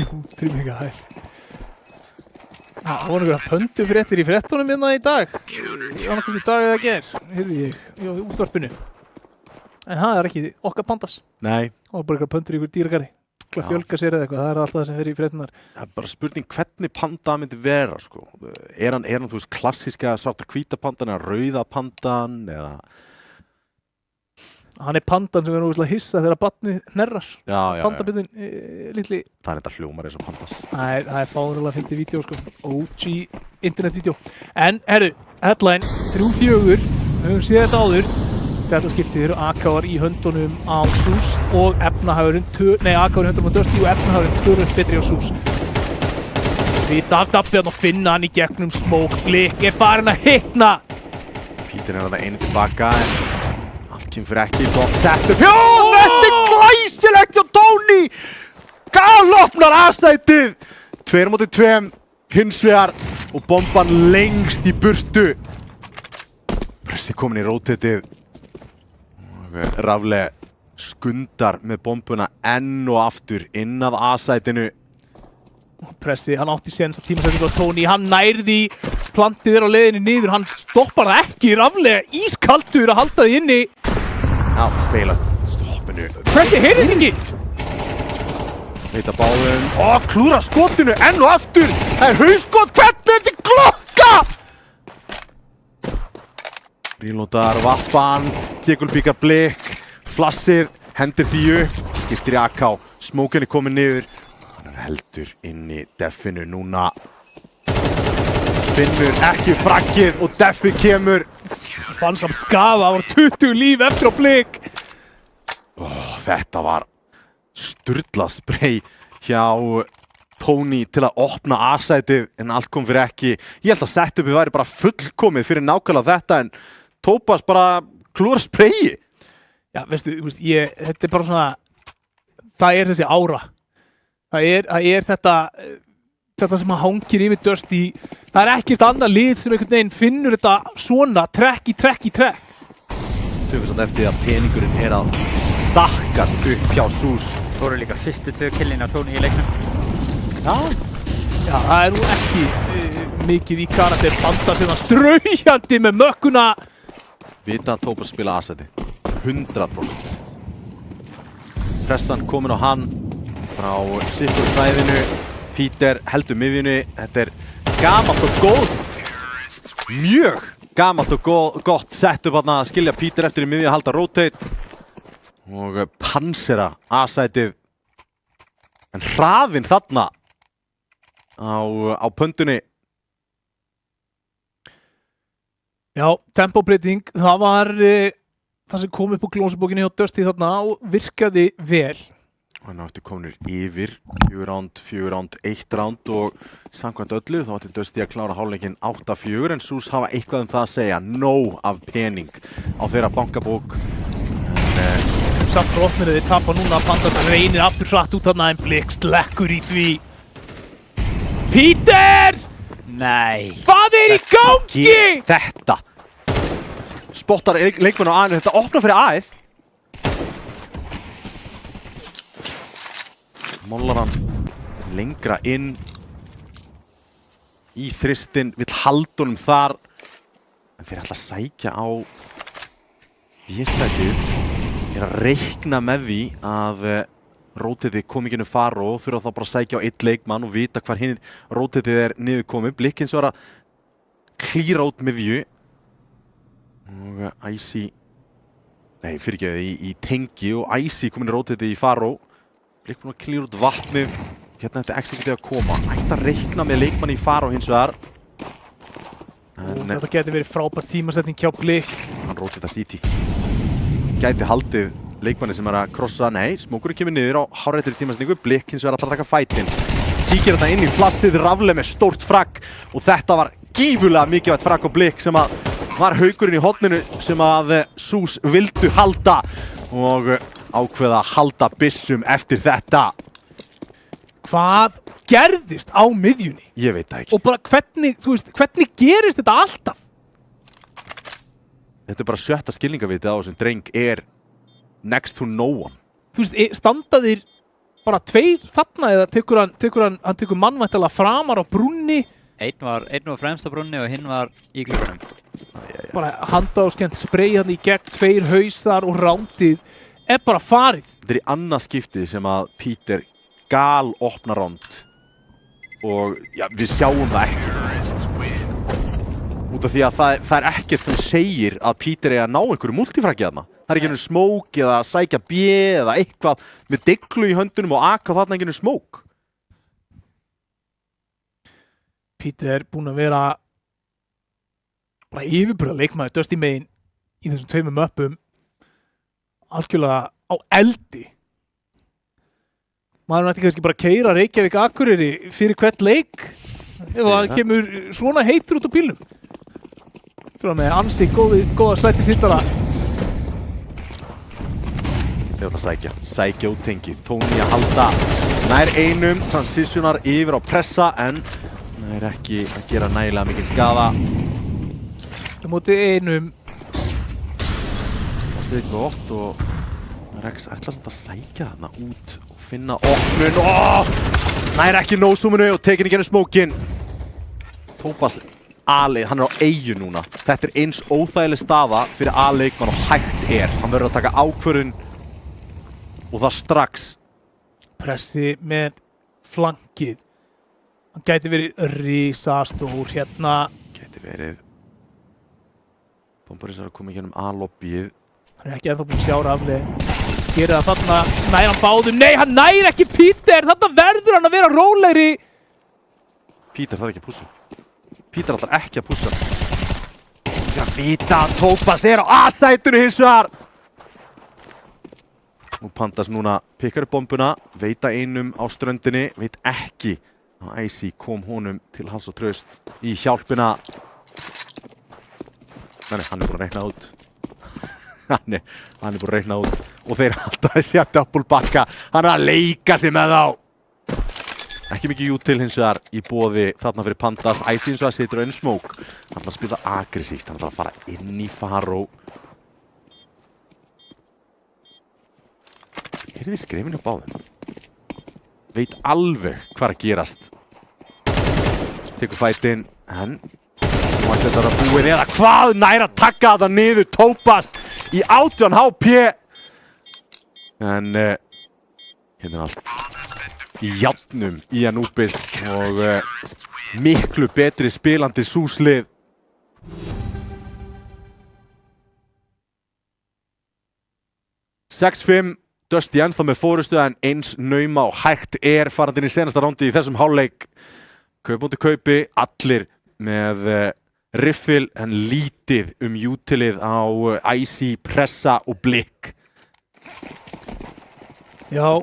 Útrýmingahættu. Það voru einhverja pöndufréttir í fréttunum hérna í dag. Ég var náttúrulega í dag eða ger, heyrði ég á útvarpinu. En það er ekki okkar Pandas. Nei. Það var bara einhverja pöndur í einhver dýragarði. Að fjölga sér eða eitthvað, það er alltaf það sem fer í fréttunar. Það er bara spurning hvernig panda myndi vera, sko. Er hann þú veist, klassíska svarta hvíta pandan eða rauða pandan eða... Hann er pandan sem er ógeðslega hissa þegar barnið hnerrar. Já. Pandabitun, litli... Það er þetta hljómar eins og pandas. Það er fárlega fyndið vídeo, sko. OG internetvídeó. En, herru, headline, 3-4, við höfum séð þetta áður. Þetta skiptið eru AK-ar í höndunum á SUS og efnahagurinn, AK-ar í höndunum á Dusty og efnahagurinn tölvöld betri á SUS. Vita af Dabbi að finna hann í gegnum smók, Blik er farin að hitna. Pítur er að það einu tilbaka en allt kemur fyrir ekki, gott setup. Já, þetta er glæsilegt hjá Tony! Galopnar aðstætið! 2-2, hins vegar og bomban lengst í burtu. Pressi komin í rótetið. Rafle skundar með bombuna enn og aftur inn að A-sætinu. Pressi, hann átti séns að tímasetningu á Tony, hann nærði plantið á leiðinni niður, hann stoppar það ekki, Rafle ískaldur að halda því inni. Já, feilað stoppinu. Pressi, heyrðir ekki! Veita báðum, klúra skotinu enn og aftur. Það er hauskot, hvernig er þetta glokka? Rílótar, Vappan, Tegulbíkar Blik, flassið, hendir því upp, skiptir í AK, smókin er komin niður. Hann er heldur inn í Deffinu núna. Finnur ekki fraggið og Deffi kemur. Fann samt skafa, það var 20 líf eftir á Blik. Þetta var sturlað spray hjá Tony til að opna A-sætið en allt kom fyrir ekki. Ég held að setupið væri bara fullkomið fyrir nákvæmlega þetta en Tópas bara klúra sprayi. Já, veistu, þetta er bara svona, það er þessi ára. Það er þetta sem hangir yfir Dusty. Það er ekkert annað lið sem einhvern veginn finnur þetta svona, trekk í trekk. Tökum samt eftir að peningurinn er að dakkast upp hjá SUS. Fóru líka fyrstu 2 killin á Tony í leiknum. Já, það er nú ekki mikið í karakter. Panda sem það straujandi með mökkuna. Vita að Tópas spila A-sæti. 100%. Pressan komin á hann frá sikkur svæðinu. Pítur heldur miðjunni. Þetta er gamalt og góð. Mjög gamalt og gott setup þarna að skilja Pítur eftir í miðju að halda rotate. Og pansera A-sætið. En hraðinn þarna á pöndunni. Já, tempóbreyting, það var það sem kom upp á glósubókinni hjá Dusty þarna og virkaði vel. Og hann átti kominir yfir 4 round, 1 round og samkvæmt öllu þá átti Dusty að klára hálfleikinn 8-4 en SUS hafa eitthvað það að segja, nóg af pening á þeirra bankabók. Samt brotnir þeir tapa núna að Pandas reynir aftur hratt út þarna en Blik slekkur í því. Pítur! Nei. Hvað er í gangi? Þetta. Spottar leikmenn á A-inu, þetta opnar fyrir A-ið. Mollar hann lengra inn í þristinn, vill halda honum þar. En þeir ætla að sækja á B-stætið. Er að reikna með því að rótiði kom ekki inn fara og þurfa þá bara að sækja á 1 leikmann og vita hvar hinn rótiðið er niðurkomið. Blik hins var að klíra út miðju og Icy, nei fyrirgeðu, í tengi og Icy komin í rótiðið í fara. Blik búinn að klíra út vatnið, hérna þetta executið að koma. Ætti að reikna með leikmann í fara hins vegar. Þetta geti verið frábært tímasetning hjá Blik. Hann rótið að City. gæti haldið leikmanni sem að krossa, nei, Smókurinn kemur niður á hárréttri tímasningu, Blikk hins vegar allar að taka fætinn. Kíkir þetta inn í flassið, Rafle með stórt fragg og þetta var gífurlega mikilvægt fragg á Blikk sem að var haukurinn í horninu sem að SUS vildu halda og ákveða að halda byssum eftir þetta. Hvað gerðist á miðjunni? Ég veit það ekki. Og bara hvernig, þú veist, hvernig gerist þetta alltaf? Þetta bara 7. skilningavitið á þessum dreng next to no one. Þú veist, standa þeir bara 2 þarna eða hann tekur mannvæntalega framar á brúnni? Einn var fremst á brúnni og hinn var í glugganum. Bara handaáskent sprey hann í gegn, 2 hausar og rándið bara farið. Þetta í annað skiptið sem að Peter gal opna ránd og já, við sjáum það ekki. Út af því að það ekkert sem segir að Peter að ná einhverju multifraggi þarna. Það ekki einhvern smók eða sækja B eða eitthvað með deglu í höndunum og aka þarna einhvern smók. Peter er búinn að vera bara yfirburða leikmaður Dusty megin í þessum 2 möppum algjörlega á eldi. Maður ætti kannski bara að keyra Reykjavík Akureyri fyrir hvert leik ef hann kemur svona heitur út á bílnum. Fyrir með ansi góða slætti sittara. Þeir ætla að sækja út tengi. Tony að halda nær einum, transitionar yfir á pressa en það er ekki að gera nægilega mikinn skaða. Það móti einum. Það stuði gott og Rex ætla samt að sækja þarna út og finna opnun. Nær ekki nósúminu og tekin í genið smókin. Tópas A-leið, hann á eyju núna. Þetta er eins óþægileg staða fyrir A-leikmann og hægt Hann verður að taka ákvörðun og það strax. Pressi með flankið. Hann gæti verið risastór hérna. Gæti verið. Bombarins er að koma hérna A-lobbyið. Hann er ekki ennþá búinn að sjá Rafle. Gerir það þarna, nær hann báðum. Nei, hann nær ekki Peter! Þarna verður hann að vera rólegri. Peter þarf ekki að pússa. Peter ætlar ekki að pússa. Já, vita að Tópas á A-sætunu hins vegar. Og Pandas núna pikkar upp bombuna, veita einum á ströndinni, veit ekki að Icy kom honum til hans og traust í hjálpina. Nei, hann er búinn að reikna út. hann er búinn að reikna út. Og þeir alltaf að sjá double backa. Hann er að leika sig með þá. Ekki mikið jú til hins vegar í boði þarna fyrir Pandas. Icy hins vegar situr á einu smók. Hann ætlar að spila aggressíft, hann ætlar að fara inn í Faró. Heyrði skrefinu á báðum. Veit alveg hvað er að gerast. Tekur fætinn, en nú ætti þetta að búin eða hvað nær að taka þetta niður Tópas í 18 HP. En hérna er allt í jafnum í Anubis og miklu betri spilandi SUS-lið. (6-5) Dusty ennþá með fórustu en eins nauma og hægt farandi inn í senasta rándi í þessum hálfleik. Kaup múti kaupi, allir með riffil en lítið utilið á Icy, Pressa og Blikk. Já,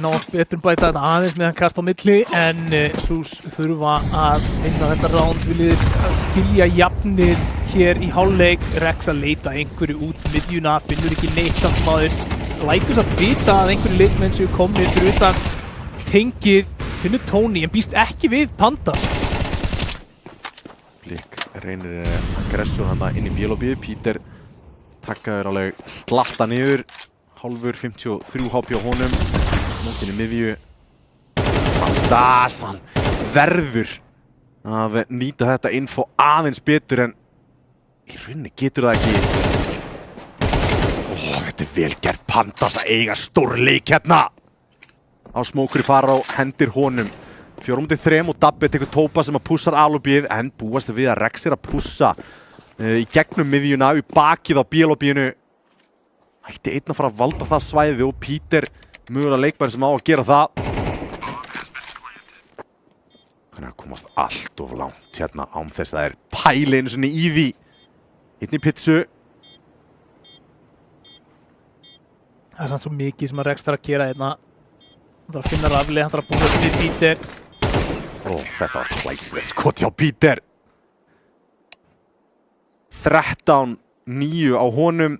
ná betur bæta þetta aðeins með hann kast á milli en SUS þurfa að vinna þetta ránd, viljið að skilja jafnir hér í hálfleik. Rex að leita einhverju út miðjuna, finnur ekki neitt samt maður. Lætur samt vita að einhverju leikmenn séu komnir fyrir utan tengið, finnur Tony en býst ekki við Pandas. Blikk reynir aggressor hana inn í bílóbíu. Peter takkaður alveg slatta niður. Hálfur 53 HP á honum. Mótin í miðju. Pandas, hann verður að nýta þetta info aðeins betur en í rauninni getur það ekki. Þetta er vel gert Pandas að eiga stórleik hérna. Á smókur í Faró, hendir honum. 4-3 og Dabbi tekur Tópas sem að pússar A-lobbyið en búast við að Rex að pússa í gegnum miðjuna, í bakið á B-lobbyinu. Ætti einn að fara að valda það svæði og Peter mögulega leikmæri sem á að gera það. Hann er að komast allt of langt hérna án þess að það er pæli einu sinni í því. Einn í pitsu. Það er samt svo mikið sem að Rex þarf að gera hérna. Hann þarf að finna Rafli, hann þarf að búa við Peter. Þetta var hlæslegt skot hjá Peter. 13-9 á honum.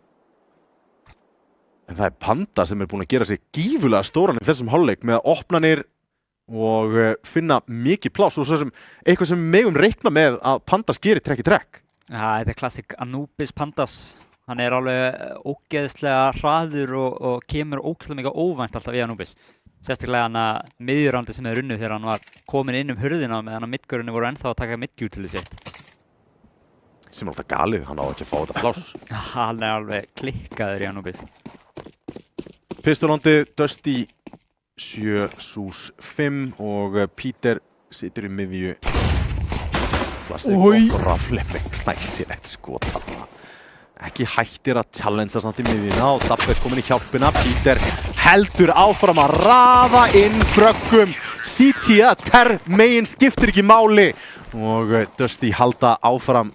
En það er Panda sem er búinn að gera sig gífulega stóran í þessum hálfleik með opnanir og finna mikið pláss og svo sem eitthvað sem megum reikna með að Pandas gerir trekk í trekk. Ja, þetta er klassik Anubis Pandas. Hann er alveg ógeðslega hraður og kemur ógeðslega mikið óvænt alltaf í Anubis. Sérstaklega hann að miðjurandi sem er unnið þegar hann var komin inn hurðina meðan að midgörunni voru ennþá að taka midgjútilið sitt. Sem er alltaf galið, hann á ekki að fá þetta pláss. Hann er alveg klikkaður í Anubis. Pistolandi, Dusty 7-5 og Peter situr í miðju. Flastik og Rafli með knæsir eitt skot þarna. Ekki hættir að challengea samt í miðjuna og Dabbe er komin í hjálpina. Peter heldur áfram að raða inn fröggum. CT að megin skiptir ekki máli og Dusty halda áfram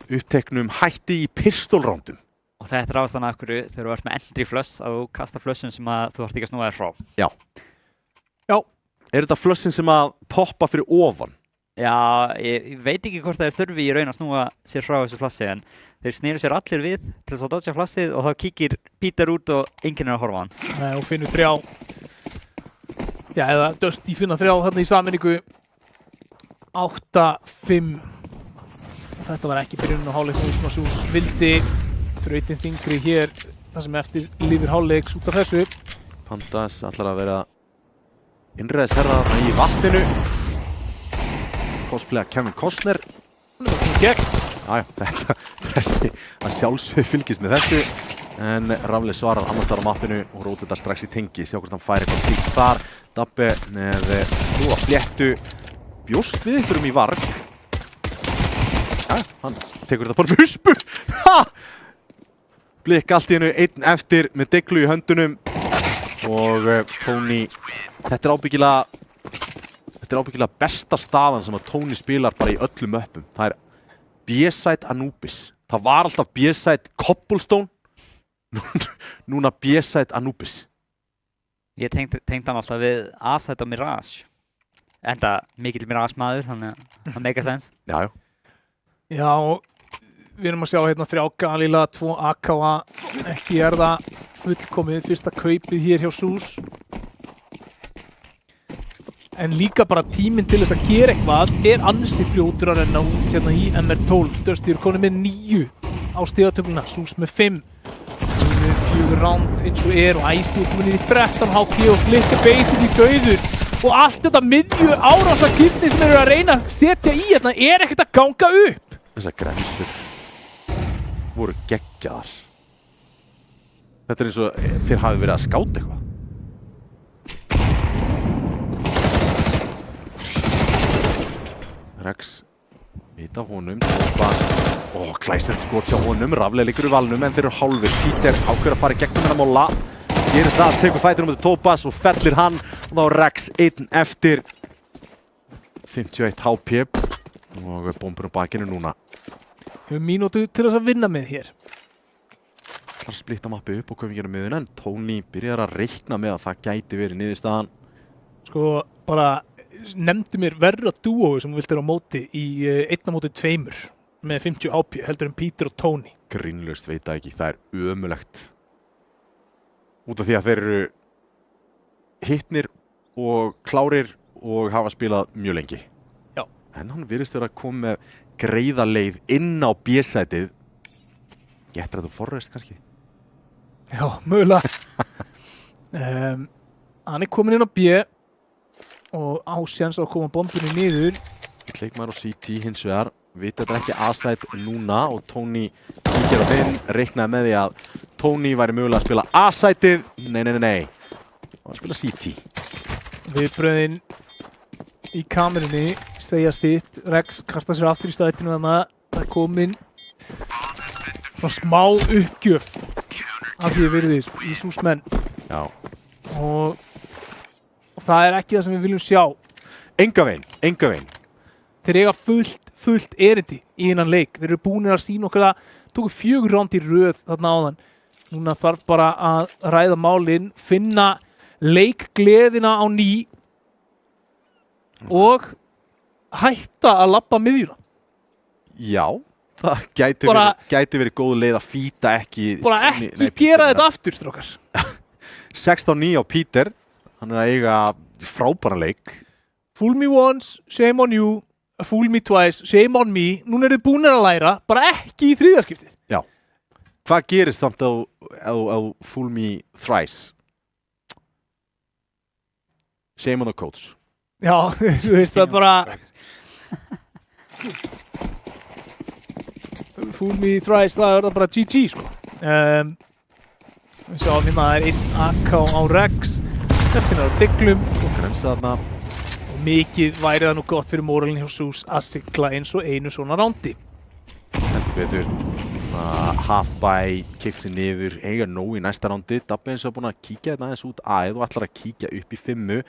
uppteknum hætti í pistolrándum. Og þetta er ástæðan af hverju þegar þú ert með entry flush að þú kasta flushin sem að þú ert ekki að snúa þér frá. Já. Er þetta flushin sem að poppa fyrir ofan? Já, ég veit ekki hvort það er þurfi í raun að snúa sér frá þessu flassi en þeir snýru sér allir við til þess að dodja flassið og þá kíkir Peter út og enginn er að horfa á hann. Nei, og finnur 3. Já, eða Dusty finna 3 þarna í sammenningu. 8-5. Þetta var ekki byrjunin á hálfleik sem að Sús vildi. Þrautin þingri hér, það sem eftir lifir hálfleiks út af þessu. Pandas ætlar að vera innræðisherra þarna í vatninu. Cosplaya Kevin Costner. Þessi að sjálfsög fylgist með þessu. En Rafli svarar annars þar á mappinu og rótir þetta strax í tengi. Sjá hvort hann fær eitthvað slíkt þar. Dabbe með góða fléttu. Bjóst við einhverjum í varg. Hann tekur þetta bara huspu. Blikk allt í hennu, einn eftir með deglu í höndunum. Og Tony, þetta er ábyggilega besta staðan sem að Tony spilar bara í öllum möppum. Það er B-side Anubis. Það var alltaf B-side Cobblestone. Núna B-side Anubis. Ég tengd hann alltaf við A-side og Mirage. Enda mikill Mirage maður, þannig að það make a sense. Já. Já, við erum að sjá hérna 3 Galila, 2 AKA. Ekki er það fullkomið fyrsta kaupið hér hjá Sús. En líka bara tíminn til þess að gera eitthvað er ansi fljótur að renna út hérna í MR12. Dusty er konið með 9 á stigatöfluna, Sús með 5. 4 ránd eins og er og Icy er komin í 13 HP og Blikk er basically dauður. Og allt þetta miðju árásakýrni sem eru að reyna að setja í hérna er ekkert að ganga upp. Þessar grensur voru geggjaðar. Þetta er eins og þeir hafi verið að skáta eitthvað. Rex vita honum, klæsir skot hjá honum, Rafli liggur í valnum en þeir eru hálfir. Peter ákveður að fara í gegnum hennar móla, gerir það, tekur fætinum með Tobas og fellir hann og þá er Rex einn eftir. 51 HP og bombur á bakinu núna. Hefur mínútu til þess að vinna með hér. Það er að splitta mappi upp og komið gera miðun en Tony byrjar að reikna með að það gæti verið niðurstaðan. Sko bara nefndu mér verra dúói sem þú vilt vera á móti í 1-2 með 50 HP heldur en Peter og Tony. Grínlaust veit það ekki, það er ömulegt. Út af því að þeir eru hittnir og klárir og hafa spilað mjög lengi. Já. En hann virðist vera að koma með greiða leið inn á B-sætið. Getur þetta Forrest kannski? Já, mögulega. Hann er komin inn á B og á séns að koma bombinu niður. Leikmaður og CT hins vegar vita þetta ekki A-side núna og Tony kíkir á hinn, reiknaði með því að Tony væri mögulega að spila A-sideið. Nei. Það var að spila CT. Viðbröðin í kamerunni segja sitt. Rex kastar sér aftur í strætinu þannig að það er komin svona smá uppgjöf af því að virðist í Súsmenn. Já. Og það er ekki það sem við viljum sjá. Enga veginn. Þeir eiga fullt erindi í innan leik. Þeir eru búinir að sína okkur að tóku 4 ránd í röð þarna áðan Núna þarf bara að ræða málin, finna leikgleðina á ný og hætta að labba miðjuna. Já, það gæti verið góð leið að fýta ekki... Bara ekki gera þetta aftur, strókar. 16-9 á Peter, hann að eiga frábæran leik. Fool me once, shame on you, fool me twice, shame on me. Núna eru þið búinir að læra, bara ekki í þriðaskiptið. Já. Hvað gerist samt á fool me thrice? Shame on the coach. Já, þú veist það bara... Fool me thrice, það er bara GG, sko. Við sjáum hérna, það er einn AK á Rex, restin er á Diglum. Konkurrensa þarna. Og mikið væri það nú gott fyrir móralin hjá Sús að sigla eins og einu svona rándi. Heldur betur. Half-by, keypt sér niður, eiga nóg í næsta rándi. Dabbi eins og búin að kíkja þetta aðeins út og ætlar að kíkja upp í 5.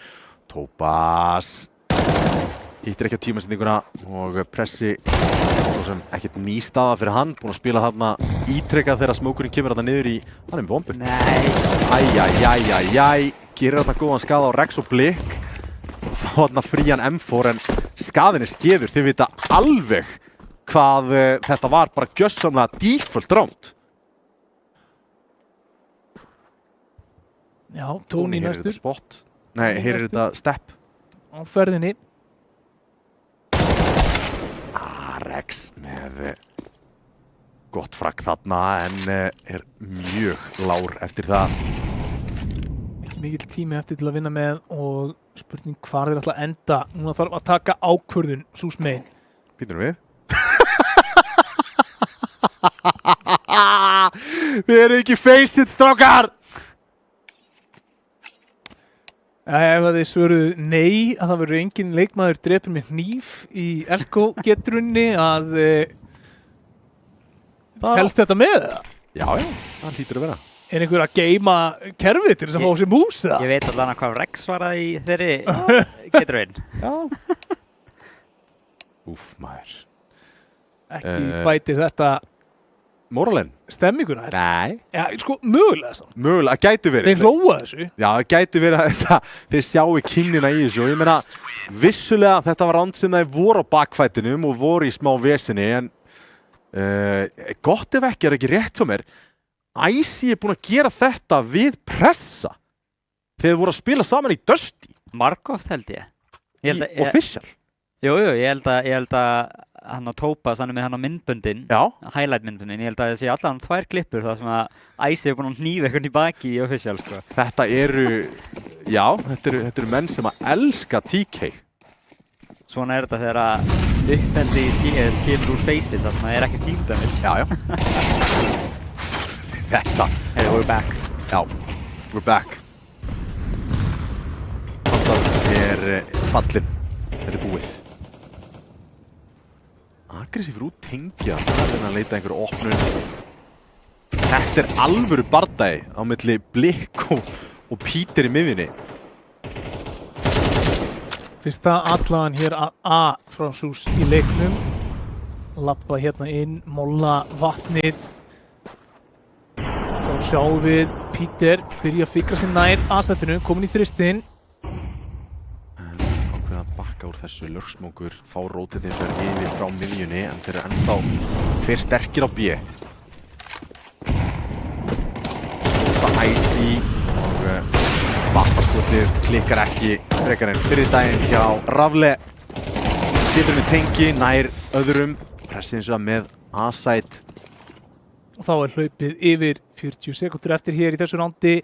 Tópas hittir ekki á tímasendinguna og pressi svo sem ekkert ný staða fyrir hann, búinn að spila þarna ítrekkað þegar smókurinn kemur þarna niður í, hann er með bombu. Nei. Gerir þarna góðan skaða á Rex og Blikk. Þá þarna frían M4 en skaðin er skeður, þið vita alveg hvað þetta var, bara gjörsamlega default round. Já, Tony næstur. Spot. Nei, hér er þetta step. Á ferðinni. Rex með gott fragg þarna en er mjög lár eftir það. Ekki mikill tími eftir til að vinna með og spurning hvar þeir ætla að enda. Núna þarf að taka ákvörðun, Sús megin. Býtum við? Við erum ekki face it, strákar! Ef þið svöruðu nei að það verður engin leikmaður drepur með hníf í Elko-getrunni að helst þetta með það? Já, það hlýtur að vera. Er einhver að geima kerfið til þess að fá sér mús það? Ég veit allan að hvað Rex svaraði í þeirri getrun. Já. Úff, maður. Ekki bætir þetta... Móralinn? Stemminguna? Nei. Já, sko, mögulega samt. Mögulega, gæti verið. Þeir hlóa þessu. Já, það gæti verið að þeir sjáu kynina í þessu og ég meina, vissulega þetta var ránd sem þeir voru á bakfætinum og voru í smá vesinni en gott ef ekki, er ekki rétt hjá mér. Icy er búinn að gera þetta við pressa þegar þeir voru að spila saman í Dusty. Markoft held ég. Í official. Jú, ég held að hann á Tópas, hann er með hann á myndböndin, highlight myndböndin, ég held að það sé allan 2 klippur þar sem að Icy er búinn að hnífa eitthvað í baki í official, sko. Þetta eru menn sem að elska TK. Svona er þetta þegar að uppeldi skilur úr face-it, þar sem það er ekki steam damage. Já. Þetta. Hey, we're back. Já, we're back. Þetta er fallinn. Þetta er búið. Aggressífur út tengja, það er að leita einhverju opnun. Þetta er alvöru bardagi á milli Blikk og Peter í miðjunni. Fyrsta allan hér að A frá Sús í leiknum. Lappa hérna inn, molla vatnið. Þá sjáum við Peter byrja að fikra sér nær aðstættinu, komin í þristinn. Bakka úr þessu, lurksmókur, fá rótið eins og yfir frá miðjunni en þeir eru ennþá tveir sterkir á B. Stóta Icy og vappaskotið klikkar ekki frekar en fyrir daginn hjá Rafle. Situr með tengi, nær öðrum, pressið eins og með A-side. Og þá er hlaupið yfir 40 sekundur eftir hér í þessu rándi.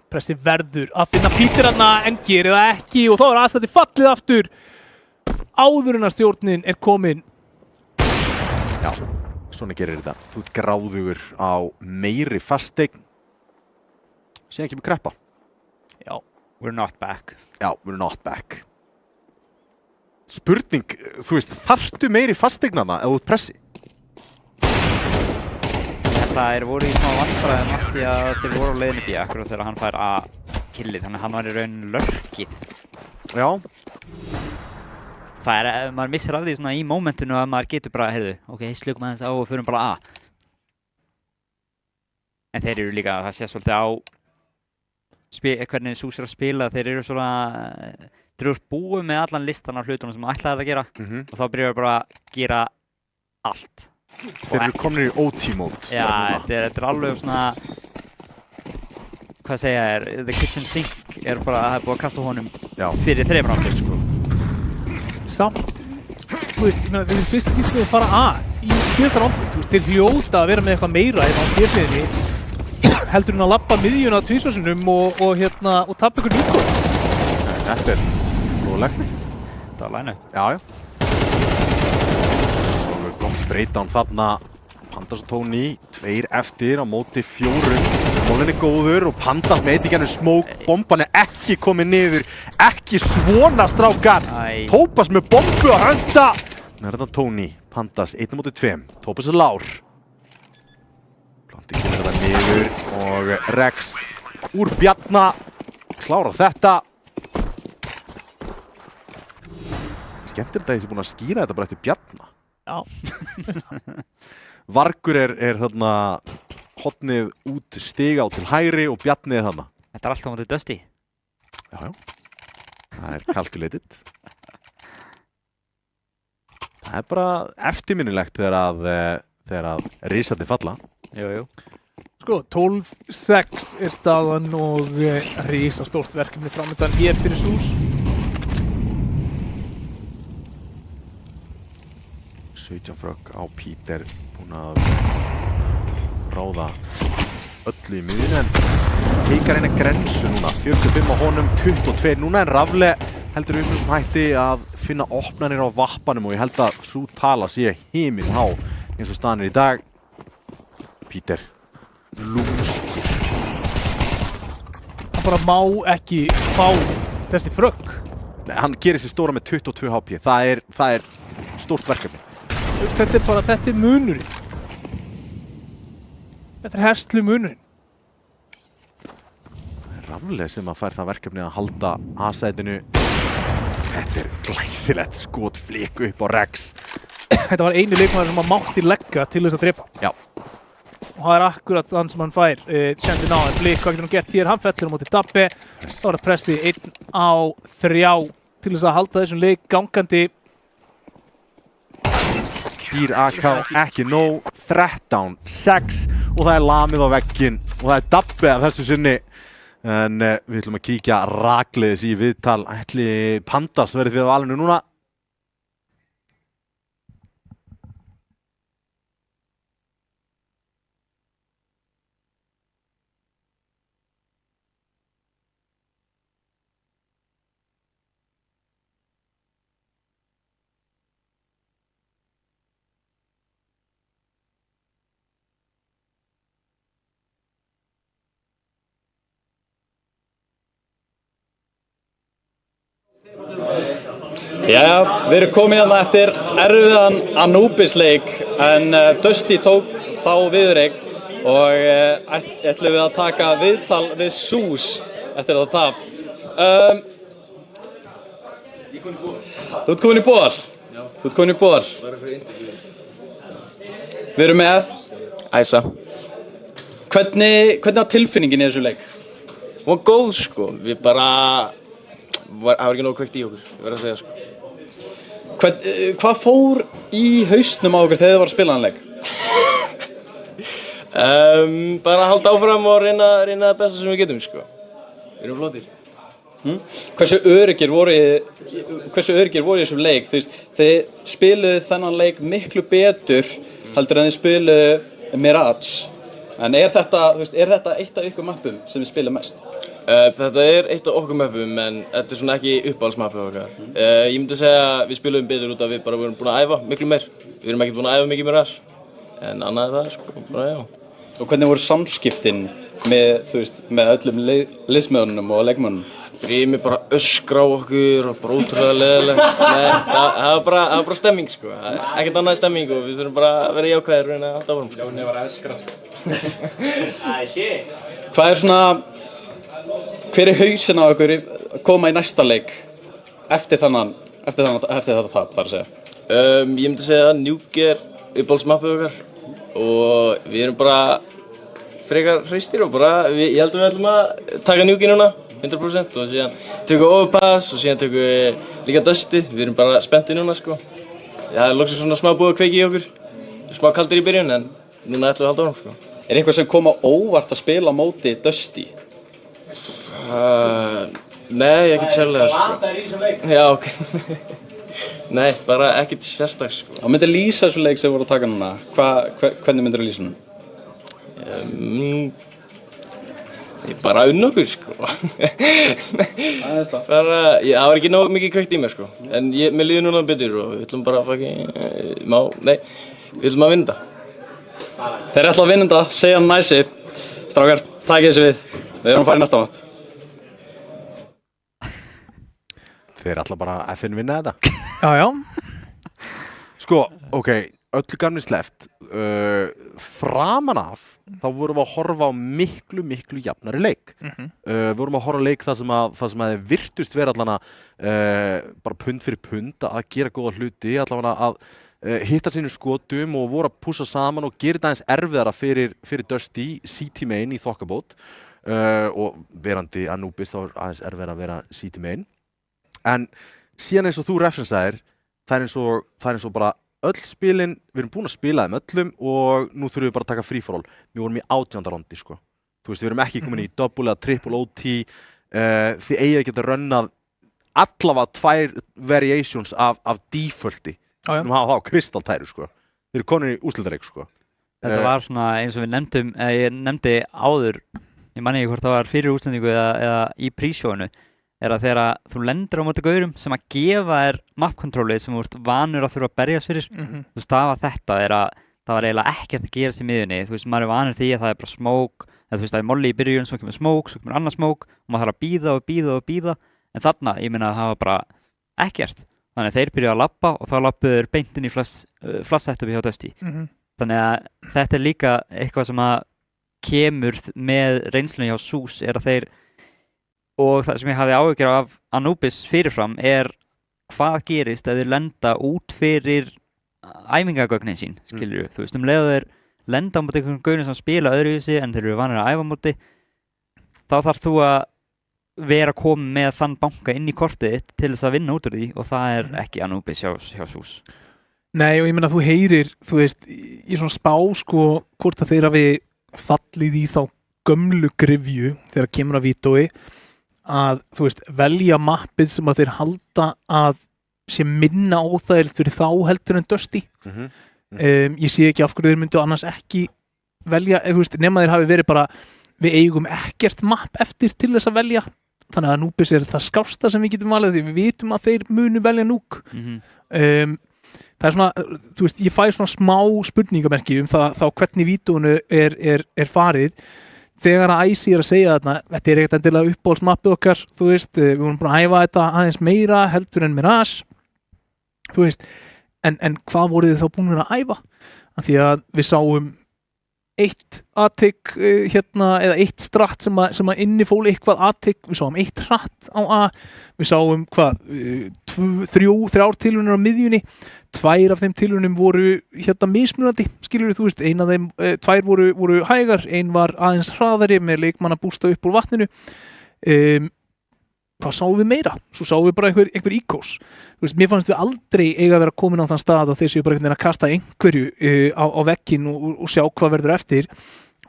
Pressi verður að finna Peter hana en gerir það ekki og þá er aðstætti fallið aftur. Áður en að stjórnin er komin. Já, svona gerir þetta. Þú ert gráðugur á meiri fasteign. Síðan kemur kreppa. Já, we're not back. Já, we're not back. Spurning, þú veist, þarftu meiri fasteignana ef þú ert pressi? Það voru í smá vandræðum af því að þeir voru á leiðinni B akkurat þegar hann fær A-killið, þannig að hann var í rauninni lurkið. Já. Það er, maður missir af því svona í momentinu að maður getur bara, heyrðu, ok, slökum aðeins á og förum bara A. En þeir eru líka, það sé svolítið á hvernig SÚS að spila, þeir eru svona þeir eru búið með allan listan af hlutunum sem ætlaði að gera og þá byrjar bara að gera allt. Þeir eru komnir í OT-mód. Já, þetta er alveg svona hvað segja the kitchen sink bara, það búið að kasta honum fyrir 3 rándir, sko. Samt, þú veist, ég meina, þeir eru fyrst sem þeir fara í síðasta rándi, þú veist, þeir hljóta að vera með eitthvað meira á tíðliðinni heldur en að labba miðjuna tvísvarsinnum og tappa ykkur nýtgóð. Þetta er flóðlegt. Þetta var lænu. Já. Og gott breakdown þarna. Pandas og Tony, 2 eftir á móti 4. Mólinn er góður og Pandas með eitt í gennum smoke. Bomban er ekki komið niður. Ekki svona, strákar. Tópas með bombu að hönda. Nú er þetta Tony. Pandas, 1 móti 2. Tópas er lár. Planti kemur þetta niður og Rex úr Bjarna. Klára þetta. Skemmtir þetta að ég sé búinn að skýra þetta bara eftir Bjarna. Já. Vargur er þarna hotnið út stiga á til hægri og Bjarni er þarna. Þetta er alltaf mótið Dusty. Já. Það er calculated. Það er bara eftirminnilegt þegar að risarnir falla. Jú. Sko, 12-6 er staðan og risastórt verkefni framöndan hér fyrir SÚS. 17 frögg á Peter, búinn að ráða öllu í miðjunni en teikar eina grensu núna, 45 á honum, 22 núna en Rafle heldur hætti að finna opnanir á vappanum og ég held að sú tala sé himinhá eins og staðan er í dag. Peter, lúmskur. Hann bara má ekki fá þessi frögg. Nei, hann gerir sér stóra með 22 HP, það er stórt verkefni. Þetta er munurinn. Þetta er herslu munurinn. Það er Rafle sem að fær það verkefni að halda A-sætinu. Þetta er glæsilegt skotflik upp á Rex. Þetta var einu leikmaður sem að mátti leggja til þess að drepa. Já. Og það er akkurat þann sem hann fær. Sendin á en Blik, hvað getur hann gert hér? Hann fellur á móti Dabbe. Þá er það presti 1 á 3 til þess að halda þessum leik gangandi. Býr AK ekki nóg, 13-6 og það er lamið á vegginn og það er Dabbe af þessu sinni. En við ætlum að kíkja rakleiðis í viðtal. Ætli Pandas verið fyrir valinu núna? Jæja, við erum komin hérna eftir erfiðan Anubis-leik en Dusty tók þá viðureign og ætlum við að taka viðtal við SÚS eftir þetta tap. Þú ert komin í boðar? Já. Þú ert komin í boðar? Við erum með Æsa. Hvernig var tilfinningin í þessu leik? Hún var góð sko, við bara það var ekki nóg kveikt í okkur, ég verð að segja sko. Hvað fór í hausnum á okkur þegar þið var að spila hann leik? Bara að halda áfram og reyna það besta sem við getum sko. Við erum flottir. Hversu öruggir voru í þessum leik? Þú veist, þið spiluðu þennan leik miklu betur heldur en þið spiluðu Mirage. En er þetta eitt af ykkur mappum sem þið spila mest? Þetta er eitt af okkur mappum en þetta er svona ekki uppáhaldsmappið okkar. Ég myndi segja að við spilum betur út af við bara vorum búin að æfa miklu meir. Við erum ekki búin að æfa mikið Mirage. En annað er það sko, bara já. Og hvernig voru samskiptin með öllum liðsmönnum og leikmönnum? Grími bara öskra á okkur og bara ótrúlega leiðilegt. Nei, það var bara stemming sko. Ekkert annað stemming og við þurfum bara að vera jákvæðir og reyna að halda áfram sko. Jóni var að öskra sko. Hvað er svona, hver er hausinn á okkur að koma í næsta leik eftir þetta tap þar að segja? Ég myndi segja að Nuke er uppáhaldsmappið okkar og við erum bara frekar hreistir og bara, ég held að við ætlum að taka Nuki núna, 100% og síðan tökum við overpass og síðan tökum við líka Dusty, við erum bara spenntir núna sko. Það er loksins svona smá búið að kveiki í okkur, smá kaldir í byrjun en núna ætlum við að halda áfram sko. Er eitthvað sem kom á óvart að spila á móti Dusty? Nei, ekkert sérlega sko. Já, ok. Nei, bara ekkert sérstak sko. Og myndir lýsa þessu leik sem voru að taka núna? Hvernig myndir þú lýsa hann? Bara unn okkur sko. Það var ekki nóg mikið kveikt í mér sko. En mér líður núna betur og við ætlum bara að við ætlum að vinna þetta. Þeir ætla að vinna þetta, segja hann næsi. Strákar, takið þessu við. Við erum að fara í næsta mapp. Þeir ætla bara að FN vinna þetta. Já. Sko, ok, öllu gamni sleppt. Framan af, þá vorum við að horfa á miklu jafnari leik. Við vorum að horfa á leik það sem að virtust vera allan bara pund fyrir pund að gera góða hluti, allavega að hitta sínu skotum og voru að pússa saman og gera þetta aðeins erfiðara fyrir Dusty, CT main í þokkabót og verandi Anubis þá aðeins erfiðara að vera CT main. En síðan eins og þú referensaðir, það er eins og bara öll spilin, við erum búin að spila þeim öllum og nú þurfum við bara að taka free for all. Við vorum í 18. rondi sko. Þú veist, við erum ekki komin í double eða triple OT, þið eigið að geta runnað allavega 2 variations af defaulti. Við hafa það á kristaltæru sko. Þeir eru komin í úrslitareik sko. Þetta var svona eins og við nefndum, ég nefndi áður, ég man ekki hvort það var fyrir útsendingu eða í prísjóinu, er að þegar þú lendir á móti gaurum sem að gefa þér map-controlið sem þú ert vanur að þurfa að berjast fyrir. Þú veist, það var þetta, það var eiginlega ekkert að gerast í miðjunni. Þú veist, maður er vanur því að það er bara smoke, eða þú veist, það er molly í byrjun, svo kemur smoke, svo kemur annað smoke og maður þarf að bíða. En þarna, ég meina að það var bara ekkert. Þannig að þeir byrjuðu að labba og þá labbuður beint inn í flass-setupi hjá Dusty. Þannig að þetta er líka eitthvað sem að kemur með reynslunni hjá SUS er að þeir og það sem ég hafði áhyggjur af Anubis fyrirfram er hvað gerist ef þeir lenda út fyrir æfingagögnin sín, skilur þú veist, leið þeir lenda á móti einhverjum gaurum sem spila öðruvísi en þeir eru vanir að æfa móti, þá þarf þú að vera komið með þann banka inn í kortið þitt til þess að vinna út úr því og það er ekki Anubis hjá SUS. Nei, og ég meina þú heyrir, þú veist, í svona spá sko, hvort að þeir hafi fallið í þá gömlu grifju þegar kemur að vítói að, þú veist, velja mappið sem að þeir halda að sé minna óþægilegt fyrir þá heldur en Dusty. Ég sé ekki af hverju þeir myndu annars ekki velja, þú veist, nema þeir hafi verið bara við eigum ekkert mapp eftir til þess að velja, þannig að Anubis er það skásta sem við getum valið því við vitum að þeir munu velja Nuke. Það er svona, þú veist, ég fæ svona smá spurningamerki þá hvernig vítóinu er farið þegar að Icy er að segja þarna, þetta er ekkert endilega uppáhaldsmappið okkar, þú veist, við vorum bara að æfa þetta aðeins meira heldur en Mirage, þú veist, en hvað voruð þið þá búin að æfa? Af því að við sáum eitt aðtik eða eitt stratt sem að innifól eitthvað aðtik, við sáum eitt hratt á A, við sáum þrjár tilraunir á miðjunni, 2 af þeim tilraunum voru mismunandi, skilur þú veist, ein af þeim, 2 voru hægar, ein var aðeins hraðari með leikmann að bústa upp úr vatninu. Hvað sáum við meira? Svo sáum við bara einhver íkós. Þú veist, mér fannst við aldrei eiga að vera komin á þann stað að þeir séu bara einhvern veginn að kasta einhverju á vegginn og sjá hvað verður eftir.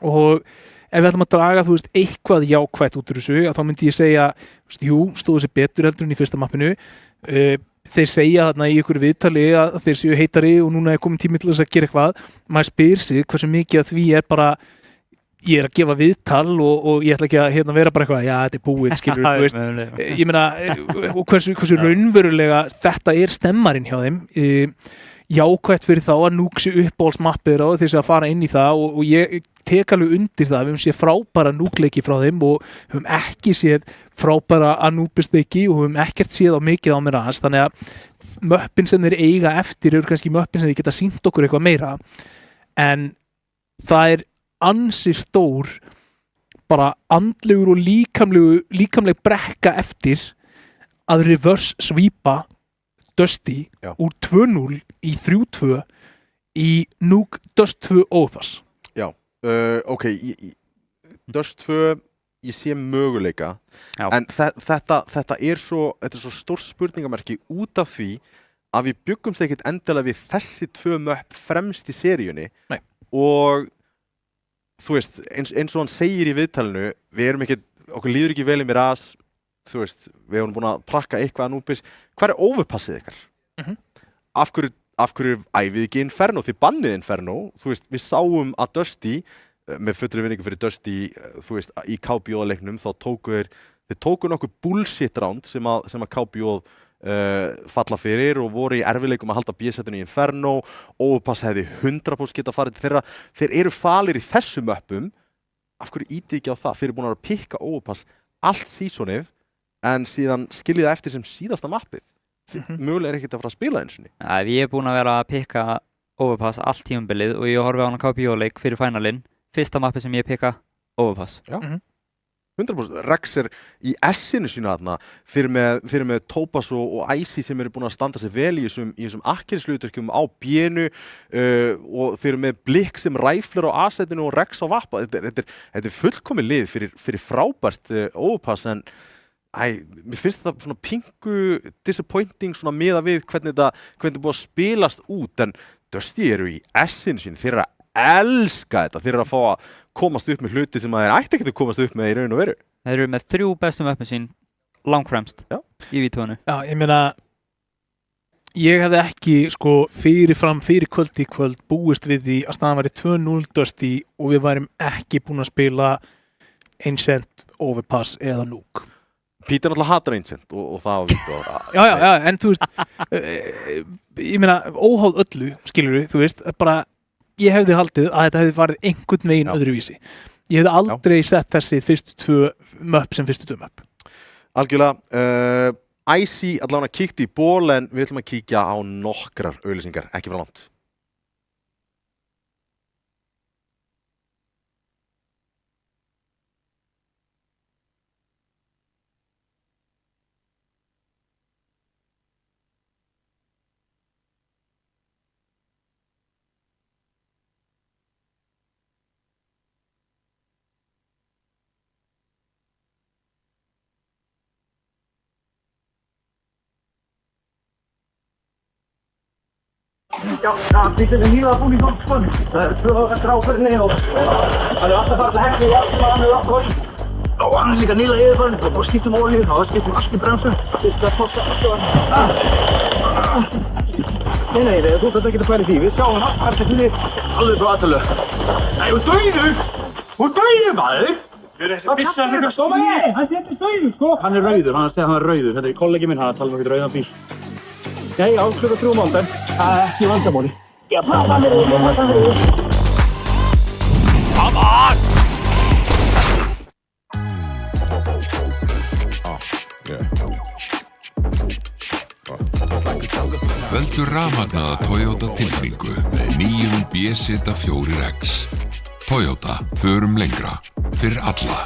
Og ef við ætlum að draga, þú veist, eitthvað jákvætt út úr þessu, þá myndi ég segja, jú, stóðu sér betur heldur en í fyrsta mappinu. Þeir segja þarna í ykkur viðtali að þeir séu heitari og núna er komin tími til þess að gera eitthvað. Maður spyr sig hversu mikið að því er bara ég er að gefa viðtal og ég ætla ekki að vera bara eitthvað, já, þetta er búið, skilur þú veist, ég meina, og hversu raunverulega þetta er stemmarinn hjá þeim, jákvætt fyrir þá að Nuke sé uppáhaldsmappið og þeir sé að fara inn í það og ég tek alveg undir það, við höfum séð frábæra Nuke-leiki frá þeim og höfum ekki séð frábæra Anubis-leiki og höfum ekkert séð á mikið á Mirage, þannig að möppin sem þeir eiga eftir eru kannski möppin sem þeir geta sýnt okkur eitthvað meira, en það er ansi stór bara andlegur og líkamleg brekka eftir að reverse sweepa Dusty úr 2-0 í 3-2 í Nuke Dust 2 Overpass. Já, ok, Dust 2, ég sé möguleika, en þetta er svo stór spurningamerki út af því að við bjuggumst ekkert endilega við þessi 2 möpp fremst í seríunni. Nei. Og þú veist, eins og hann segir í viðtalinu, okkur líður ekki vel í Mirage, þú veist, við erum búin að prakka eitthvað að Anubis. Hvað er overpassið ykkar? Af hverju æfið ekki Inferno? Þið bannið Inferno, þú veist, við sáum að Dusty, með fullri vinningu fyrir Dusty, þú veist, í KBO-leiknum, þá þeir tóku nokkuð bullshit round sem að KBO falla fyrir og voru í erfiðleikum að halda B-setinu í Inferno. Overpass hefði 100% geta farið til þeirra. Þeir eru falir í þessum möppum. Af hverju ítið ekki á það? Þeir eru búin að pikka Overpass allt seasonið, en síðan skiljið það eftir sem síðasta mappið. Mögulega ekkert að fara að spila eins og ný. Ég búin að vera að pikka Overpass allt tímabilið og ég horfi á hana KBO-leik fyrir finalinn. Fyrsta mappið sem ég pikka, Overpass. Já. 100%. Rex í S-inu sínu þarna fyrir með Topaz og Icy sem eru búin að standa sig vel í þessum akkilsluturkjum á B-nu og þeir eru með Blikk sem ræflur á A-setinu og Rex á Vappa. Þetta er fullkomið lið fyrir frábært Overpass, en mér finnst þetta svona pingu disappointing svona miðað við hvernig þetta búið að spilast út, en Dusty eru í S-inu sínu, þeir eru að elska þetta, þeir eru að fá að komast upp með hluti sem þeir ætti ekki að komast upp með í raun og veru. Þeir eru með 3 bestu möppin sín langfremst í V2-inu. Já, ég meina, ég hefði ekki fyrir kvöld í kvöld búist við því að staðan væri 2-0 Dusty og við værim ekki búin að spila Ancient, Overpass eða Nuke. Pítur náttúrulega hatar Ancient og það var vikið á. Já, en þú veist, ég meina, óháð öllu, skilurðu, þú veist, bara ég hefði haldið að þetta hefði farið einhvern veginn öðruvísi. Ég hefði aldrei sett þessi fyrstu 2 möpp sem fyrstu 2 möpp. Algjörlega. Icy allavega kíkti í ból, en við ætlum að kíkja á nokkrar auglýsingar, ekki frá langt. Já, bíllinn nýlega búinn í gang, Það eru 2 eftir áferðinni og hann alltaf farið til hekli og allt sem hann átt á. Og hann líka nýlega yfirfarinn og skiptum olíu og skiptum allt í bremsu. Fyrst að posta allt á hann. Nei, þú þarf ekki að pæla í því. Við sjáum hann allir alveg frá aðtölu. Nei, þú dauður! Þú dauður, maður! Þú er þessi bissa að hluka stóma? Nei, hann sé ekki dauður, sko. Hann er rauður, hann segir að hann er rauður. Þetta er kollegi minn, hann talar um ekkert rauðan bíl. Nei, á klukka 3 mándag. Það er ekki vandamáli. Já, passa mér yfir. Come on! Veldu rafmagnaða Toyota tilfinningu með nýjum BZ4X. Toyota, förum lengra. Fyrir alla.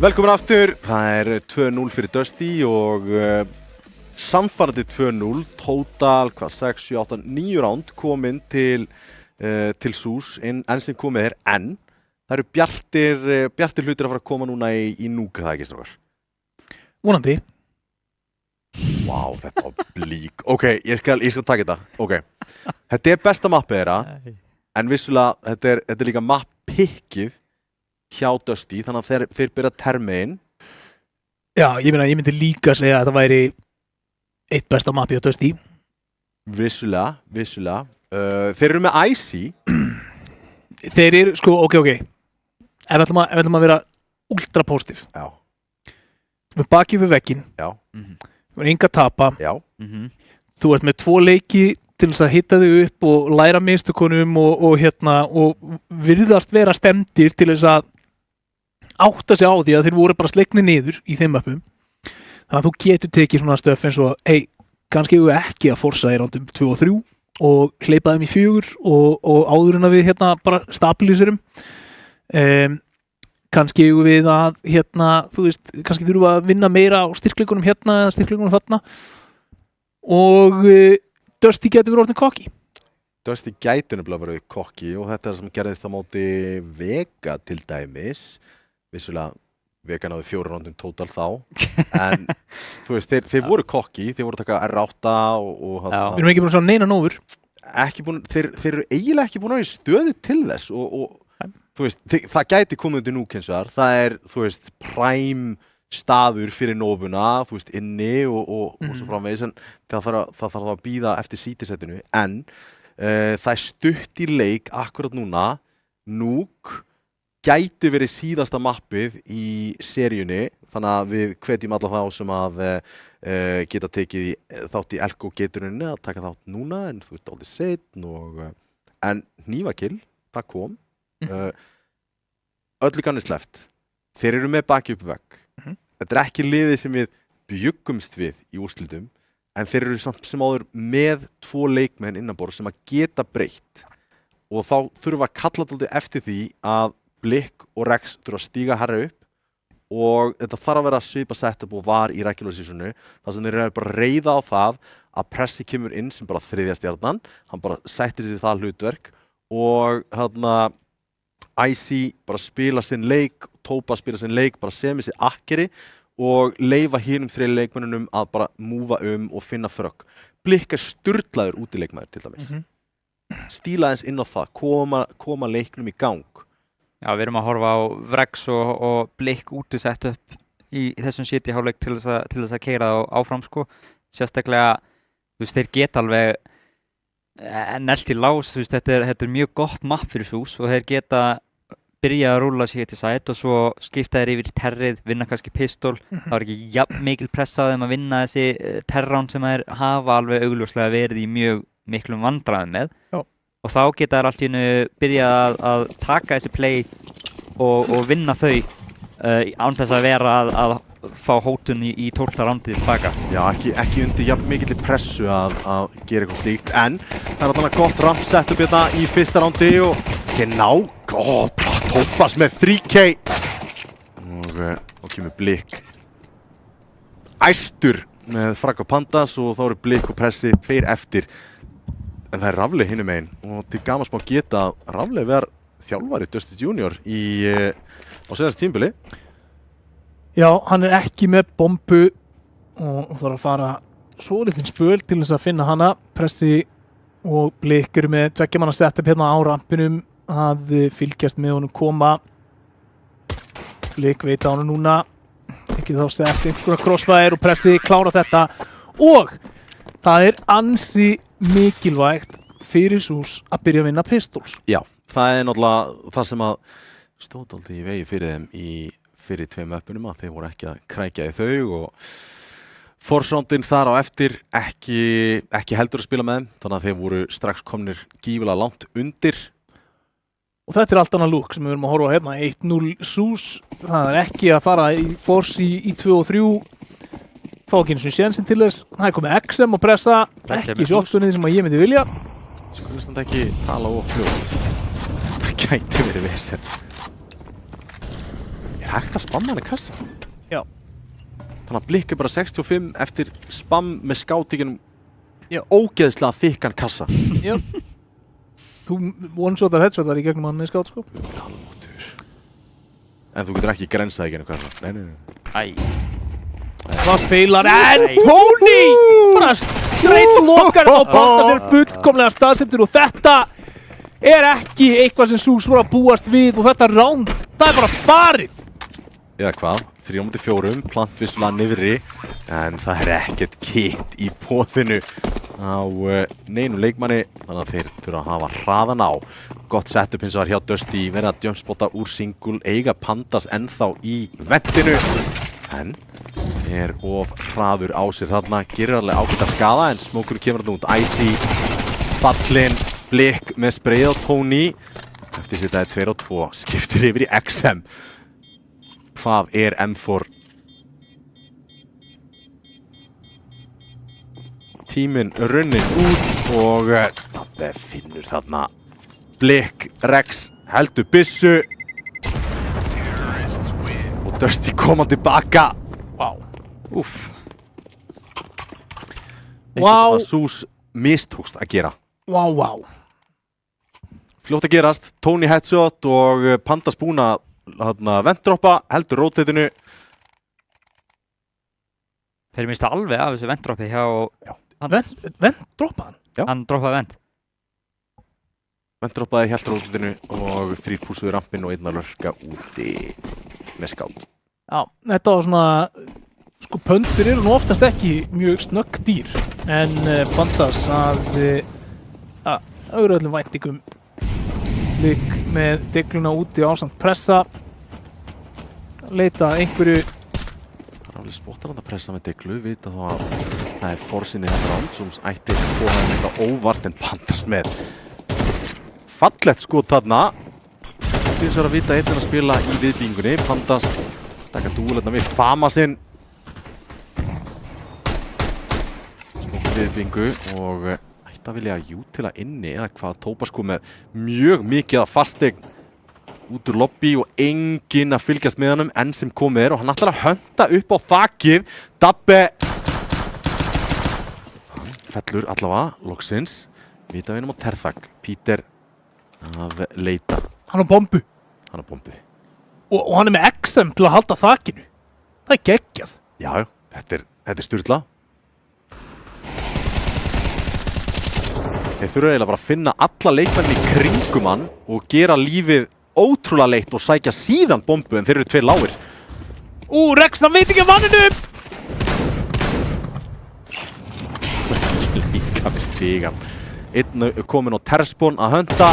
Velkomin aftur, það 2-0 fyrir Dusty og samfarandi 2-0, total 6, 7, 8, 9 ránd komin til SUS enn sem komið en það eru bjartir hlutir að fara að koma núna í núka, það ekki strákar? Vonandi. Vá, þetta var blík. Ok, ég skal taka þetta. Ok, þetta besta mappið þeirra, en vissulega þetta líka mappikkið hjá Dusty, þannig að þeir byrja termiðinn. Já, ég myndi líka segja að það væri eitt besta mappið hjá Dusty. Vissulega. Þeir eru með Icy. Þeir eru, sko, ok. Ef við ætlum að vera ultra positív. Já. Með bakið við vegginn. Já. Þú er enga að tapa. Já. Þú ert með 2 leiki til þess að hitta þig upp og læra mistökunum og virðast vera spenntir til þess að átta sig á því að þeir voru bara slegnir niður í þeim möppum. Þannig að þú getur tekið svona stöf eins og, kannski við ekki að forsa í rándum 2 og 3 og hleypa þeim í 4 og áður en að við bara stabiliserum. Kannski við að þú veist, kannski þurfum við að vinna meira á styrkleikunum eða styrkleikunum þarna og Dusty getur verið orðin kokki. Dusty gæti nefnilega verið kokki og þetta sem gerðist á móti Vega til dæmis. Vissulega Vega náði 4 rándum total þá en þú veist, þeir voru kokki, þeir voru að taka R8 og Við erum ekki búin að sjá neina nófur. Þeir eru eiginlega ekki búin að vera í stöðu til þess og þú veist, það gæti komið undir núkensar, það þú veist, prime staður fyrir nófuna, þú veist, inni og svo framvegis, en það þarf að bíða eftir sítisettinu, en það stutt í leik akkurat núna, núk gæti verið síðasta mappið í seríunni, þannig að við hvetjum alla þá sem að geta tekið þátt í Elko-geiturinni að taka þátt núna, en þú veist, aldrei setn en hnífakill, það kom. Öllu kannið sleppt. Þeir eru með baki upp vegg. Þetta ekki liðið sem við bjuggumst við í úrslitum, en þeir eru samt sem áður með 2 leikmenn innanborð sem að geta breytt og þá þurfa að kalla þetta eftir því að Blikk og Rex þurfa að stíga hærra upp og þetta þarf að vera svipa setup og var í regular seasonu, þar sem þeir eru bara að reiða á það að Pressi kemur inn sem bara 3. stjarnan, hann bara setti sig það hlutverk og Icy bara spila sinn leik, Tópa spila sinn leik, bara semja sig akkeri og leyfa hinum 3 leikmönnunum að bara múfa og finna frökk. Blikk sturlaður útileikmaður til dæmis. Stíla eins inn á það, koma leiknum í gang. Já, við erum að horfa á Rex og Blikk úti sett upp í þessum hálfleik til þess að keyra þá áfram, sko. Sérstaklega, þú veist, þeir geta alveg nelt í lás, þú veist, þetta er mjög gott mapp fyrir SUS og þeir geta byrjað að rúlla sig til sæt og svo skipta þeir yfir í terrið, vinna kannski pistol, það var ekki jafn mikil pressa á þeim að vinna þessi terrán sem þeir hafa alveg augljóslega verið í mjög miklum vandræðum með. Já. Og þá geta þeir allt í einu byrjað að taka þessi play og vinna þau án þess að vera að fá hótun í 12. rándið tilbaka. Já, ekki undir jafn mikill pressu að gera eitthvað slíkt, en það er alltaf gott ramp setup hérna í fyrsta rándi og Tópas með 3K og kemur Blikk æstur með Fragg og Pandas og þá eru Blikk og Pressi 2 eftir, en það er Rafli hinum megin og til gaman smá geta Rafli ver þjálfari Dusty Junior á síðasta tímabili. Já, hann er ekki með bombu og þarf að fara svo lítinn spöl til þess að finna hana. Pressi og Blikk eru með 2 manna setup hérna á rampinum að fylgjast með honum koma. Blikk veit á honum núna, ekki þá sett einhverja crossfire og Pressi klára þetta og það er ansi mikilvægt fyrir SUS að byrja að vinna pistols. Já, það er náttúrulega það sem að stóð alltaf í vegi fyrir þeim fyrir 2 möppunum að þeir voru ekki að krækja í þau og Force-roundin þar á eftir ekki heldur að spila með þeim, þannig að þeir voru strax komnir gífulega langt undir. Og þetta er allt annað lúk sem við erum að horfa á hérna, 1-0 SUS, það er ekki að fara í Force í 2 og 3, fá ekki eins og sénsinn til þess, það er komið XM og pressa, ekki shotgunnið sem að ég myndi vilja. Skulum samt ekki tala of fljótt, það gæti verið vesen. hægt að spamma hann í kassa? Já. Þannig að Blikk bara 65 eftir spam með skátíkinum ógeðslega þykkan kassa. Já. Þú one-shotar, headshotar í gegnum hann með skát, sko. En þú getur ekki grensað í gegnum kassa. Nei. Það spilar en Tony bara straight lokar og Panda sér fullkomlega staðsettur og þetta ekki eitthvað sem SUS voru að búast við og þetta round, það bara farið. Eða hvað? 3-4, plant vissulega niðri en það ekkert kitt í póðinu á neinum leikmanni þannig að þeir þurfa að hafa hraðan á. Gott setup hins vegar hjá Dusty, verið að jumpspotta úr single, eiga Pandas ennþá í ventinu en of hraður á sér þarna, gerir alveg ágætt að skada en Smokur kemur þarna út, Icy, fallinn, Blikk með sprayð á Tony, eftir sitt 2-2, skiptir yfir í XM. Hvað M4? Tíminn runnin út og Dabbe finnur þarna Blikk, Rex, heldur byssu og Dusty koma tilbaka. Vá. Úff. Eitthvað sem að SUS mistókst að gera. Vá. Fljótt að gerast, Tony headshot og Pandas búin að ventdroppa, heldur rotatinu. Þeir mista alveg af þessu ventdroppi hjá Ventdroppa hann? Já. Hann droppaði vent. Ventdroppaði, held rotatinu og 3 púsuði rampinn og 1 að lurka úti með skát. Já, þetta var svona, sko pöndur eru nú oftast ekki mjög snögg dýr en Pandas að öðru öllum væntingum Blikk með degluna úti ásamt pressa leita einhverju alveg spottar hann að pressa með deglu, vita þá að það er forsinni þetta Randsums ætti og það er eitthvað óvart en Pandas með fallett skot þarna því að vita einn að spila í viðbyggingunni. Pandas taka dúleitna við Famasinn Smokur viðbyggingu og ætti að vilja jútila inni eða hvað. Tópas kom með mjög mikið af fastegn út úr lobby og enginn að fylgjast með honum enn sem komið og hann ætlar að hönda upp á þakið. Dabbe hann fellur allavega loksins vitavinum á terþak. Peter að leita. Hann á bombu. Og hann er með XM til að halda þakinu. Það er geggjað. Já, þetta er sturla. Þeir þurfa eiginlega bara að finna alla leikmenn í kringum hann og gera lífið ótrúlega leitt og sækja síðan bombu en þeir eru 2 lágir. Rex, hann veit ekki af manninu! Líka með stigan. Einn kominn á terspon að hönda.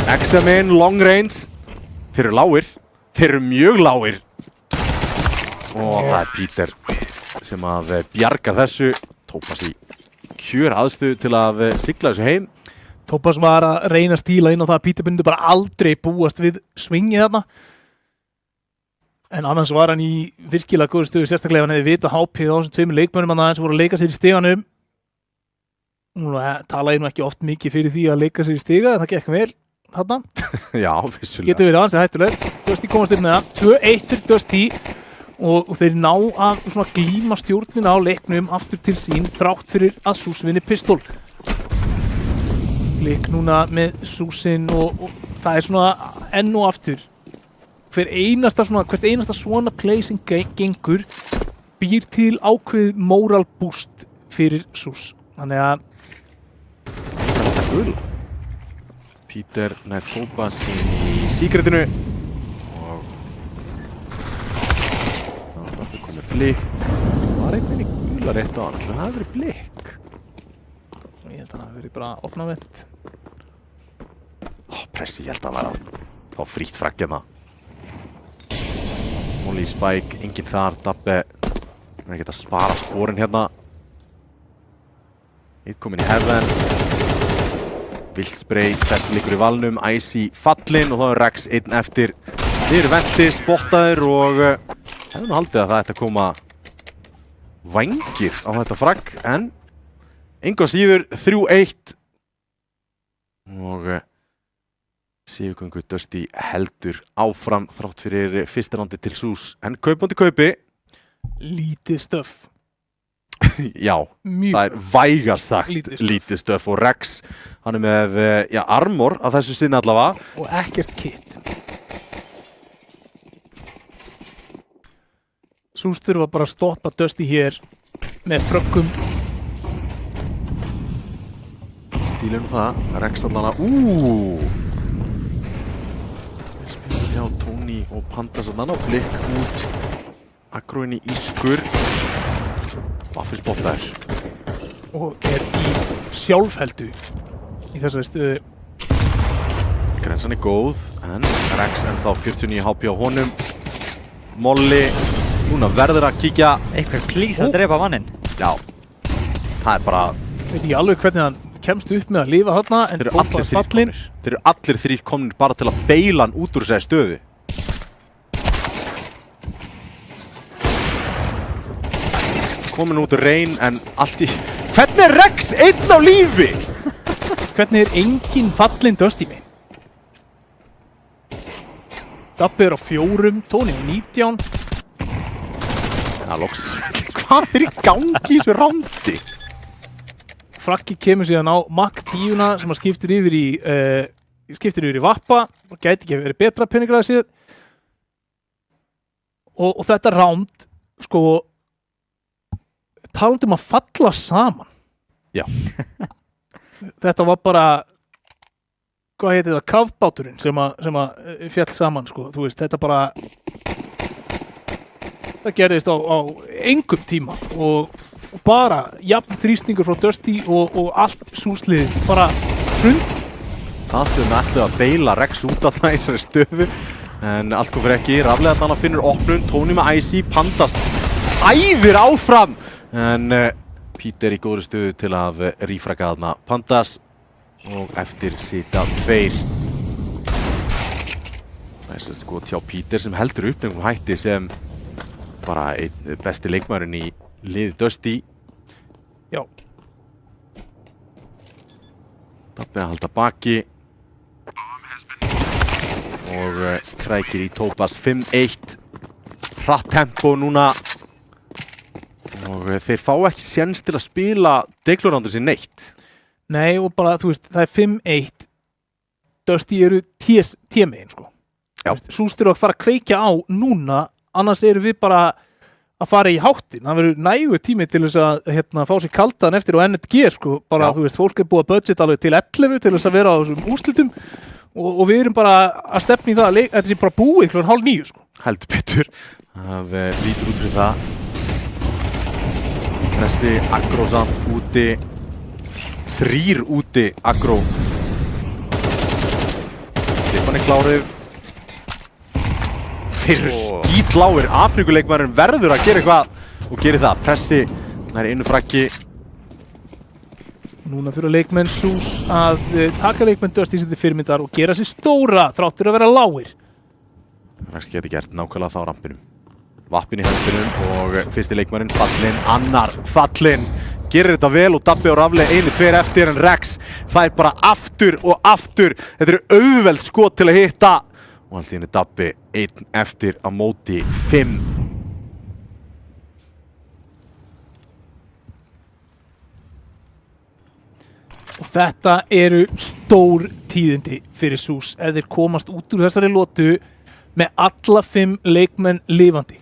XM in, long range. Þeir eru lágir. Þeir eru mjög lágir. Og það er Peter sem að bjargar þessu. Tópas í kjör aðstöðu til að sigla þessu heim. Tópas var að reyna að stíla inn á það að Peter myndi bara aldrei búast við swingið þarna. En annars var hann í virkilega góðu stöðu, sérstaklega ef hann hefði vitað HP á þessum 2 leikmönnum hann aðeins voru að leika sér í stiganum. Nú talaði nú ekki oft mikið fyrir því að leika sér í stiga, það gekk vel þarna. Já, vissulega. Getur verið ansið hættulegt. Dusty komast upp með það. 2-1 fyrir Dusty og þeir ná að svona glíma stjórnina á leiknum aftur til sín þrátt fyrir að SUS vinni pistol. Blikk núna með SUSinn og það er svona enn og aftur. Hvert einasta svona play sem gengur býr til ákveð moral boost fyrir SUS. Þannig að þetta er gul. Peter nær Tópas í síkretinu og það komur Blikk. Það var einnig gula rétt á hann, það hefur verið Blikk. Ég held að það hefur verið bara opnavert. Pressi, ég held að það var á frítt frakkjana. Molly Spike, enginn þar, Dabbe er ekkert að spara sporin hérna. Eitt kominn í heaven. Vildspray, þessi liggur í valnum, Icy fallinn og þá er Rex einn eftir. Þeir eru venti, spottaður og hefur nú haldið að það ætti að koma vængir á þetta fragg en engu að síður 3-1 og Sigurgöngu Dusty heldur áfram þrátt fyrir fyrsta rándi til SUS. En kaupandi kaupi. Lítið stöf. Já, það er vægast sagt lítið stöf og Rex, hann er með armor af þessu sinni allavega. Og ekkert kit. SUS þurfa bara að stoppa Dusty hér með frökkum. Stílum það, Rex allavega. Spilur hjá Tony og Pandas allavega og blikk út. Aggro inn í ískur. Vappi spottaður. Og er í sjálfheldu í þessari stöðu. Grensan er góð, en Rex ennþá 49 HP á honum. Molly, núna verður að kíkja. Eitthvað plís að drepa mannin. Já, það er bara... Veit ekki alveg hvernig hann kemst upp með að lifa þarna, en Bópas fallinn. Þeir eru allir þrír komnir bara til að beila hann út úr þessari stöðu. Komin út úr reyn, en allt í... Hvernig er Rex einn á lífi? Hvernig er enginn fallinn Dusty minn? Dabbi er á 4, Tony á 19. Já, loksins. Hvað er í gangi í þessu rándi? Frakki kemur síðan á Mac 10-una sem að skiptir yfir í Vappa og gæti ekki verið betra peningalega síðan. Og þetta ránd, sko, talandi að falla saman. Já. Þetta var bara, hvað heitir það, kafbáturinn sem að fjall saman, sko. Þú veist, þetta bara, það gerðist á engum tíma og bara jafn þrýstingur frá Dusty og allt SUS-lið bara hrund. Það stöðum ætluð að beila Rex út af það í þessari stöðu, en allt kom fyrir ekki. Raflega þannig finnur opnun, Tony með Icy, Pandas æðir áfram, en Peter í góðri stöðu til að rífraka þarna Pandas og eftir sita 2. Það er sko tjá Peter sem heldur upp einhverjum hætti sem bara einn besti leikmaðurinn í liði Dusty. Já. Dabbi að halda baki og krækir í Topaz 5-1. Hratt tempo núna og þeir fá ekki séns til að spila deglurándur sér neitt. Nei, og bara, þú veist, það er 5-1. Dusty eru T-megin, sko. SUS eru að fara að kveikja á núna, annars eru við bara að fara í háttin. Það verður nægur tími til þess að fá sér kaldan eftir og NFG, sko. Bara, þú veist, fólk er búið að budget alveg til 11 til þess að vera á þessum úrslitum og við erum bara að stefna í það að þetta sé bara búið kl. 8:30, sko. Heldur betur. Það lítur út fyrir það. Þessi Aggro samt úti. 3 úti Aggro. Stefán er klárið. Þeir eru skítláir. Afrikuleikmaðurinn verður að gera eitthvað og gerir það. Pressi, það er innufrakki. Núna þurfa leikmenn SUS að taka leikmenn Dusty sér til fyrirmyndar og gera sér stóra þráttur að vera lágir. Rex geti gert nákvæmlega það á rampinum. Vappin í henspinum og fyrsti leikmaðurinn fallinn, annar fallinn. Gerir þetta vel og Dabbi og Rafli 1-2 eftir, en Rex fær bara aftur og aftur. Þetta eru auðveld skot til að hitta. Og allt í henni Dabbi 1 eftir á móti 5. Og þetta eru stór tíðindi fyrir SUS ef þeir komast út úr þessari lotu með alla 5 leikmenn lifandi.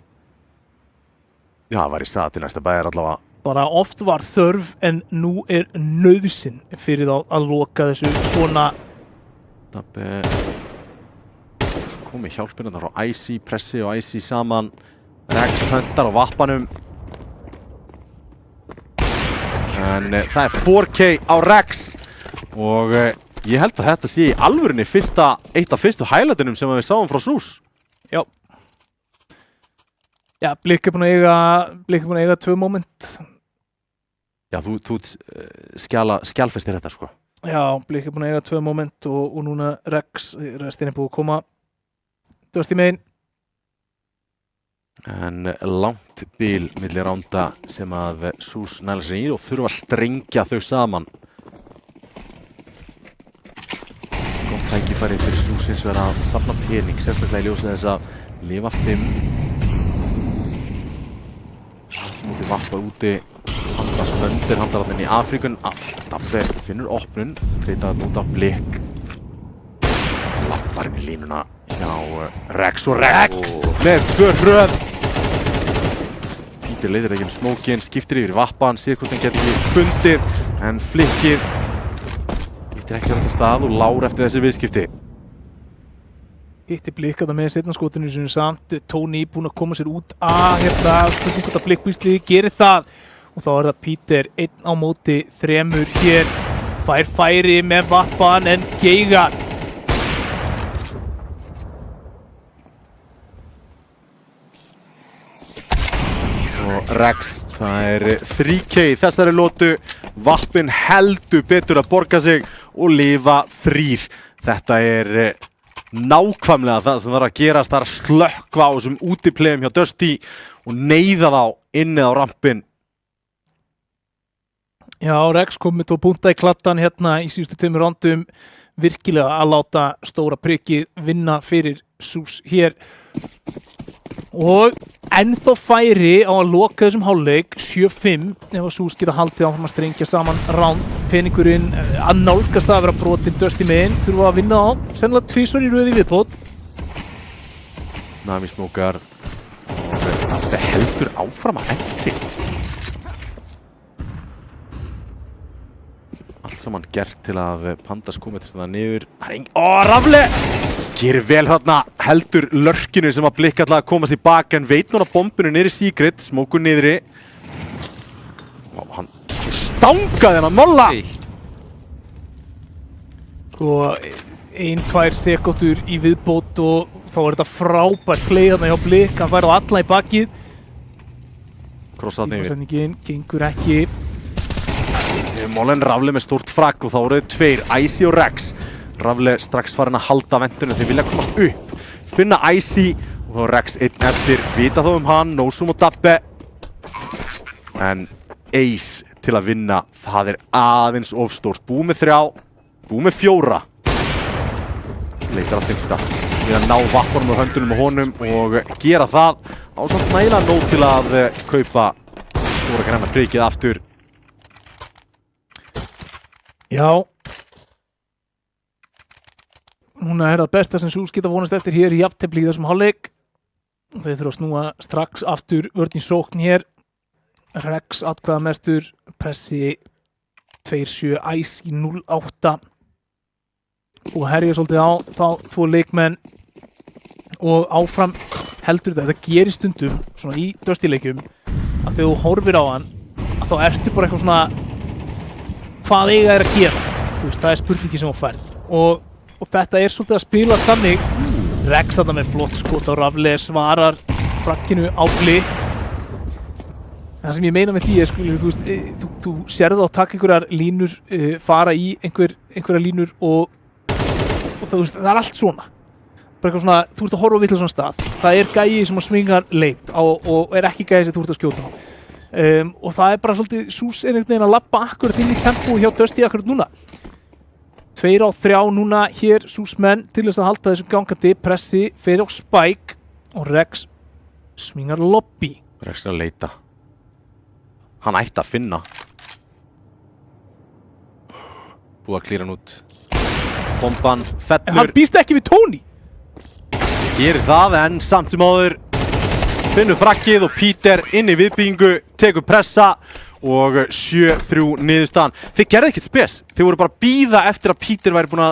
Já, það var í stað til næsta bæjar allavega. Bara oft var þörf en nú er nauðsyn fyrir þá að loka þessu svona. Dabbi komið hjálpina þar á Icy, Pressi og Icy saman. Rex pöntar á vappanum. En það er 4K á Rex og ég held að þetta sé í alvörinni eitt af fyrstu highlightunum sem við sáum frá SUS. Já. Já, Blikk er búin að eiga 2 moment. Já, þú skjálfestir þetta, sko. Já, Blikk er búin að eiga 2 moment og núna Rex, restin er búin að koma Dusty megin. En langt bil milli ránda sem að SUS næla sig í og þurfa að strengja þau saman. Gott tækifæri fyrir SUS hins vegar að safna pening, sérstaklega í ljósið þess að lifa 5. Úti Vappa úti, handast undir handararninn í Afríkun. Dabbe finnur opnun, treytaði út af Blik. Lappar inn í línuna hjá Rex og Rex með 2 hröð. Pítur leiðir ekki smókin, skiptir yfir í Vappan, sér hvort hann geti ekki fundið, en Flikkið hittir ekki á þetta stað og lár eftir þessi viðskipti. Hitti Blik að það með seinna skotinu sem samt. Tony búinn að koma sér út að spurning hvort að Blik býstliði gerir það. Og þá það Pítur 1 á móti 3 hér. Fær færi með Vappan en geigar. Og Rex, það 3K í þessari lotu. Vappin heldur betur að borga sig og lifa 3. Þetta nákvæmlega það sem þarf að gerast, það að slökkva á þessum útiplegum hjá Dusty og neyða þá inni á rampin. Já, Rex kom með 2 punta í kladdan hérna í síðustu 2 rondum. Virkilega að láta stóra prikkið vinna fyrir SUS hér. Og ennþá færi á að loka þessum hálfleik 7-5 ef að SUS geta haldið áfram að strengja saman ránd. Peningurinn að nálgast að vera brotinn Dusty megin, þurfa að vinna á sennilega 2 í röð í viðbót. Nami smókar og það heldur áfram að entri. Allt saman gert til að Pandas komið til það niður. Rafle! Gerir vel þarna, heldur lörkinu sem að Blikka alltaf að komast í baka en veit núna bombinu niður í Secret, smókur niðri. Hann stangaði hennar molla! Sko, 1-2 sekúndur í viðbót og þá þetta frábært play þarna hjá Blikk. Hann fær á alla í bakið. Krossa þarna yfir. Tímasetningin gengur ekki. Mollen Rafle með stórt fragg og þá eru 2, Icy og Rex. Rafle strax farin að halda vendunum, þeir vilja komast upp. Finna Icy og þá Rex 1 eftir, vita þó hann, Nosum og Dabbe. En Ace til að vinna, það aðeins of stórt. Búið með 3, búið með 4. Leitar að 5. Við að ná Vappanum á höndunum og honum og gera það á samt nægilega nóg til að kaupa stóra græna prikið aftur. Já. Núna það besta sem SUS geta vonast eftir hér í jafntefli í þessum hálfleik. Þeir þurfa að snúa strax aftur vörn í sókn hér. Rex atkvæðamestur, pressi 2-7, Icy 0-8 og herja svolítið á þá 2 leikmenn og áfram heldur þetta gerir stundum svona í Dusty-leikjum að þegar þú horfir á hann að þá ertu bara eitthvað svona hvað eiga að gera, veist, það spurningi sem þú færð og þetta svolítið að spilast þannig. Rex þarna með flott skot á Rafle, svarar frakkinu á Blik. Það sem ég meina með því þú sérðu þá taka einhverjar línur, fara í einhverjar línur og það allt svona. Bara eitthvað svona, þú ert að horfa á vitlaust svona stað. Það gæi sem að svingar leit og ekki gæi sem þú ert að skjóta á. Og það bara svolítið SUS einhvern veginn að labba akkurat inn í tempo hjá Dusty akkurat núna. 2-3 núna hér SUS menn til þess að halda þessum gangandi pressi fyrir á Spike og Rex svingar lobby. Rex að leita. Hann ætti að finna. Búið að klíra hann út. Bomban fellur. En hann býst ekki við Tony. Gerir það en samt sem áður finnur frakkið og Pítur inn í viðbyggingu, tekur pressa og 7-3 niðurstaðan. Þeir gerði ekkert spes. Þeir voru bara að bíða eftir að Pítur væri búinn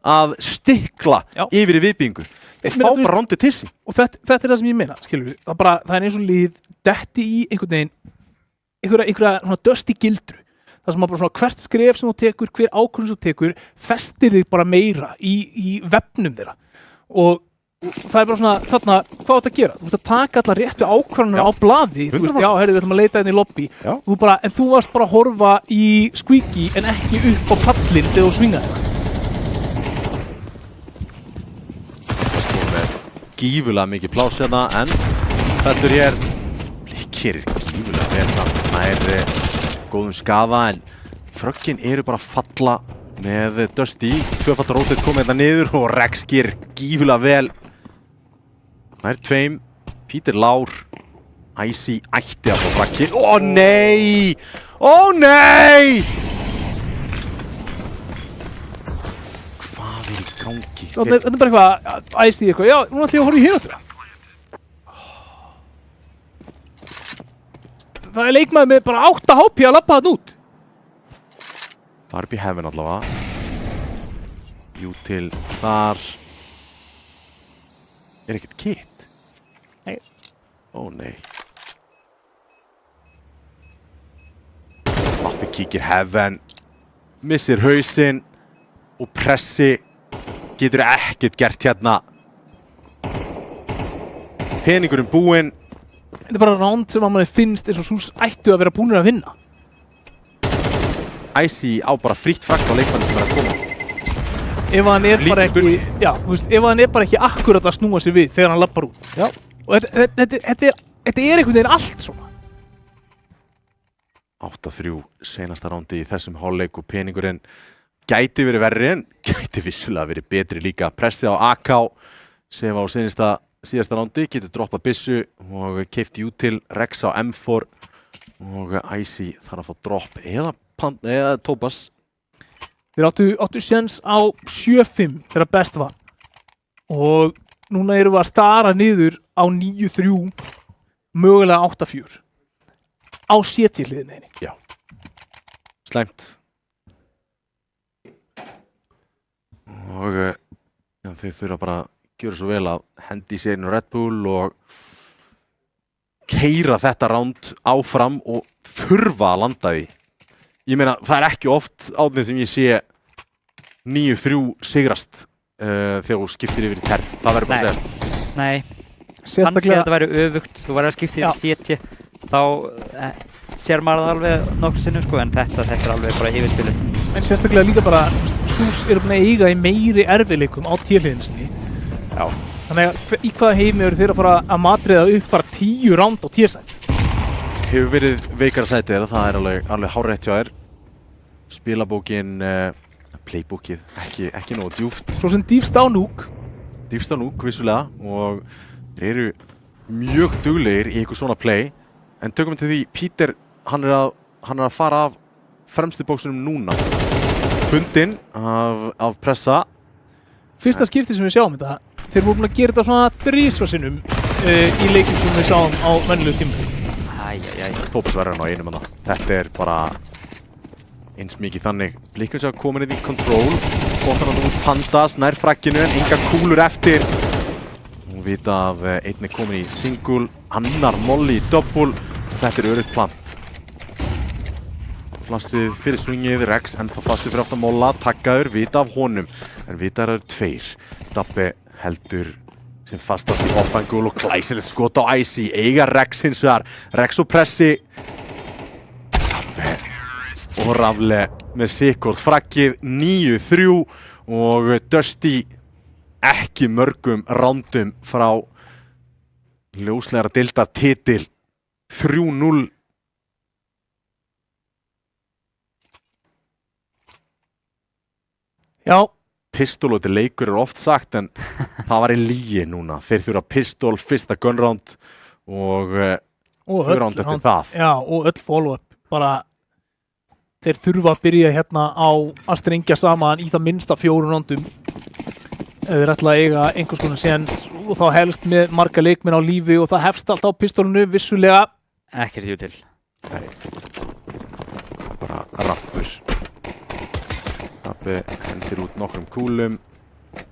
að stikla yfir í viðbyggingu. Þeir fá bara rondið til sín. Og þetta það sem ég meina, skilur við. Það eins og lið detti í einhvern veginn einhverja svona Dusty gildru. Það sem bara svona hvert skref sem þú tekur, hver ákvörðun sem þú tekur, festir þig bara meira í vefnum þeirra. Og það bara svona, þarna, hvað átt að gera? Þú ert að taka allar réttu ákvarðanir á blaði. Þú veist, já, heyrðu, við ætlum að leita inn í lobby. En þú varst bara að horfa í squeaky en ekki upp á pallinn þegar þú svingaði það. Það stóð með gífulega mikið pláss hérna, en fellur hér Blikir gífulega vel samt. Það góðum skaða, en fröggin eru bara að falla með Dusty, tvöfalt rótið komið þetta niður og Rex gerir gífulega vel. Nær tveim, Peter Lár, Icy ætti að fá frakkinn. Ó nei! Ó nei! Hvað í gangi? Þetta er bara eitthvað, Icy eitthvað, já, núna ætlum ég að horfa í hináttina. Það er leikmaður með bara 8 HP að labba þarna út. Það er upp í heaven allavega. Jú til þar. Er ekkert kit? Nei. Ó nei. Mappi kíkir heaven. Missir hausinn. Og pressi. Getur ekkert gert hérna. Peningurinn búinn. Þetta er bara round sem að manni finnst eins og Sús ættu að vera búnir að vinna. Icy á bara frítt fragg á leikmanni sem er að koma. Ef hann er bara ekki, já, þú veist, ef hann er bara ekki akkurat að snúa sig við þegar hann lappar út. Já. Og þetta er einhvern veginn allt svona. 8-3 seinasta rándi í þessum hálfleik og peningurinn gæti verið verri en gæti vissulega verið betri líka. Pressi á AK sem á síðasta rándi getur droppað byssu og keypt út til Rex á M4 og Icy þarf að fá dropp eða Tobas. Þeir áttu séns á 7-5 þegar best var. Og núna erum við að stara niður á 9-3, mögulega 8-4. Á CT-hliðinni. Já. Slæmt. Og ja, þeir þurfa bara að gjöra svo vel að hendi sér inn á Red Bull og keyra þetta ránd áfram og þurfa að landa því. Ég meina, það er ekki oft átnið sem ég sé 9-3 sigrast þegar þú skiptir yfir í term. Það verður bara að segjast. Nei, kannski þetta væri öfugt. Þú væri að skipta yfir CT, þá sér maður það alveg nokkur sinnum sko, en þetta er alveg bara yfirspilið. En sérstaklega líka bara, Sús eru búin að eiga í meiri erfiðleikum á T-hliðinni sinni. Já. Þannig að í hvaða heimi eru þeir að fara að matriða upp bara 10 ránd á T-sætt? Hefur verið veikara sætið þeirra, það er alveg hárrétt hjá þér. Spilabókin, playbookið, ekki nógu djúpt. Svo sem dýfst á núk. Dýfst á núk, vissulega, og þeir eru mjög duglegir í eitthvað svona play. En tökum við til því, Peter, hann er að fara af fremstu bóksunum núna. Fundinn af pressa. Fyrsta skipti sem við sjáum þetta, þeir voru búin að gera þetta svona 3 sinnum í leikjum sem við sáum á venjulegu tímabili. Tobas verður hann á einum hana. Þetta er bara eins mikið þannig. Blikum sér að koma inn í control. Bóttan hann út Pandas, nær frakkinu en enga kúlur eftir. Nú vita af einni komin í single, annar molly í double. Þetta er örugt plant. Flassið fyrir swingið, Rex ennþá flassið fyrir aftan molla, takkaður, vita af honum. En vita eru 2. Dabbi heldur sem fastast í off-angle og glæsilegt skot á Icy. Eiga Rex hins vegar. Rex og pressi. Dabbi og Rafle með sikkort frakkið 9-3 og Dusty ekki mörgum rándum frá ljóslegra deildar titil 3-0. Já. Pistol og þetta leikur er oft sagt en það var í lygi núna. Þeir þurfa pistol, fyrsta gunround og 2 round eftir það. Já, og öll follow-up. Bara þeir þurfa að byrja hérna á að strengja saman í það minnsta 4 roundum. Þeir ætla að eiga einhvers konar séns og þá helst með marga leikmenn á lífi og það hefst allt á pistolinu vissulega. Ekkert jú til. Nei. Bara rampur. Dabbi hendir út nokkrum kúlum.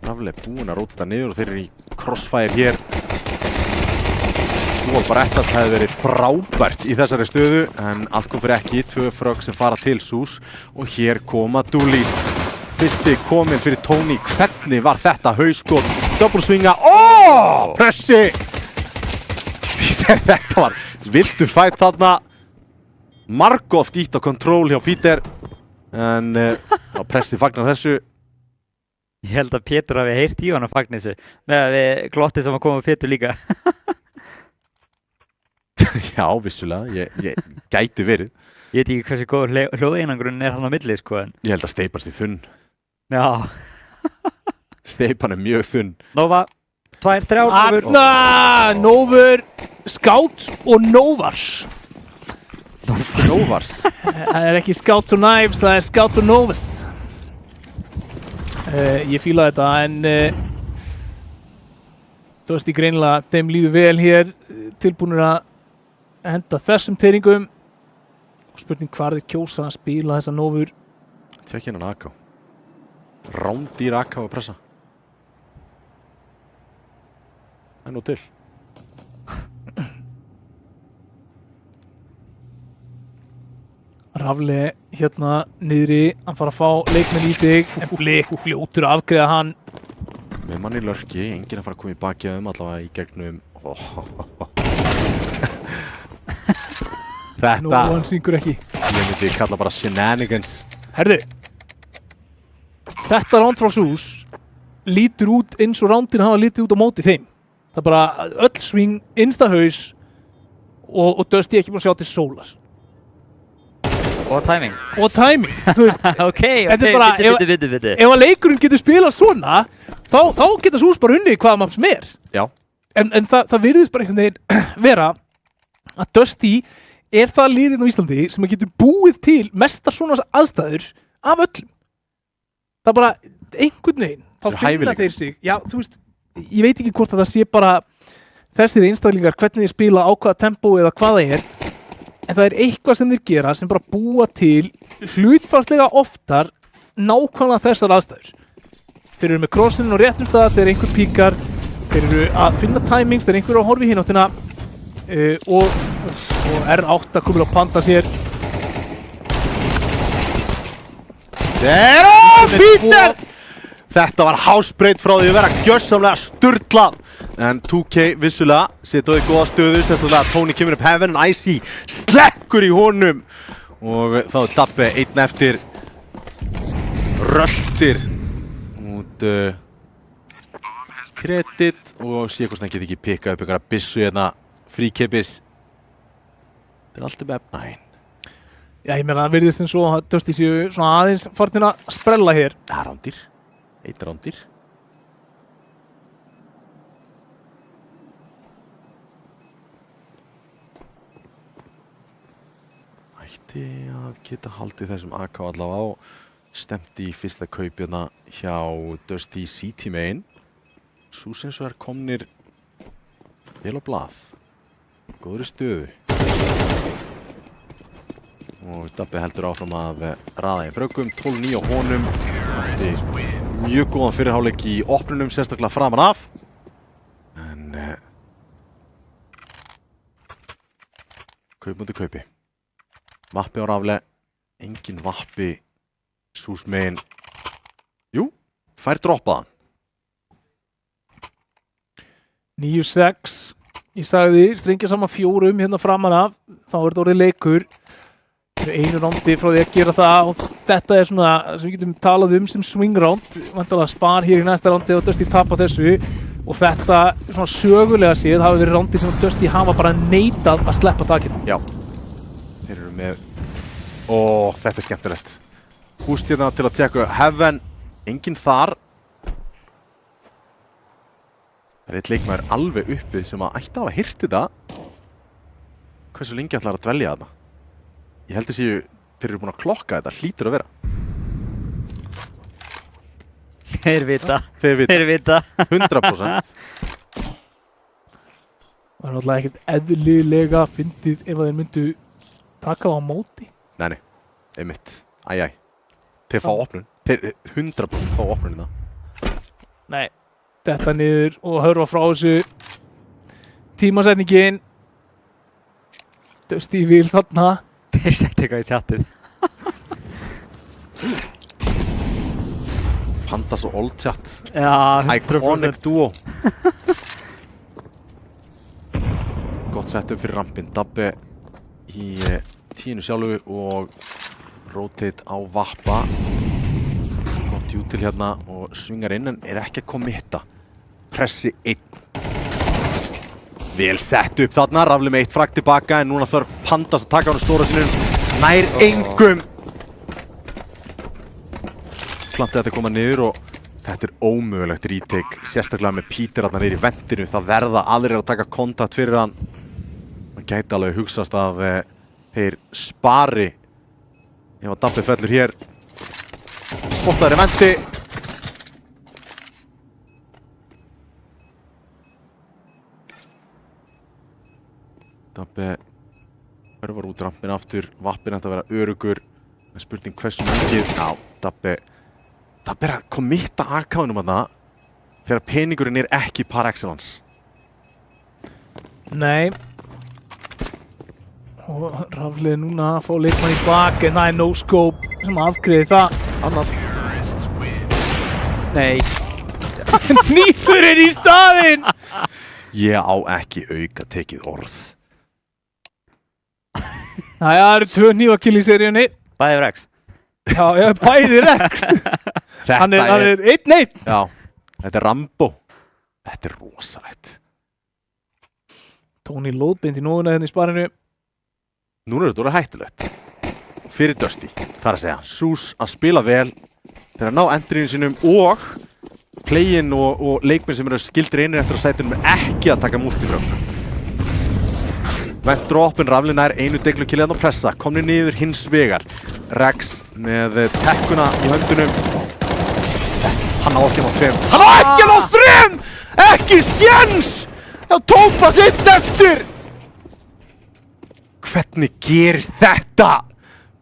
Rafle búinn að róta þetta niður og þeir eru í crossfire hér. Barettas hefði verið frábært í þessari stöðu en allt kom fyrir ekki. 2 frögg sem fara til Sús og hér koma Dooley. Fyrsti kominn fyrir Tony. Hvernig var þetta hauskot? Double swinga. Pressi! Þetta var viltu fight þarna. Margoft ítt á control hjá Peter. En pressi fagnar þessu. Ég held að Pétur hafi heyrt í hann að fagna þessu. Með að við glottið sem að koma Pétur líka. Já, vissulega. Ég gæti verið. Ég veit ekki hversu góð hljóðeinangrun hann á milli, sko, en... Ég held að steypast í þunn. Já. Steypan mjög þunn. Nova, 2-3 Novur. Novur, Scout og Novar. Novars? Það ekki Scouts og Knives, það Scouts og Novas. Ég fíla þetta, en... Þú veist, í greinilega, þeim líður vel hér, tilbúinir að henda þessum teringum. Og spurning hvað þeir kjósa að spila þessa Novur. Tjekk hérna AK. Rándýr AK að pressa. Það nú til. Rafle hérna niðri, hann fara að fá leikmenn í sig, en Blik fljótur að afgreiða hann. Með manni lörki, enginn að fara að koma í baki allavega í gegnum. Þetta... Nú, hann syngur ekki. Ég myndi kalla bara shenanigans. Herðu, þetta round frá SUS lítur út eins og roundin hafa litið út á móti þeim. Það er bara öll swing, instahaus og Dusty ekki búin að sjá til sólar. Og timing. Og timing, þú veist. Ok, bitti. Ef að leikurinn getur spilað svona, þá geta SUS bara unnið hvaða maður sem er. Já. En það virðist bara einhvern veginn vera að Dusty er það liðinn á Íslandi sem getur búið til mestar svona aðstæður af öllum. Það er bara einhvern veginn, þá finna þeir sig. Já, þú veist, ég veit ekki hvort að það sé bara þessir einstaklingar, hvernig þeir spila á hvaða tempó eða hvað það er. En það er eitthvað sem þeir gera sem bara búa til hlutfallslega oftar nákvæmlega þessar aðstæður. Þeir eru með crossinu á réttum stað, þeir einhver píkar, þeir eru að finna timings, þeir einhver að horfa í hináttina og R8 komið á panda sér. Peter! Þetta var hásbreytt frá því að vera gjörsamlega sturlað. En 2K vissulega setja á því góða stöðu, sérstaklega Tony kemur upp Heaven en Icy slekkur í honum. Og þá er Dabbe einn eftir. Röltir út kredit og sé hvort hann geti ekki pikkað upp einhverja byssu hérna, fríkippis. Þetta er alltaf með efnægin. Já, ég meina það virðist eins og að Dusty séu svona aðeins farnir að sprella hér. Ja, rándir. Eitt rándir. Ætti að geta haldið þessum AK allavega á. Stemdi í fyrsta kaupina hjá Dusty City Main. SUS eins og er komnir vel á blað. Góðri stöðu. Og Dabbi heldur áfram að raða í fröggum. 12-9 á honum. Ætti mjög góðan fyrirháleik í opnunum, sérstaklega framan af. En kaup mútið kaupi. Vappi á Rafle. Engin vappi. SUS megin. Jú, fær droppaðan. 9-6. Ég sagði strengja saman 4 hérna framan af. Þá er þetta orðið leikur. Það er einu rándi frá því að gera það og þetta er svona sem við getum talað sem swing round. Vantanlega spar hér í næsta rándi og Dusty tapa þessu og þetta svona sögulega séð hafa verið rándi sem Dusty hafa bara neitað að sleppa takinu. Já. Þeir eru með... Ó, þetta er skemmtilegt. Húst hérna til að tjekka Heaven. Enginn þar. Það er eitt leikmaður alveg uppið sem að ætti að hafa heyrt þetta. Hversu lengi ætlar að dvelja þarna? Ég held þessi, þeir eru búin að klokka þetta, hlýtur að vera. Þeir vita. Þeir vita. 100%. Það er náttúrulega ekkert eðlilega fyndið ef þeir myndu taka það á móti. Nei, einmitt. Æ. Þeir fá opnun. Þeir 100% fá opnun í það. Nei. Þetta niður og hörfa frá þessu. Tímasetningin. Dusty vil þarna. Þeir setja eitthvað í chatið. Pandas og old chat. Já, 100%. Iconic duo. Gott setup fyrir rampin. Dabbe í tíinu sjálfu og rotate á vappa. Gott jú til hérna og svingar inn en er ekki að committa. Pressi 1. Vel sett upp þarna, Rafli með 1 frag tilbaka en núna þarf Pandas að taka hann stóra sinum. Nær engum. Plantið þetta koma niður og þetta ómögulegt retake, sérstaklega með Peter þarna niður í ventinu. Það verða aðrir að taka kontakt fyrir hann. Það gæti alveg hugsast að þeir spari ef að Dabbi fellur hér. Spottaður í venti. Dabbi örvar út rampin aftur, Vappin ætti að vera örugur. Það er spurning hversu mikið. Já, Dabbi er að kommitta AK-num að það þegar peningurinn er ekki par excellence. Nei. Og Raflið núna að fá leikmann í bak en það er no-scope sem afgreiði það. Annar. Nei. Nýfurinn í staðinn! Ég á ekki auka tekið orð. Það eru 2 hnífakill í seríunni. Bæði Rex. Já, bæði Rex. Hann er 1-1. Já, þetta er Rambo. Þetta er rosalegt. Tony lóðbind í nóguna hérna í sparinu. Núna er þetta orðið hættulegt. Fyrir Dusty, það er að segja. Sus að spila vel þegar að ná endurinn sinum og play-in og leikmenn sem eru skildir einir eftir á sætunum er ekki að taka multifrögg. Vent droppin, Rafli nær einu deglukilli að pressa. Komni niður hins vegar. Rex með tekkuna í höndunum. Hann á ekki að ná 3. Hann á ekki að ná 3! Ekki séns! Það tópas 1 eftir! Hvernig gerist þetta?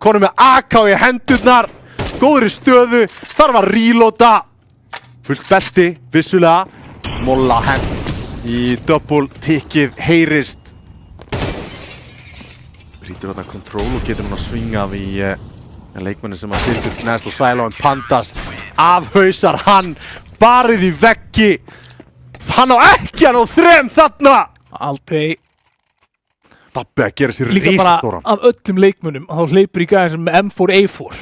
Konum með AK í hendurnar. Góður í stöðu. Þarf að reloada. Fullt belti, vissulega. Molla hend í double tickið heyrist. Rítur þarna kontról og getur hann að svingað í leikmanni sem að sittur neðst og Silo en Pandas afhausar hann barið í veggi. Hann á ekki að ná 3 þarna. Aldrei. Dabbi að gera sér líka bara af öllum leikmönnum þá hleypur í gæðin sem M4A4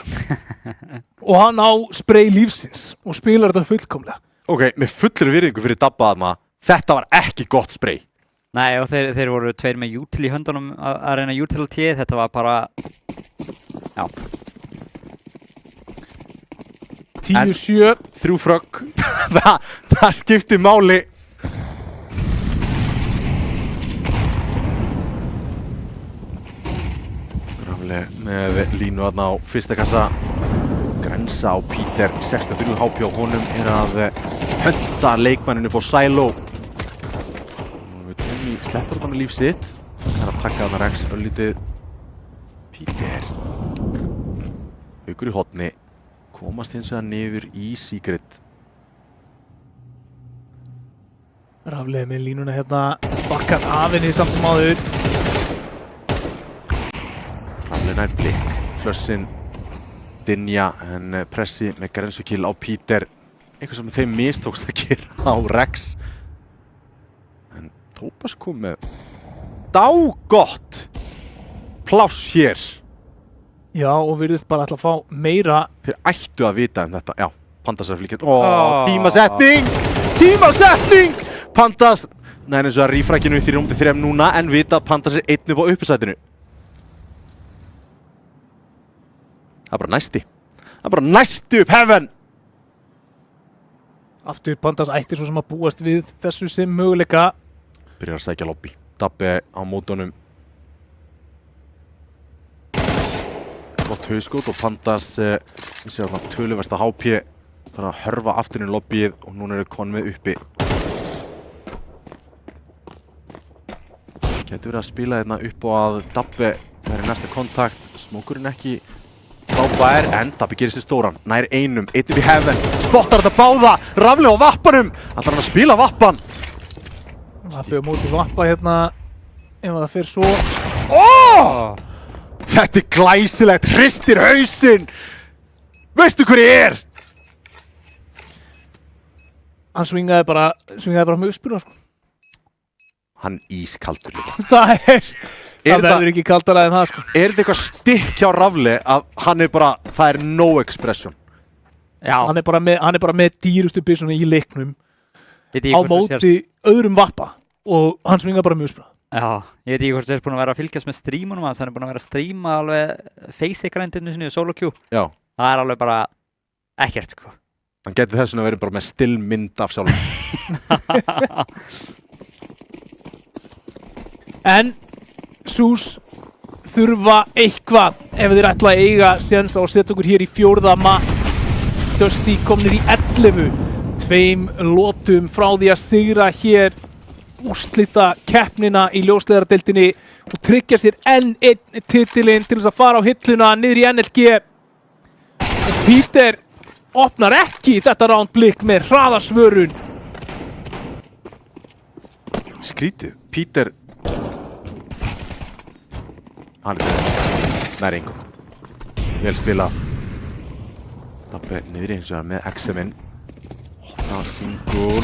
og hann á spray lífsins og spilar þetta fullkomlega. Ok, með fullri virðingu fyrir Dabba þarna, þetta var ekki gott spray. Nei, og þeir voru 2 með util í höndunum að reyna utility, þetta var bara, já. 10-7. 3 frögg, það skiptir máli. Rafli með línu þarna á fyrsta kassa. Grensa á Peter, 63 HP á honum er að hönda leikmanninu upp á Silo. Sleppur þetta með líf sitt. Það er að taka þarna Rex öllítið. Peter. Haukur í hotni. Komast hins vegar niður í Secret. Raflið með línuna hérna. Bakkar af henni samt sem áður. Raflið nær blikk. Flössin. Dinja en pressi með grensukill á Peter. Eitthvað sem þeim mistókst að gera á Rex. Tópas kom með dágott pláss hér. Já, og virðist bara ætla að fá meira. Þeir ættu að vita um þetta. Já, Pandas er að fylgja. Tímasetning! Tímasetning! Pandas nær eins og að rífrækinu í 3-3 núna en vita að Pandas er 1 upp á uppsætinu. Það er bara næsti. Það er bara næsti upp heaven! Aftur Pandas ætti svo sem að búast við þessu sem möguleika. Byrjar að sækja lobby. Dabbi á mótunum. Gott hauskot og Pandas sé að töluversta HP þarf að hörfa aftur inn í lobbyið og núna eru konum með uppi. Getur verið að spila hérna upp á að Dabbi verið næsta kontakt. Smókurinn ekki frábær en Dabbi gerir sér stóran. Nær einum, 1 upp í heaven. Spottar þetta báða. Rafli á vappanum. Ætlar hann að spila vappan. Vappi á móti Vappa hérna ef það fer svo. Þetta er glæsilegt, hristir hausinn. Veistu hver ég er? Hann svingaði bara með uppspuna sko. Hann ískaldur líka. Það verður ekki kaldara en það sko. Er þetta eitthvað stikk hjá Rafli að hann er bara, það er no expression? Já. Hann er bara með dýrustu byssuna í leiknum á móti öðrum Vappa. og hann svingar bara mjög sprað. Já, ég veit ekki hvort þið búin að vera að fylgjast með strímunum hans, hann búin að vera að stríma alveg face-grindinu sinni í solo queue. Já. Það alveg bara ekkert, sko. Hann geti þess vegna verið bara með stillmynd af sjálfum. En Sús þurfa eitthvað ef þeir ætla að eiga séns á að setja okkur hér í 4. Dusty komnir í 11, 2 lotum frá því að sigra hér úrslita keppnina í ljósleiðaradeildinni og tryggja sér enn einn titilinn til þess að fara á hilluna niður í NLG. Og Peter opnar ekki þetta rándblikk með hraðasvörun. Skrítið, Peter hann nær engum. Vel spilað. Dabbe niður eins og það með XM-in. Opnaða single.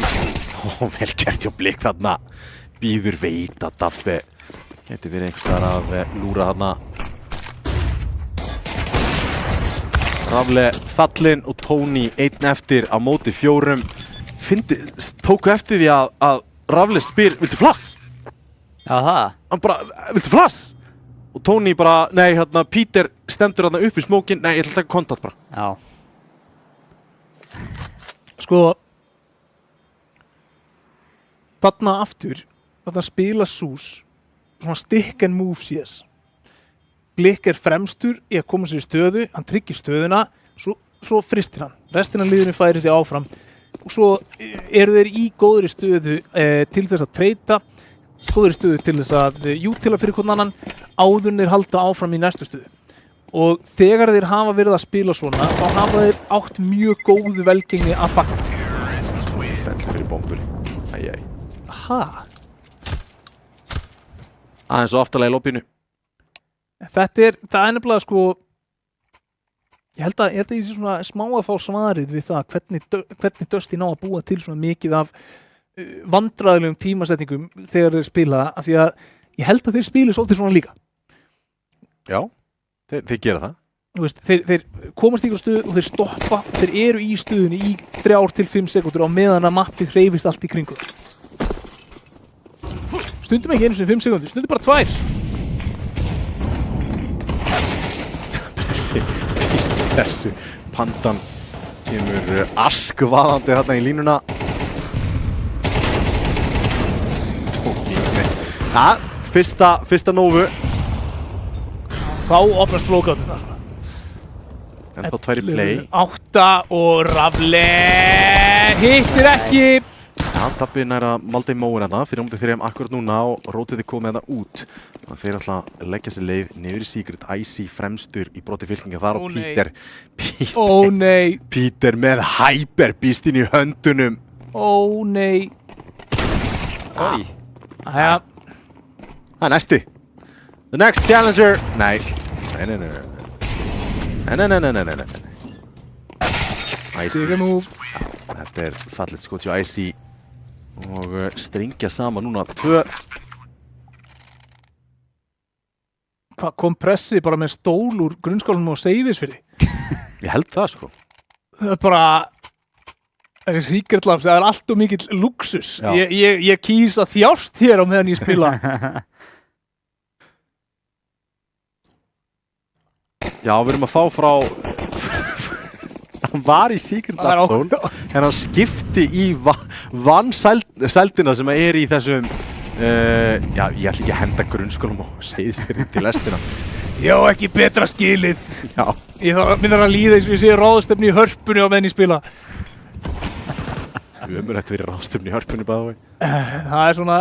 Vel gert hjá Blik þarna. Býður veit að Dabbe geti verið einhvers staðar að lúra þarna. Rafle fallinn og Tony einn eftir á móti 4. Tóku eftir því að Rafle spyr, viltu flass? Já, það? Hann bara, viltu flass? Og Tony bara, nei, hérna, Peter stendur hérna upp í smókin, nei, ég ætla að taka kontakt bara. Já. Sko, þarna aftur, þarna spila Sús, svona stick and move CS. Blik fremstur í að koma sér í stöðu, hann tryggir stöðuna, svo fristir hann. Restina af liðinu færir sig áfram. Og svo eru þeir í góðri stöðu til þess að treyta, góðri stöðu til þess að jútila fyrir hvern annan, áður en þeir halda áfram í næstu stöðu. Og þegar þeir hafa verið að spila svona, þá hafa þeir átt mjög góðu velgengni að fagna. Fell fyrir bombunni. Æjæj. Ha? Aðeins og aftalega í lobbínu. Það er nefnilega sko, ég held að ég sé svona smá að fá svarið við það hvernig Dusty ná að búa til svona mikið af vandræðilegum tímasetningum þegar þeir spila, af því að ég held að þeir spili svolítið svona líka. Já, þeir gera það. Þú veist, þeir komast í einhver stöðu og þeir stoppa, þeir eru í stöðunni í 3 til 5 sekúndur á meðan að mappið hreyfist allt í kringum. Stundum ekki einu sinni 5 sekúndur, stundum bara 2. Þessu pandan kemur askvaðandi þarna í línuna. Ja, fyrsta nóvu. Þá opnast flókáttinn þar. En þá 2 í play. 8 og Rafle hittir ekki. Já, Dabbi nær að malda í móin þetta fyrir ámdið 3 akkurat núna og Rótiði komið þetta út. Það fyrir alltaf að leggja sér leið niður í Secret. Icy fremstur í broti fylkinga þar og Peter. Ó nei. Peter með hyperbístinn í höndunum. Ó nei. Oi. Æja. Það næsti. The next challenger. Nei. Nei. Icy. Þetta fallið skot hjá Icy. Og stringja saman núna 2. Hvað kom pressi bara með stól úr grunnskólanum og Seyðisfirði? Ég held það sko. Það er bara, þessi Secret Labs, það er allt og mikill luxus. Ég kýs að þjást hér á meðan ég spila. Já, við erum að fá frá hann var í Secret Labs en hann skipti í vannsældina sem er í þessum já, ég ætla ekki að henda grunnskólum og Seyðisfirði til lestina. Já, ekki betra skilið. Já. Ég þarf að líða eins og ég sé ráðstefni í Hörpunni á meðan ég spila. Ömurlegt verið ráðstefni í Hörpunni bæði veginn. Það er svona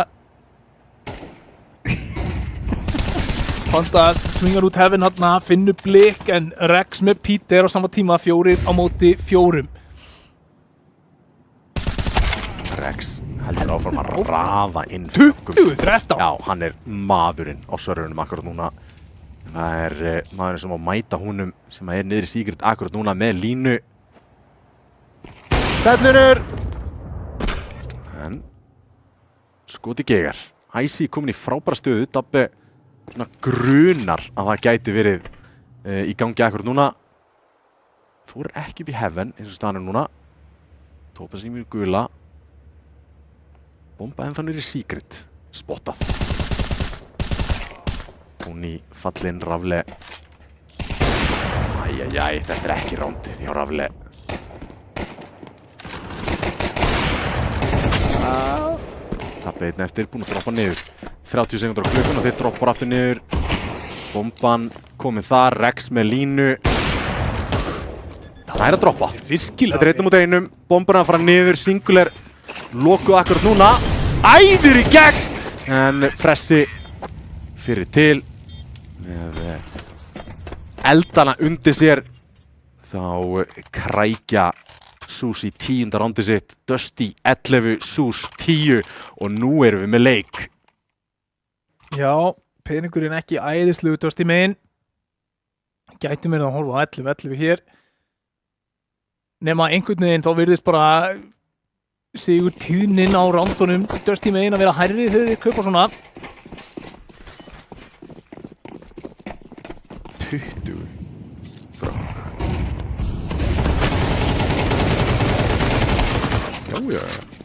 Honda svingar út hefinn hérna, finnur Blik en Rex með Peter á sama tíma 4 á móti 4. Rex heldur áfram að raða inn 20-13. Já, hann er maðurinn á sörrunum akkurat núna. Það er maðurinn sem á mæta húnum sem er niður í Secret akkurat núna með línu. Stellunur! En skoti gegar. Icy komin í frábæra stöðu. Dabbe svona grunar að það gæti verið í gangi akkurat núna. Þú er ekki upp í heaven eins og staðan er núna. Tófa sem er gula. Bomba ennþá niður í Secret. Spottað. Tony fallinn, Rafle. Æjæjæj, þetta ekki rándið hjá Rafle. Tappi einn eftir, búinn að droppa niður. 30 sekundur á klukkun og þeir droppar aftur niður. Bomban komin þar, Rex með línu. Það að droppa. Virkilega. Þetta einn út einum, bombuna að fara niður, singular lokuð akkurat núna. Æður í gegn! En pressi fyrir til með eldana undir sér. Þá krækja Sus í 10. rándi sitt, Dusty 11, Sus 10 og nú erum við með leik. Já, peningurinn ekki æðislegur Dusty megin. Gæti mér að horfa á 11 hér. Nema einhvern veginn þá virðist bara sigur tíðnin á rándunum Dusty megin að vera hærri þegar þið kaupa svona. 20 frá.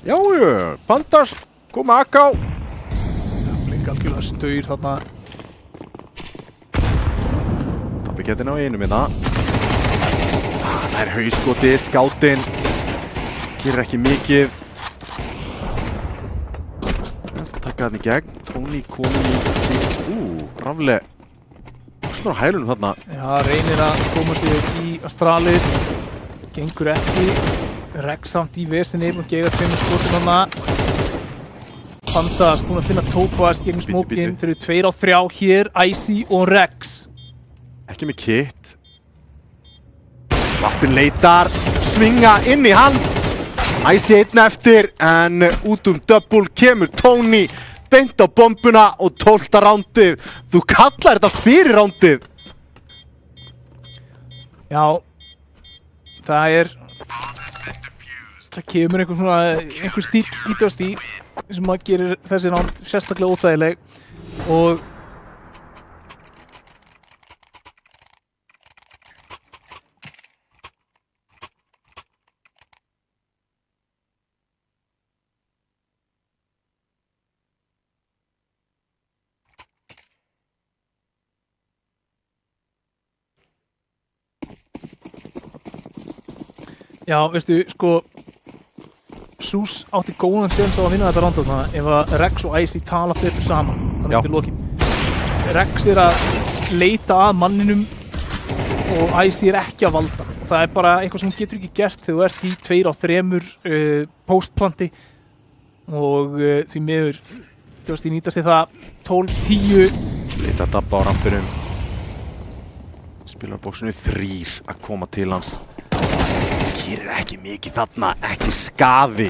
Jájá, Pandas, koma Aká. Flink algjörlega staur þarna. Tappi kettina á einum hérna. Það er hauskoti, skátinn. Gerir ekki mikið. Það taka hann í gegn. Tony komin í... Rafle. Svona á hælunum þarna. Já, reynir að koma sér í Astralis. Gengur ekki. Rex samt í vesinni, búinn að geiga 2 skotum þarna. Pandas búinn að finna Topaz gegn smókinn. Þeir eru 2 á 3 hér, Icy og Rex. Ekki með kit. Vappin leitar, svinga inn í hann. Icy einn eftir, en út double kemur Tony. Beint á bombuna og 12. rándið. Þú kallar þetta fyrir rándið. Já, það kemur einhver stíl í Dusty sem að gerir þessi ránd sérstaklega óþægileg og já, veistu, sko Sus átti góðan séns á að vinna þetta ránd þarna ef að Rex og Icy tala betur saman þannig eftir lokin. Rex er að leita að manninum og Icy er ekki að valda. Það er bara eitthvað sem hún getur ekki gert þegar þú ert í 2 á 3 postplanti og því miður Dusty nýta sig það 12-10. Leita að dabba á rampinum. Spilarbóksinu 3 að koma til hans. Gerir ekki mikið þarna, ekki skaði.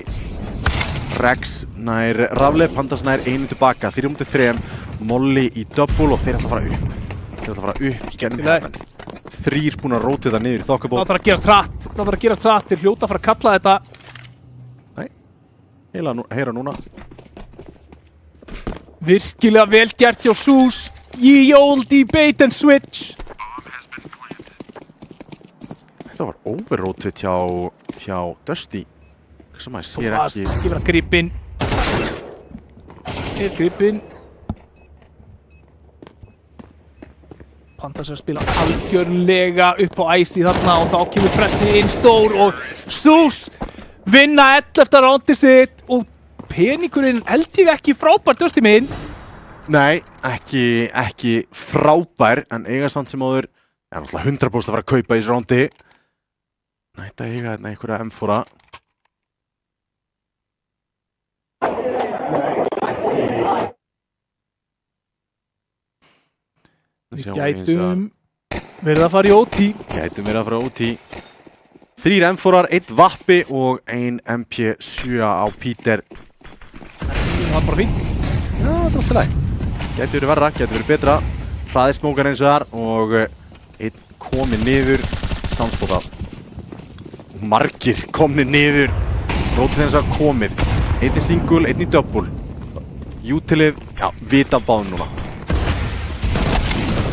Rex nær Rafle, Pandas nær 1 tilbaka, 3-3, Molly í double og þeir ætla að fara upp. Þeir ætla að fara upp, gennum hérna. 3 búin að róta þetta niður í þokkabót. Það þarf að gerast hratt, þeir hljóta að fara að kalla þetta. Nei, heyra núna. Virkilega vel gert hjá Sus, ye olde bait and switch. Þetta var overrótið hjá Dusty. Sem að sér ekki... Ekki vera gripinn. Er gripinn. Pandas að spila algjörlega upp á Icy þarna og þá kemur pressi inn stór og Sus vinna 11. rándi sitt og peningurinn held ég ekki frábær Dusty minn. Nei, ekki frábær en eiga samt sem áður er náttúrulega 100% að fara að kaupa í þessu rándi. Nætt að eiga hérna einhverja M4. Við gætum verið að fara í OT. Gætum verið að fara í OT. 3 M4-ar, 1 vappi og 1 MP7 á Peter. Það var bara fínt. Já, það er alltaf læg. Gæti verið verra, gæti verið betra. Hraðismókar eins og þar og 1 komið niður. Samspotað. Margir komnir niður. Rótið eins og komið. 1 í single, 1 í double. Utilið, já, vita báðum núna.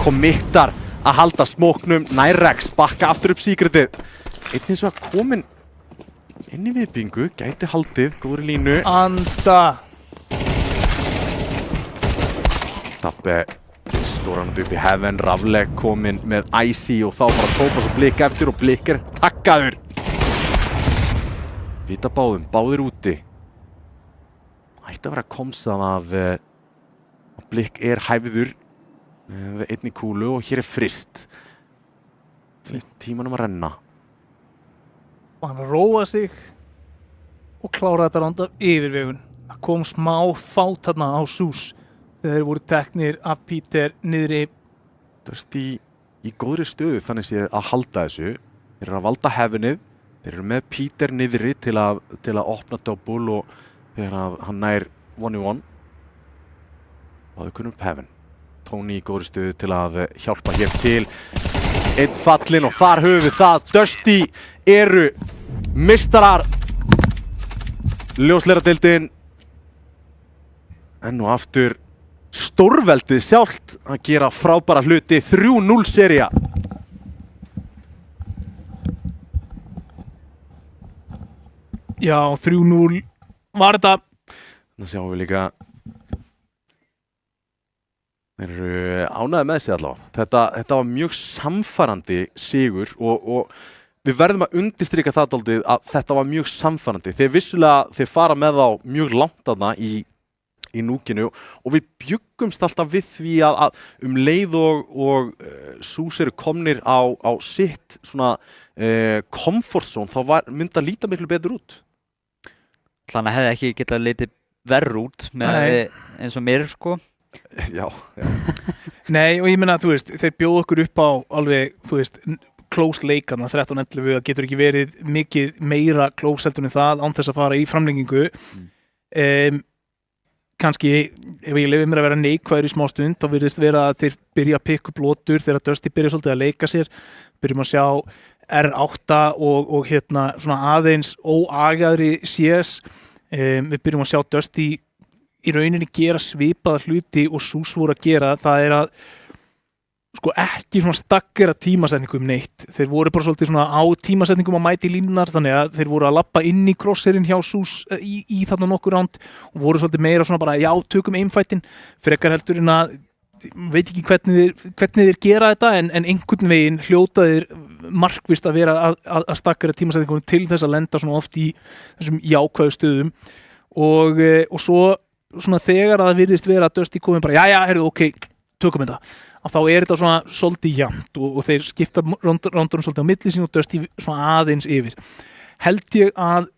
Committar að halda smóknum, nær Rex, bakka aftur upp Secretið. Einn eins og komin inn í viðbyggingu, gæti haldið, góðri línu. Anda, Tappe stóran upp í Heaven, Rafleg kominn með Icy og þá bara Tópas og Blik eftir og Blik takkaður. Vita báðir úti. Ætti að vera komsað af Blik hæfður við einni kúlu og hér frist. Tímanum að renna. Hann róa sig og klára þetta ránd af yfirvegun. Það kom smá fát þarna á SUS þegar þeir voru teknir af Peter niðri. Dusty í góðri stöðu þannig séð að halda þessu. Þeir eru að valda Heavenið. Þeir eru með Peter niðri til að opna double og þegar hann nær 1v1 og þau kunum upp Heaven. Tony í góðri stöðu til að hjálpa hér til. Einn fallinn og þar höfum við það. Dusty eru meistarar. Ljósleiradeildin. Enn og aftur stórveldið sjálft að gera frábæra hluti. 3-0 sería. Já, 3-0 var þetta. Það sjáum við líka. Þeir eru ánægðir með sig allavega. Þetta var mjög samfærandi sigur og við verðum að undirstrika það dálítið að þetta var mjög samfærandi. Þeir fara með þá mjög langt þarna í núkinu og við bjuggumst alltaf við því að leið og SUS eru komnir á sitt svona comfort zone, þá myndi að líta miklu betur út. Þannig hefði ekki getað litið verr út með eins og mér sko. Já. Nei, og ég meina, þú veist, þeir bjóðu okkur upp á alveg, þú veist, close leikana 13-11, það getur ekki verið mikið meira close heldur en það án þess að fara í framlengingu. Kannski, ef ég leyfi mér að vera neikvæður í smá stund, þá virðist vera að þeir byrja að pikka upp lotur þegar Dusty byrja svolítið að leika sér. Byrjum að sjá R8 og hérna svona aðeins óagaðri CS. Við byrjum að sjá Dusty í rauninni gera svipaða hluti og SUS voru að gera. Það er að sko ekki svona staggera tímasetningum neitt. Þeir voru bara svolítið svona á tímasetningum að mæti línunar, þannig að þeir voru að lappa inn í crosshairinn hjá SUS í þarna nokkur ránd og voru svolítið meira svona bara já, tökum aimfightin, frekar heldur en að veit ekki hvernig þeir gera þetta en einhvern veginn hljóta þeir markvisst að vera að staggera tímasetningum til þess að lenda svona oft í þessum jákvæðu stöðum og svo svona þegar að það virðist vera að Dusty komin bara já, heyrðu, ok, tökum þetta. Að þá er þetta svona svolítið jafnt og þeir skipta rándunum svolítið á milli sín og Dusty svona aðeins yfir. Held ég að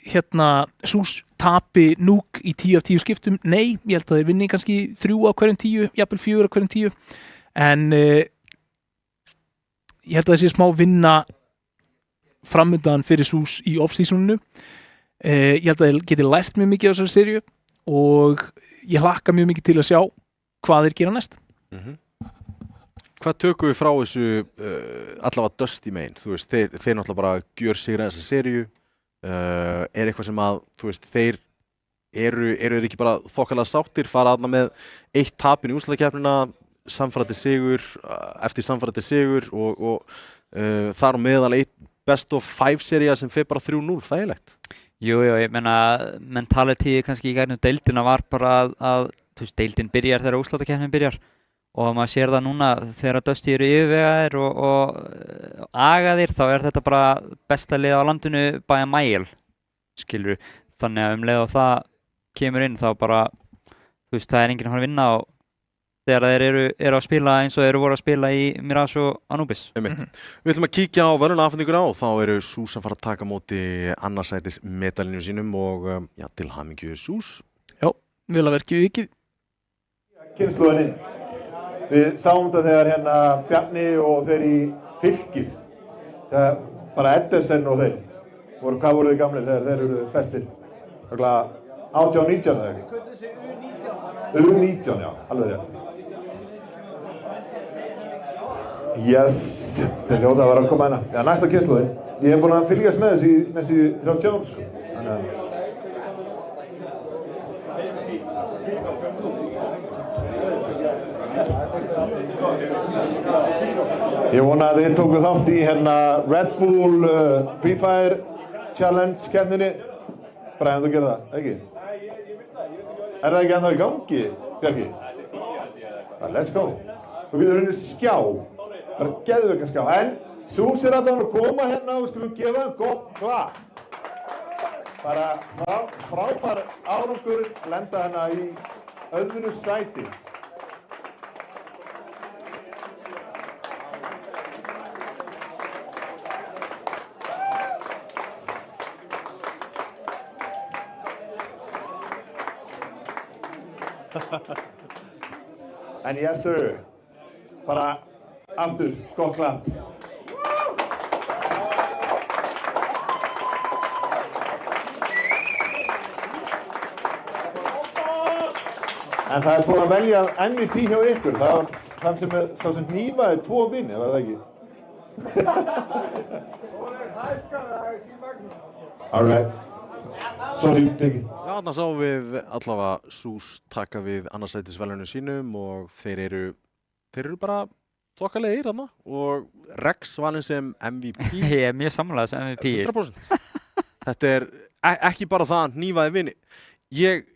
hérna SUS tapi Nuke í 10 af 10 skiptum? Nei, ég held að þeir vinni kannski 3 af hverjum 10, jafnvel 4 af hverjum 10 en ég held að það sé smá vinna framundan fyrir SUS í off-seasoninu. Ég held að þeir geti lært mjög mikið á þessari seríu og ég hlakka mjög mikið til að sjá hvað þeir gera næst. Hvað tökum við frá þessu allavega Dusty megin? Þú veist, þeir náttúrulega bara gjör sig þessa seríu. Er eitthvað sem að, þú veist, þeir eru ekki bara þokkalega sáttir, fara aðna með 1 tapin í úrslitakeppnina, samfærandi sigur, eftir samfærandi sigur og þar á meðal 1 best of 5 sería sem fer bara 3-0, þægilegt. Jú, ég meina mentality kannski í gegnum deildina var bara að þú veist, deildin byrjar þegar úrslitakeppnin byrjar og maður sér það núna þegar Dusty eru yfirvegaðir og agaðir, þá er þetta bara besta lið á landinu by a mile, skilur. Þannig að leið og það kemur inn þá bara, þú veist, það er enginn að fara að vinna og þegar þeir eru að spila eins og þeir voru að spila í Mirage og Anubis. Við ætlum að kíkja á verðlaunaafhendinguna og þá eru SUS að fara að taka móti annarsætis medalinu sínum og já, til hamingju SUS. Já, vel að verkið vikið. Kynslóðinni. Við sáum þetta þegar hérna Bjarni og þeir í Fylkir. Þegar bara Edersen og þeir. Hvað voru þið gamlir þegar þeir eru bestir? 18-19 eða ekki? U19, já, alveg rétt. Yes, þeir hljóta að vera að koma hérna. Já, næsta kynslóðin. Ég hef búin að fylgjast með þessu í næstu 30 ár, sko. Þannig að ég vona að þið tóku þátt í hérna Red Bull Pre-Fire Challenge keppninni. Brian, þú gerði það, ekki? Er það ekki ennþá í gangi, Bjarki? Let's go. Þú getur unnið skjá, bara geðveika skjá. En Sús allavega að koma hérna og við skulum gefa þeim gott klapp. Bara frábær árangur lenda hérna í öðru sæti. And yes sir, bara aftur, gott klapp. En það búið að velja MVP hjá ykkur, það var þann sem sá sem hnífaði 2 vini, var það ekki? All right. Sorry, Biggi. Já, þarna sáum við allavega Sús taka við annarsætisverðlaunum sínum og þeir eru bara þokkalegir þarna og Rex valinn sem MVP. Ég er mjög sammála sem MVP. 100%. Þetta er ekki bara það að hnífaði vini. Ég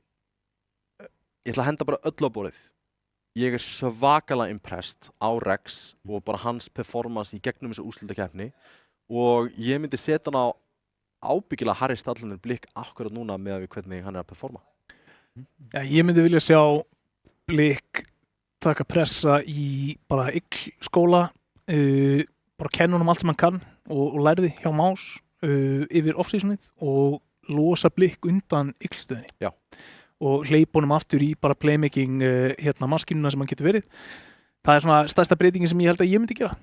ætla að henda bara öll á borðið. Ég er svakalega impressed á Rex og bara hans performance í gegnum þessu úrslitakeppni og ég myndi setja hann á ábyggilega Harry Stadlander blikk akkurat núna með við hvernig hann er að performa. Já, ég myndi vilja sjá Blikk taka pressa í bara skóla, bara kenna honum allt sem hann kann og lærði hjá Más yfir off-seasonið og losa Blikk undan stöðinni. Já. Og hleypa honum aftur í bara playmaking maskínuna sem hann getur verið. Það er svona stærsta breytingin sem ég held að ég myndi gera.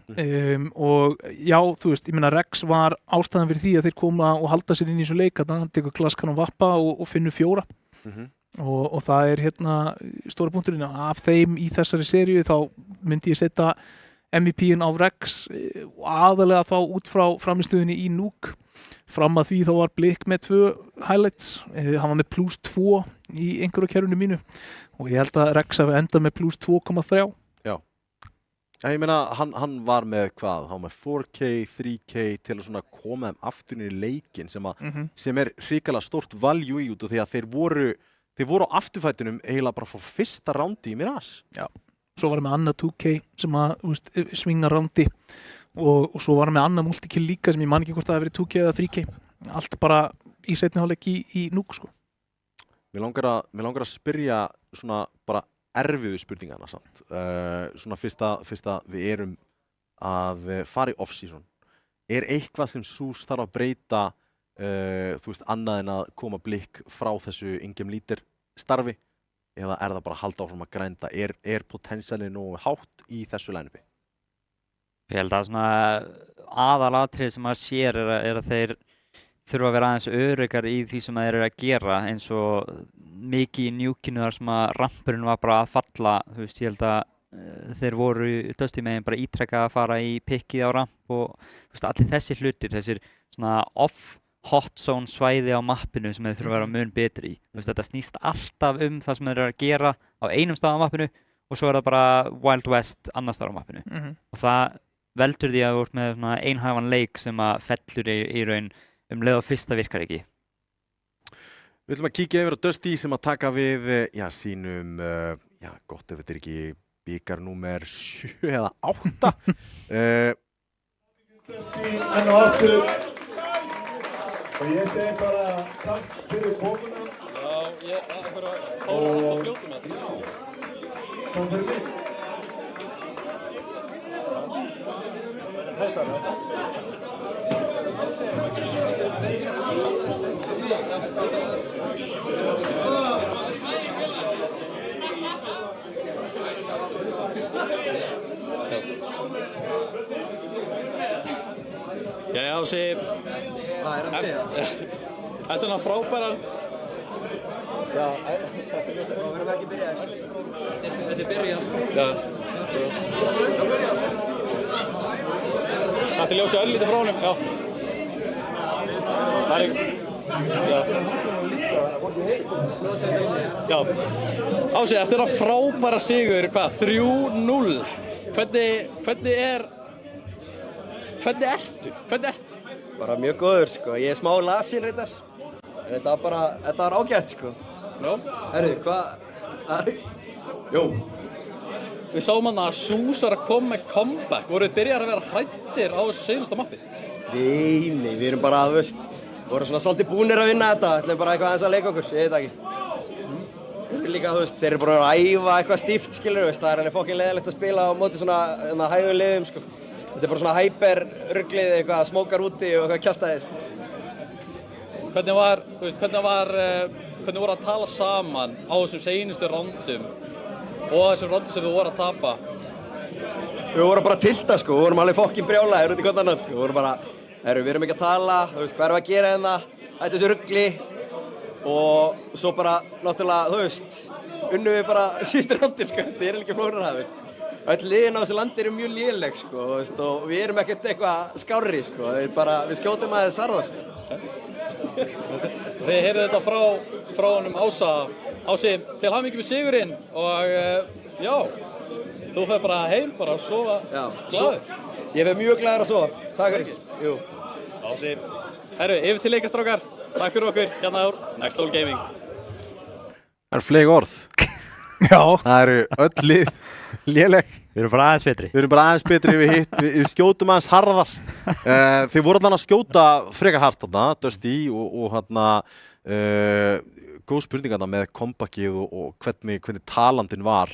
Og já, þú veist, ég meina Rex var ástæðan fyrir því að þeir koma og halda sér inn í þessu leik, hann tekur glaskanum vappa og finnur 4. Og það er stóra punkturinn af þeim í þessari seríu, þá myndi ég setja MVP-in á Rex og aðalega þá út frá framistöðunni í Nuuk. Fram að því þá var Blikk með 2 highlights, hann var með +2 í einhverju kerfinu mínu og ég held að Rex hafi endað með +2,3. Já. Ég meina, hann var með hvað? Hann var með 4K, 3K til að svona koma þeim aftur í leikinn sem er hrikalega stórt value í út og því að þeir voru á afturfætinum eiginlega bara frá fyrsta rándi í Mirage. Já. Svo var hann með annað 2K sem að svinga rándi og svo var hann með annað multikill líka sem ég man ekki hvort það hefði verið 2K eða 3K. Allt bara í seinni hálfleik í Nuuk sko. Mér langar að spyrja svona bara erfiðu spurningana samt. Svona fyrst að við erum að fara í off-season. Er eitthvað sem Sús þarf að breyta þú veist, annað en að koma Blikk frá þessu Ingame Leader starfi eða er það bara að halda áfram að grænda? Er potensialið nógu hátt í þessu line-upi? Ég held að svona aðalatrið sem maður sér er að þeir þurfa að vera aðeins öruggar í því sem þeir eru að gera eins og mikið í Nuukinu þar sem að rampurinn var bara að falla. Þú veist, ég held að þeir voru Dusty megin bara ítrekka að fara í pikkið á ramp og þú veist, allir þessir hlutir, þessir svona hot zone svæði á mappinu sem þeir þurfa að vera mun betri í. Þú veist, þetta snýst alltaf það sem þeir eru að gera á einum stað á mappinu og svo er það bara Wild West annars staðar á mappinu. Og það veldur því að þú ert með svona einhæfan leik sem að fellur í raun leið og fyrsta virkar ekki. Við ætlum að kíkja yfir á Dusty sem að taka við sínum, gott ef þetta er ekki bikar númer 7 eða 8. Dusty enn og aftur. Og ég segi bara takk fyrir komuna. Já, ég bara fór að fljóta með þetta. Kom fyrir mig. Já, Ási. Þetta er frábæran. Já, verðum við ekki byrjað. Þetta er byrjað. Já. Þetta er ljósið örlítið frá honum, já. Það er já. Ási, eftir það frábæra sigur, hvað, 3-0. Hvernig ertu? Bara mjög góður, sko. Ég er smá lasinn reyndar. Þetta var ágætt, sko. Já. Herru, hvað? Jó. við sáum hann að Súsar að koma með comeback. Voruð þið byrjar að vera hræddir á þessu seinasta mappi? Nei, við erum bara, þú veist, vorum svona svolítið búnir að vinna þetta, ætlum bara eitthvað aðeins að leika okkur, ég veit ekki. Við erum líka, þú veist, þeir eru bara að æfa eitthvað stíft, skilur, veist, það er alveg fokkin leiðilegt að spila á móti svona hægum liðum, sko. Þetta er bara svona hyper-ruglið, eitthvað smókar úti og eitthvað kjaftaði, sko. Hvernig voru að tala saman á þessum seinustu rándum og þessum rándum sem við vorum að tapa? Við vorum bara að tilta, sko, við vorum alveg fokkin brjálaðir út í hvort annan, sko. Við vorum bara, við erum ekki að tala, þú veist, hvað erum við að gera hérna, þetta þessu rugli og svo bara, náttúrulega, þú veist, unnum við bara síðustu rándir, sko, þetta er ekki flóknara, þú veist. Öll liðin á þessu landi eru mjög léleg, sko, þú veist, og við erum ekkert eitthvað skárri, sko, við skjótum aðeins sarfa, sko. Þið heyrðu þetta frá honum Ási, til hamingju með sigurinn og já, þú fer bara heim bara að sofa glaður. Ég fer mjög glaður að sofa, takk fyrir. Jú. Ási, yfir til leikastrákar, takk fyrir okkur, hérna úr Next Level Gaming. Það eru fleiri orð. Já. Það eru öll lið léleg. Við erum bara aðeins betri. Við skjótum aðeins harðar. Þið voru allan að skjóta frekar hart þarna, Dusty og hérna góð spurning þarna með comebackið og hvernig talandinn var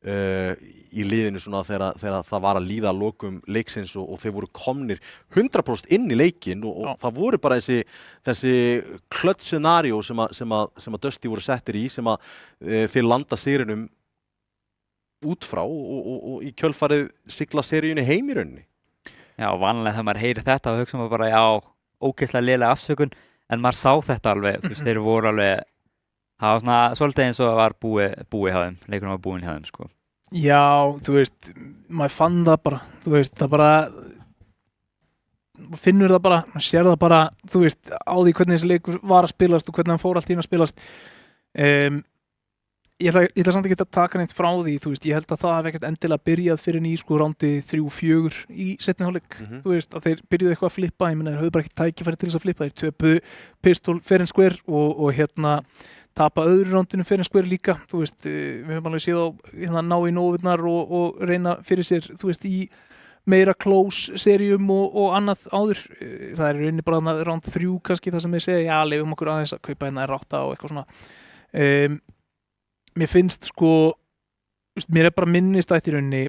í liðinu svona þegar það var að líða að lokum leiksins og þeir voru komnir 100% inn í leikinn og það voru bara þessi klödd scenario sem að Dusty voru settir í sem að þeir landa sigrinum út frá og í kjölfarið sigla seríunni heim í rauninni. Já, vanlega þegar maður heyri þetta og hugsa maður bara, já, ógeðslega léleg afsökun, en maður sá þetta alveg, þú veist, þeir voru alveg, það var svona svolítið eins og það var búið hjá þeim, leikurinn var búinn hjá þeim, sko. Já, þú veist, maður fann það bara, þú veist, það bara, maður finnur það bara, maður sér það bara, þú veist, á því hvernig þessi leikur var að spilast og hvernig hann fór allt í að spilast. Ég ætla samt ekki að taka neitt frá því, þú veist, ég held að það hef ekkert endilega byrjað fyrir í sko rándi 3-4 í seinni hálfleik, þú veist, að þeir byrjuðu eitthvað að flippa, ég meina þeir höfðu bara ekki tækifæri til þess að flippa, þeir töpuðu pistol fair and square og hérna tapa öðru rándinu fair and square líka, þú veist, við höfum alveg séð á hérna ná í nófurnar og reyna fyrir sér, þú veist, í meira close seríum og annað áður, það er rauninni bara ránd 3 kannski það sem þeir segja, já, leifum okkur aðeins að kaupa hérna R8 og eitthvað svona. Mér finnst sko, mér bara minnistætt í rauninni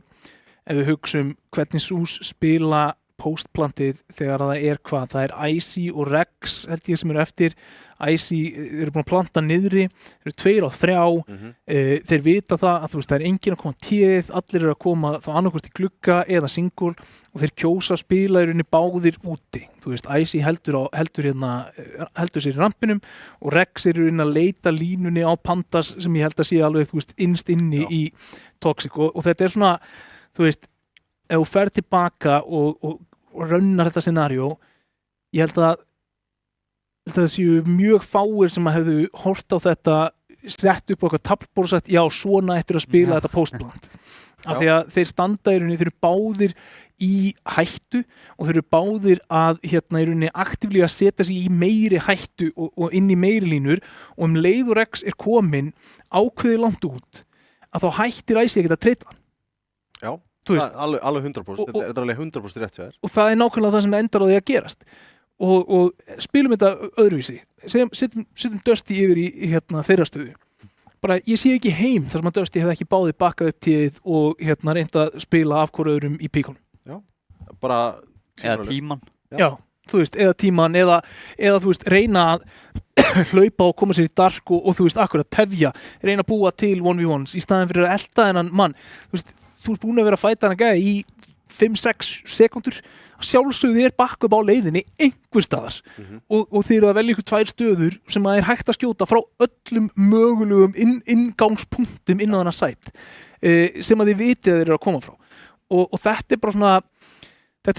ef við hugsum hvernig Sús spila postplantið þegar það er hvað, það er Icy og Rex held ég sem eru eftir, Icy eru búin að planta niðri, eru 2 á 3, þeir vita það að þú veist það er enginn að koma tíðið, allir eru að koma þá annarkvort í glugga eða single og þeir kjósa að spila í rauninni báðir úti, þú veist Icy heldur sér í rampinum og Rex eru inn að leita línunni á Pandas sem ég held að sé alveg þú veist innst inni í Toxic og þetta er svona, þú veist ef þú fer tilbaka og rönnar þetta scenario, ég held að það séu mjög fáir sem að hefðu hort á þetta, sett upp okkar taflborð og sagt, já, svona eftir að spila þetta postplant. Af því að þeir standa í rauninni, þeir eru báðir í hættu og þeir eru báðir að hérna í rauninni aktíflega setja sig í meiri hættu og inn í meiri línur og leið og Rex er komin ákveðið langt út að þá hættir Icy ekki að treyta hann. Já. Alveg 100%, þetta er alveg 100% rétt hjá þér. Og það er nákvæmlega það sem endar á því að gerast. Og spilum þetta öðruvísi. Setjum Dusty yfir í hérna þeirra stöðu. Bara ég sé ekki heim þar sem að Dusty hefði ekki báðið bakkað upp tíðið og hérna reynda að spila af hvort öðrum í píkonum. Já, bara... Eða tíman. Já, þú veist, eða tíman, eða þú veist, reyna að hlaupa og koma sér í dark og þú veist, akkurat tefja, reyna að búa til 1v1s í staðin fyrir að elta þennan mann. Þú veist, þú ert búin að vera að fæta hana gæði í 5-6 sekundur, sjálfsögðu þér bakk upp á leiðinni einhver staðar og þið eru að velja ykkur 2 stöður sem að er hægt að skjóta frá öllum mögulegum inngangspunktum inn á þennan sæt sem að þið vitið að þeir eru að koma frá og þetta er bara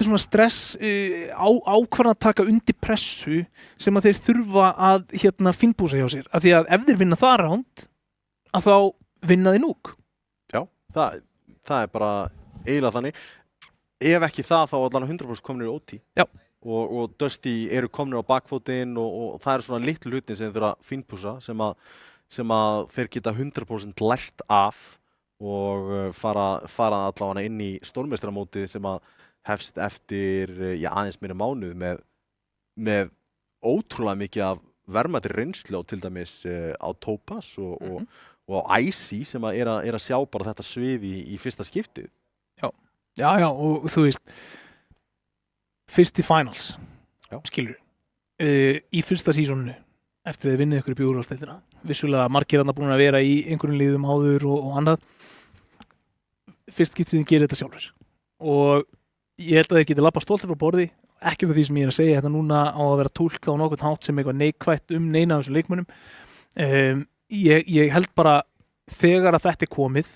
svona stress ákvarðan að taka undir pressu sem að þeir þurfa að hérna finnbúsa hjá sér, af því að ef þeir vinna það ránd að þá vinna þeir núk. Já, það er bara eiginlega þannig. Ef ekki það, þá allan 100% komnir í OT. Já. Og Dusty eru komnir á bakfótinn og það eru svona litlu hlutin sem þeir þurfa að finnpúsa sem að þeir geta 100% lært af og fara allavega inn í stórmeistaramótið sem að hefst eftir aðeins meira mánuð með ótrúlega mikið af verðmætri reynslu á til dæmis á Topaz og á Icy sem að er að sjá bara þetta svið í fyrsta skiptið. Já, og þú veist, fyrst í finals, skilur, í fyrsta sísoninu, eftir þið vinnið ykkur upp í úrvalsdeildina. Vissulega margir þarna búin að vera í einhverjum liðum áður og annað. Fyrst skiptið gerir þetta sjálfur. Og ég held að þeir geti labbað stoltir frá borði, ekki um því sem ég er að segja þetta núna á að vera túlka á nokkurn hátt sem eitthvað neikvætt neina af þessum leikmönnum. Ég held bara þegar að þetta er komið,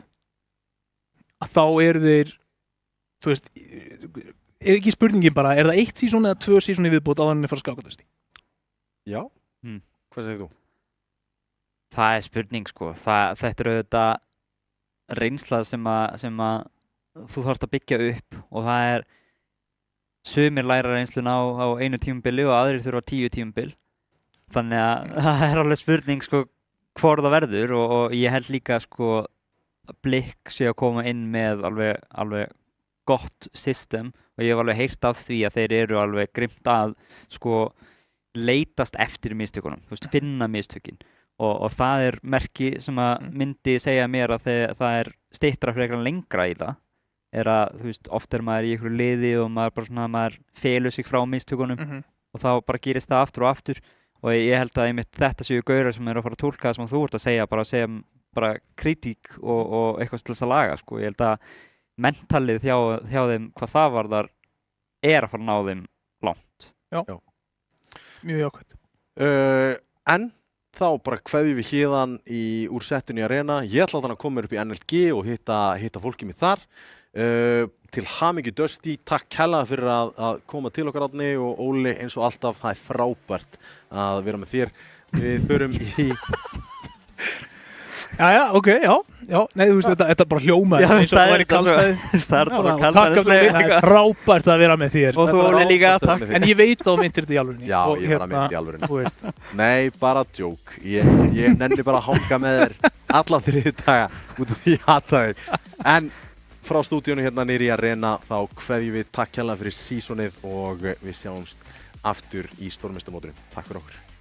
að þá eru þeir, þú veist, er ekki spurningin bara, er það 1 sísón eða 2 sísón í viðbót á þannig að fara að skáka þessi? Já, hvað segir þú? Það er spurning sko, þetta er auðvitað reynsla sem að þú þarfst að byggja upp og það er sumir læra reynsluna á einu tímabili og aðrir þurfa 10 tímabil. Þannig að það er alveg spurning sko hvor það verður og ég held líka sko að Blikk sé að koma inn með alveg gott system og ég hef alveg heyrt af því að þeir eru alveg grimt að sko leitast eftir mistökunum, þú veist, finna mistökin og það er merki sem að myndi segja mér að það er styttra frekar lengra í það er að, þú veist, oft er maður í einhverju liði og maður bara svona, maður felur sig frá mistökunum og þá bara gerist það aftur og aftur og ég held að einmitt þetta séu gaurar sem eru að fara að túlka það sem þú ert að segja, bara kritík og eitthvað til þess að laga, sko. Ég held að mentalið hjá þeim hvað það varðar er að fara að ná þeim langt. Já. Mjög jákvæmt. En þá bara kveðjum við héðan úr settinu í Arena. Ég ætla að koma upp í NLG og hitta fólkið mér þar. Til hamingju Dusty, takk kærlega fyrir að koma til okkar Árni og Óli eins og alltaf, það er frábært að vera með þér. Við förum í... Ok, já. Nei, þú veist, þetta bara hljómaði eins og það væri kaldæði. Það er bara kaldæðislega. Það er frábært að vera með þér. Og þú Óli líka, takk. En ég veit að þú myndir þetta í alvörinni. Já, ég bara myndi í alvörinni. Nei, bara djók. Ég nenni bara að hanga með þér alla 3 daga út af því aðtæði. En frá stúdíónu hérna niður í Arena þá kveðjum við takk kærlega fyrir sísonið og við sjáumst aftur í stórmeistaramótinu. Takk fyrir okkur.